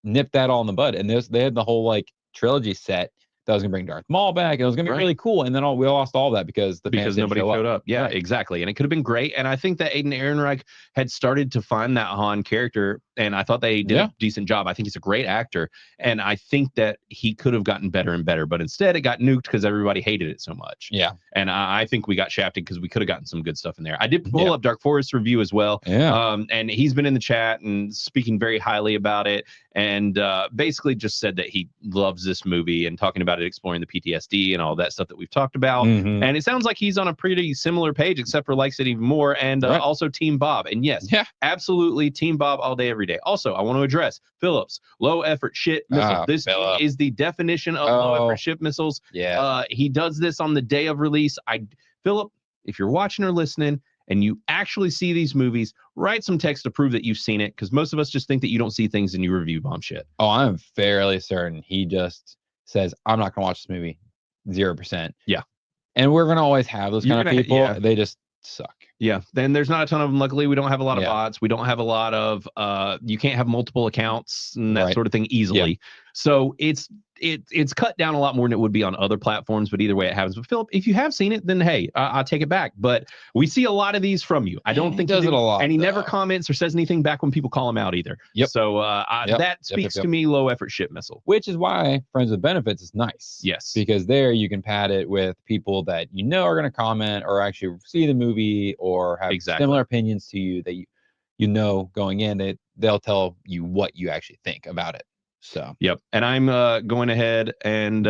nipped that all in the bud. And they had the whole trilogy set that was gonna bring Darth Maul back, and it was gonna be really cool. And then we lost all that because nobody showed up. Yeah, exactly. And it could have been great. And I think that Aiden Ehrenreich had started to find that Han character, and I thought they did a decent job. I think he's a great actor, and I think that he could have gotten better and better, but instead it got nuked because everybody hated it so much. Yeah. And I think we got shafted because we could have gotten some good stuff in there. I did pull up Dark Forest review as well. Yeah. And he's been in the chat and speaking very highly about it, and basically just said that he loves this movie and talking about it, exploring the PTSD and all that stuff that we've talked about. And it sounds like he's on a pretty similar page, except for likes it even more. And also Team Bob. And yes, absolutely Team Bob all day, every day. Also, I want to address Phillips, low effort ship missile. This is the definition of low effort ship missiles. Yeah. He does this on the day of release. Philip, if you're watching or listening and you actually see these movies, write some text to prove that you've seen it, because most of us just think that you don't see things and you review bomb shit. Oh, I'm fairly certain he just says, I'm not gonna watch this movie. 0%. Yeah. And we're gonna always have those kind of people. Yeah. They just suck. Yeah. Then there's not a ton of them. Luckily, we don't have a lot of bots. We don't have a lot of you can't have multiple accounts and that sort of thing easily. Yeah. So it's it's cut down a lot more than it would be on other platforms, but either way it happens. But Philip, if you have seen it, then hey, I'll take it back. But we see a lot of these from you. I don't think he does it a lot, and he never comments or says anything back when people call him out either. Yep. So that speaks to me low effort shit missile. Which is why Friends with Benefits is nice. Yes. Because there you can pad it with people that you know are going to comment or actually see the movie or have similar opinions to you that you know going in. They'll tell you what you actually think about it. So yep. And I'm going ahead and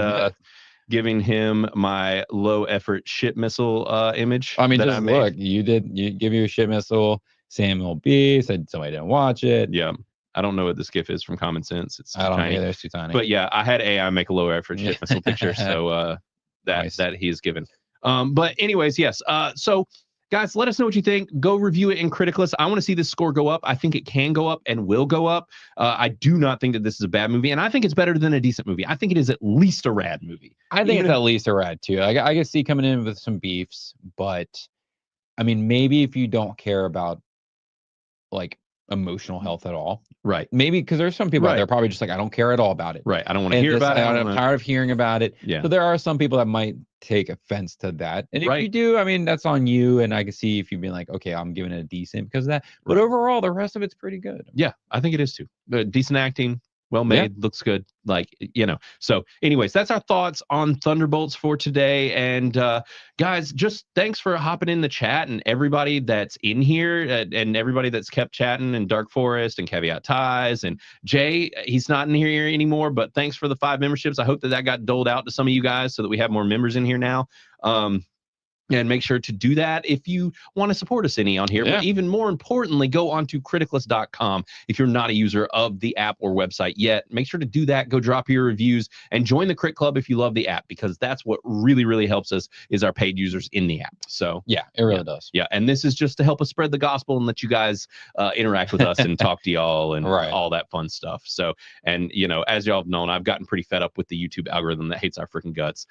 giving him my low effort shit missile image. I mean, just look, you give you a shit missile. Samuel B said somebody didn't watch it. Yeah. I don't know what this GIF is from Common Sense. It's I don't know. It's too tiny. But yeah, I had AI make a low effort shit missile picture. So that he's given. But anyways, yes. So guys, let us know what you think. Go review it in Criticless. I want to see this score go up. I think it can go up and will go up. I do not think that this is a bad movie, and I think it's better than a decent movie. I think it is at least a rad movie. I think it's at least a rad too. I can see coming in with some beefs, but I mean, maybe if you don't care about like emotional health at all, right? Maybe because there's some people out there probably just like, I don't care at all about it, right? I don't want to hear about it. I'm tired of hearing about it. Yeah. So there are some people that might take offense to that, and if you do, I mean, that's on you. And I can see if you've been like, okay, I'm giving it a decent because of that. But overall, the rest of it's pretty good. Yeah, I think it is too. Decent acting. Well made, looks good, like, you know. So anyways, that's our thoughts on Thunderbolts for today. And guys, just thanks for hopping in the chat, and everybody that's in here, and everybody that's kept chatting, and Dark Forest and Caveat Ties and Jay. He's not in here anymore, but thanks for the 5 memberships. I hope that got doled out to some of you guys so that we have more members in here now. And make sure to do that if you want to support us any on here. But even more importantly, go on to criticless.com. If you're not a user of the app or website yet, make sure to do that. Go drop your reviews and join the Crit Club if you love the app, because that's what really, really helps us is our paid users in the app. So yeah, it really does. Yeah. And this is just to help us spread the gospel and let you guys interact with us and talk to y'all and all that fun stuff. So, and you know, as y'all have known, I've gotten pretty fed up with the YouTube algorithm that hates our freaking guts.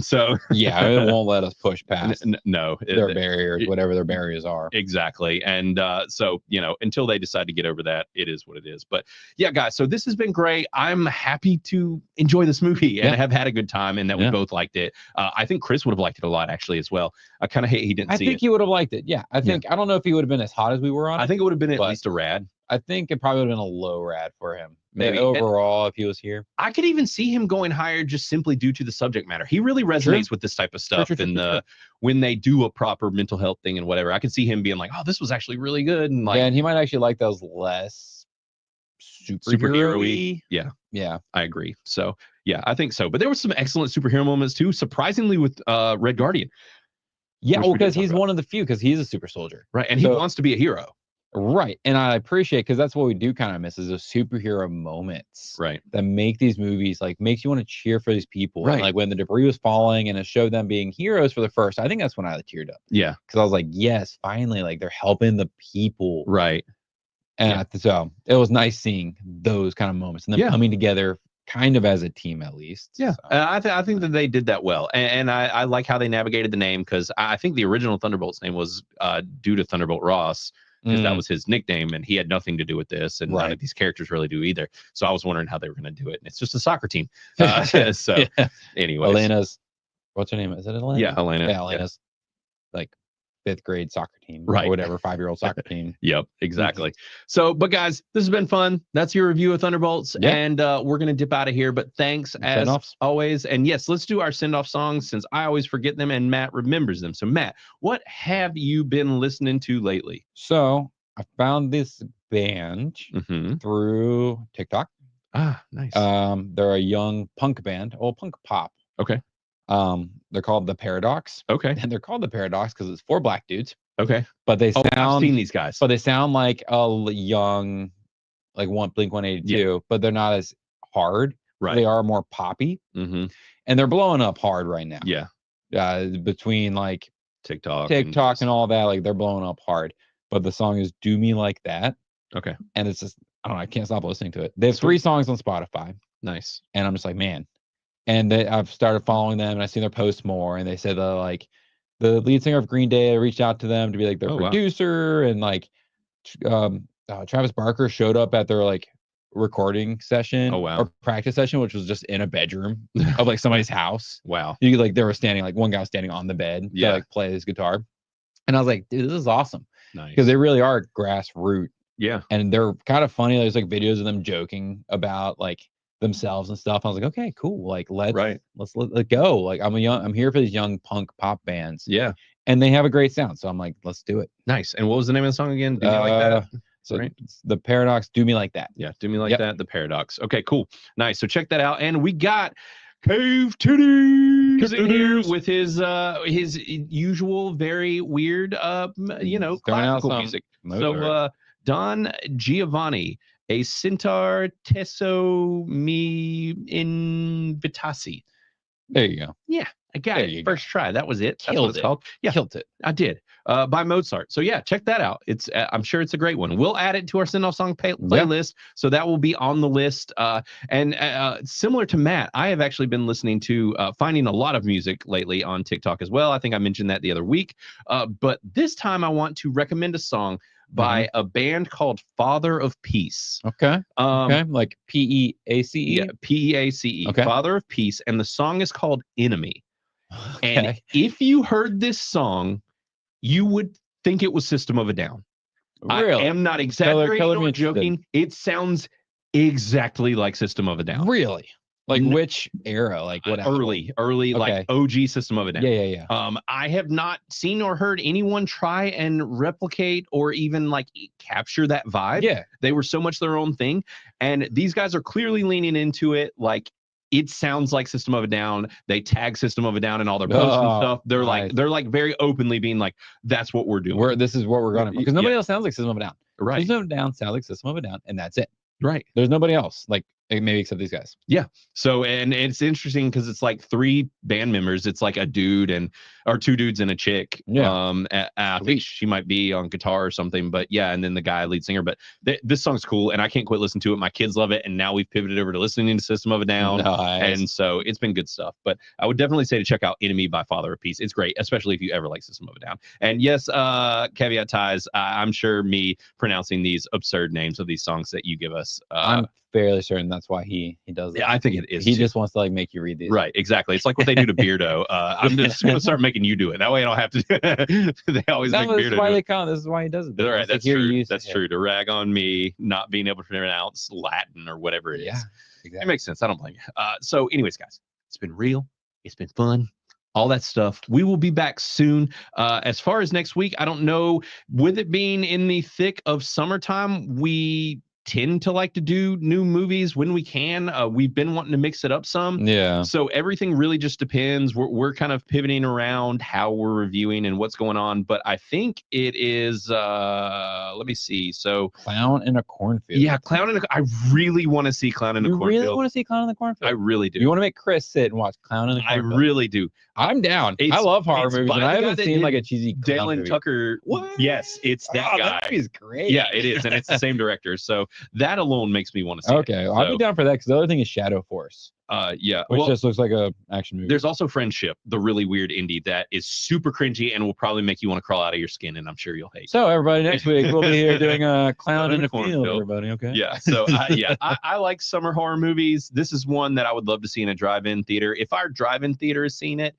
So yeah, it won't let us push past no their barriers, whatever their barriers are. Exactly. And so, you know, until they decide to get over that, it is what it is. But yeah, guys, so this has been great. I'm happy to enjoy this movie and have had a good time, and that we both liked it. I think Chris would have liked it a lot actually as well. I kind of hate he didn't see it. I think he would have liked it. Yeah. I think I don't know if he would have been as hot as we were on it. I think it would have been at least a rad. I think it probably would have been a low rad for him. Maybe overall, if he was here, I could even see him going higher just simply due to the subject matter. He really resonates with this type of stuff. When they do a proper mental health thing and whatever, I could see him being like, "Oh, this was actually really good." And like, and he might actually like those less superhero-y. Yeah, I agree. So yeah, I think so. But there were some excellent superhero moments too, surprisingly, with Red Guardian. Yeah, well, because he's one of the few, because he's a super soldier, right? And he wants to be a hero. Right. And I appreciate, because that's what we do kind of miss, is those superhero moments, right, that make these movies, like, makes you want to cheer for these people. Right. And like when the debris was falling and it showed them being heroes for the first, I think that's when I teared up. Yeah. Because I was like, yes, finally, like they're helping the people. Right. And so it was nice seeing those kind of moments and them coming together kind of as a team, at least. Yeah. So. I think that they did that well. And I like how they navigated the name, because I think the original Thunderbolts name was due to Thunderbolt Ross, because that was his nickname, and he had nothing to do with this, and none of these characters really do either. So I was wondering how they were going to do it, and it's just a soccer team. So anyway, Elena's, what's her name? Is it Elena? Yeah, Elena. Yeah, Elena's like 5th grade soccer team, or whatever, 5-year-old soccer team. Yep, exactly. So, but guys, this has been fun. That's your review of Thunderbolts, and we're gonna dip out of here. But thanks as always, and yes, let's do our send-off songs, since I always forget them and Matt remembers them. So Matt, what have you been listening to lately? So I found this band through TikTok. Ah, nice. They're a young punk band, punk pop. Okay. They're called The Paradox. Okay. And they're called The Paradox because it's 4 black dudes. Okay. But they sound, I've seen these guys. But they sound like a young, like Blink 182, but they're not as hard. Right. They are more poppy. And they're blowing up hard right now. Yeah. Between like TikTok and all that, like they're blowing up hard. But the song is Do Me Like That. Okay. And it's just, I don't know, I can't stop listening to it. They have 3 songs on Spotify. Nice. And I'm just like, man. And I've started following them, and I've seen their posts more. And they said that like the lead singer of Green Day reached out to them to be like their producer, and like Travis Barker showed up at their like recording session or practice session, which was just in a bedroom of like somebody's house. Wow. You like they were standing like one guy was standing on the bed to like play his guitar. And I was like, dude, this is awesome. Nice. Because they really are grassroots. Yeah. And they're kind of funny. There's like videos of them joking about like themselves and stuff. I was like, okay, cool. Like let's let go. Like I'm here for these young punk pop bands. Yeah. And they have a great sound. So I'm like, let's do it. Nice. And what was the name of the song again? Do Me Like That? So the Paradox, Do Me Like That. Yeah, Do Me Like That, the Paradox. Okay, cool. Nice. So check that out. And we got Cave Titties in here with his usual very weird classical music. So Don Giovanni, a Centaur Tesso Mi Invitasi. There you go. Yeah, I got it. First try. That was it. That's what it's called. Yeah, killed it. I did. By Mozart. So yeah, check that out. It's I'm sure it's a great one. We'll add it to our send-off song playlist, so that will be on the list. And similar to Matt, I have actually been listening to finding a lot of music lately on TikTok as well. I think I mentioned that the other week. But this time I want to recommend a song by a band called Father of Peace. Okay. Like Peace. Yeah, Peace. Okay. Father of Peace, and the song is called Enemy. Okay. And if you heard this song, you would think it was System of a Down. Really? I am not exaggerating or joking. It sounds exactly like System of a Down. Really? Like which era? Like what? Early, like OG System of a Down. Yeah. I have not seen or heard anyone try and replicate or even like capture that vibe. Yeah. They were so much their own thing. And these guys are clearly leaning into it. Like, it sounds like System of a Down. They tag System of a Down in all their posts and stuff. They're like very openly being like, that's what we're doing. This is what we're going to, because nobody else sounds like System of a Down. Right. System of a Down sounds like System of a Down, and that's it. Right. There's nobody else, like maybe except these guys. Yeah. So, and it's interesting because it's like 3 band members. It's like a dude or 2 dudes and a chick. Yeah. I think she might be on guitar or something, but yeah. And then the guy, lead singer. But this song's cool, and I can't quit listening to it. My kids love it, and now we've pivoted over to listening to System of a Down. Nice. And so it's been good stuff. But I would definitely say to check out Enemy by Father of Peace. It's great, especially if you ever like System of a Down. And yes, caveat ties. I'm sure me pronouncing these absurd names of these songs that you give us. I'm fairly certain that's why he does that. Yeah, I think it is. He just wants to like make you read these. Right, exactly. It's like what they do to Beardo. I'm just gonna start making you do it. That way I don't have to. They always make Beardo. This is why they count. This is why he does it. All right, that's true. That's true. To rag on me not being able to pronounce Latin or whatever it is. Yeah, exactly. It makes sense. I don't blame you. So, anyways, guys, it's been real. It's been fun. All that stuff. We will be back soon. As far as next week, I don't know. With it being in the thick of summertime, we tend to like to do new movies when we can. We've been wanting to mix it up some. Yeah. So everything really just depends. We're kind of pivoting around how we're reviewing and what's going on. But I think it is, let me see. So Clown in a Cornfield. Yeah, I really want to see Clown in a Cornfield. You really want to see Clown in the Cornfield? I really do. You want to make Chris sit and watch Clown in the Cornfield? I really do. I'm down. I love horror movies, and I haven't seen like a cheesy Dale and Tucker. What? Yes, it's that guy. That movie's great. Yeah, it is, and it's the same director. So that alone makes me want to see it. So, I'll be down for that because the other thing is Shadow Force. Yeah, which just looks like a action movie. There's also Friendship, the really weird indie that is super cringy and will probably make you want to crawl out of your skin, and I'm sure you'll hate. So everybody, next week we'll be here doing a Clown in a Field. Everybody, okay? Yeah. So I like summer horror movies. This is one that I would love to see in a drive-in theater. If our drive-in theater is seeing it,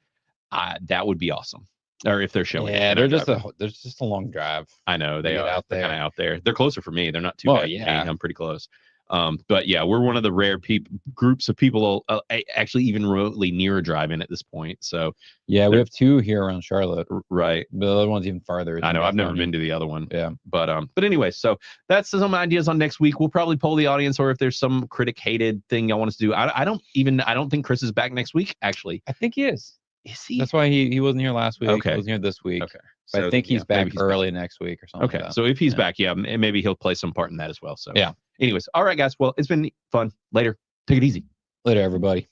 that would be awesome. Or if they're showing it. There's just a long drive. I know they are out there. Kind of out there. They're closer for me. They're not too bad. Yeah, I'm pretty close. But yeah, we're one of the rare groups of people actually even remotely near a drive-in at this point. So yeah, we have 2 here around Charlotte. Right. The other one's even farther. I know. I've never been to the other one. Yeah. But anyway, so that's some ideas on next week. We'll probably poll the audience, or if there's some critic hated thing y'all want us to do. I don't think Chris is back next week. Actually, I think he is. Is he? That's why he wasn't here last week. Okay. He wasn't here this week. Okay. So I think he's back early next week or something. Okay. So if he's back, maybe he'll play some part in that as well. So yeah. Anyways, all right, guys. Well, it's been fun. Later. Take it easy. Later, everybody.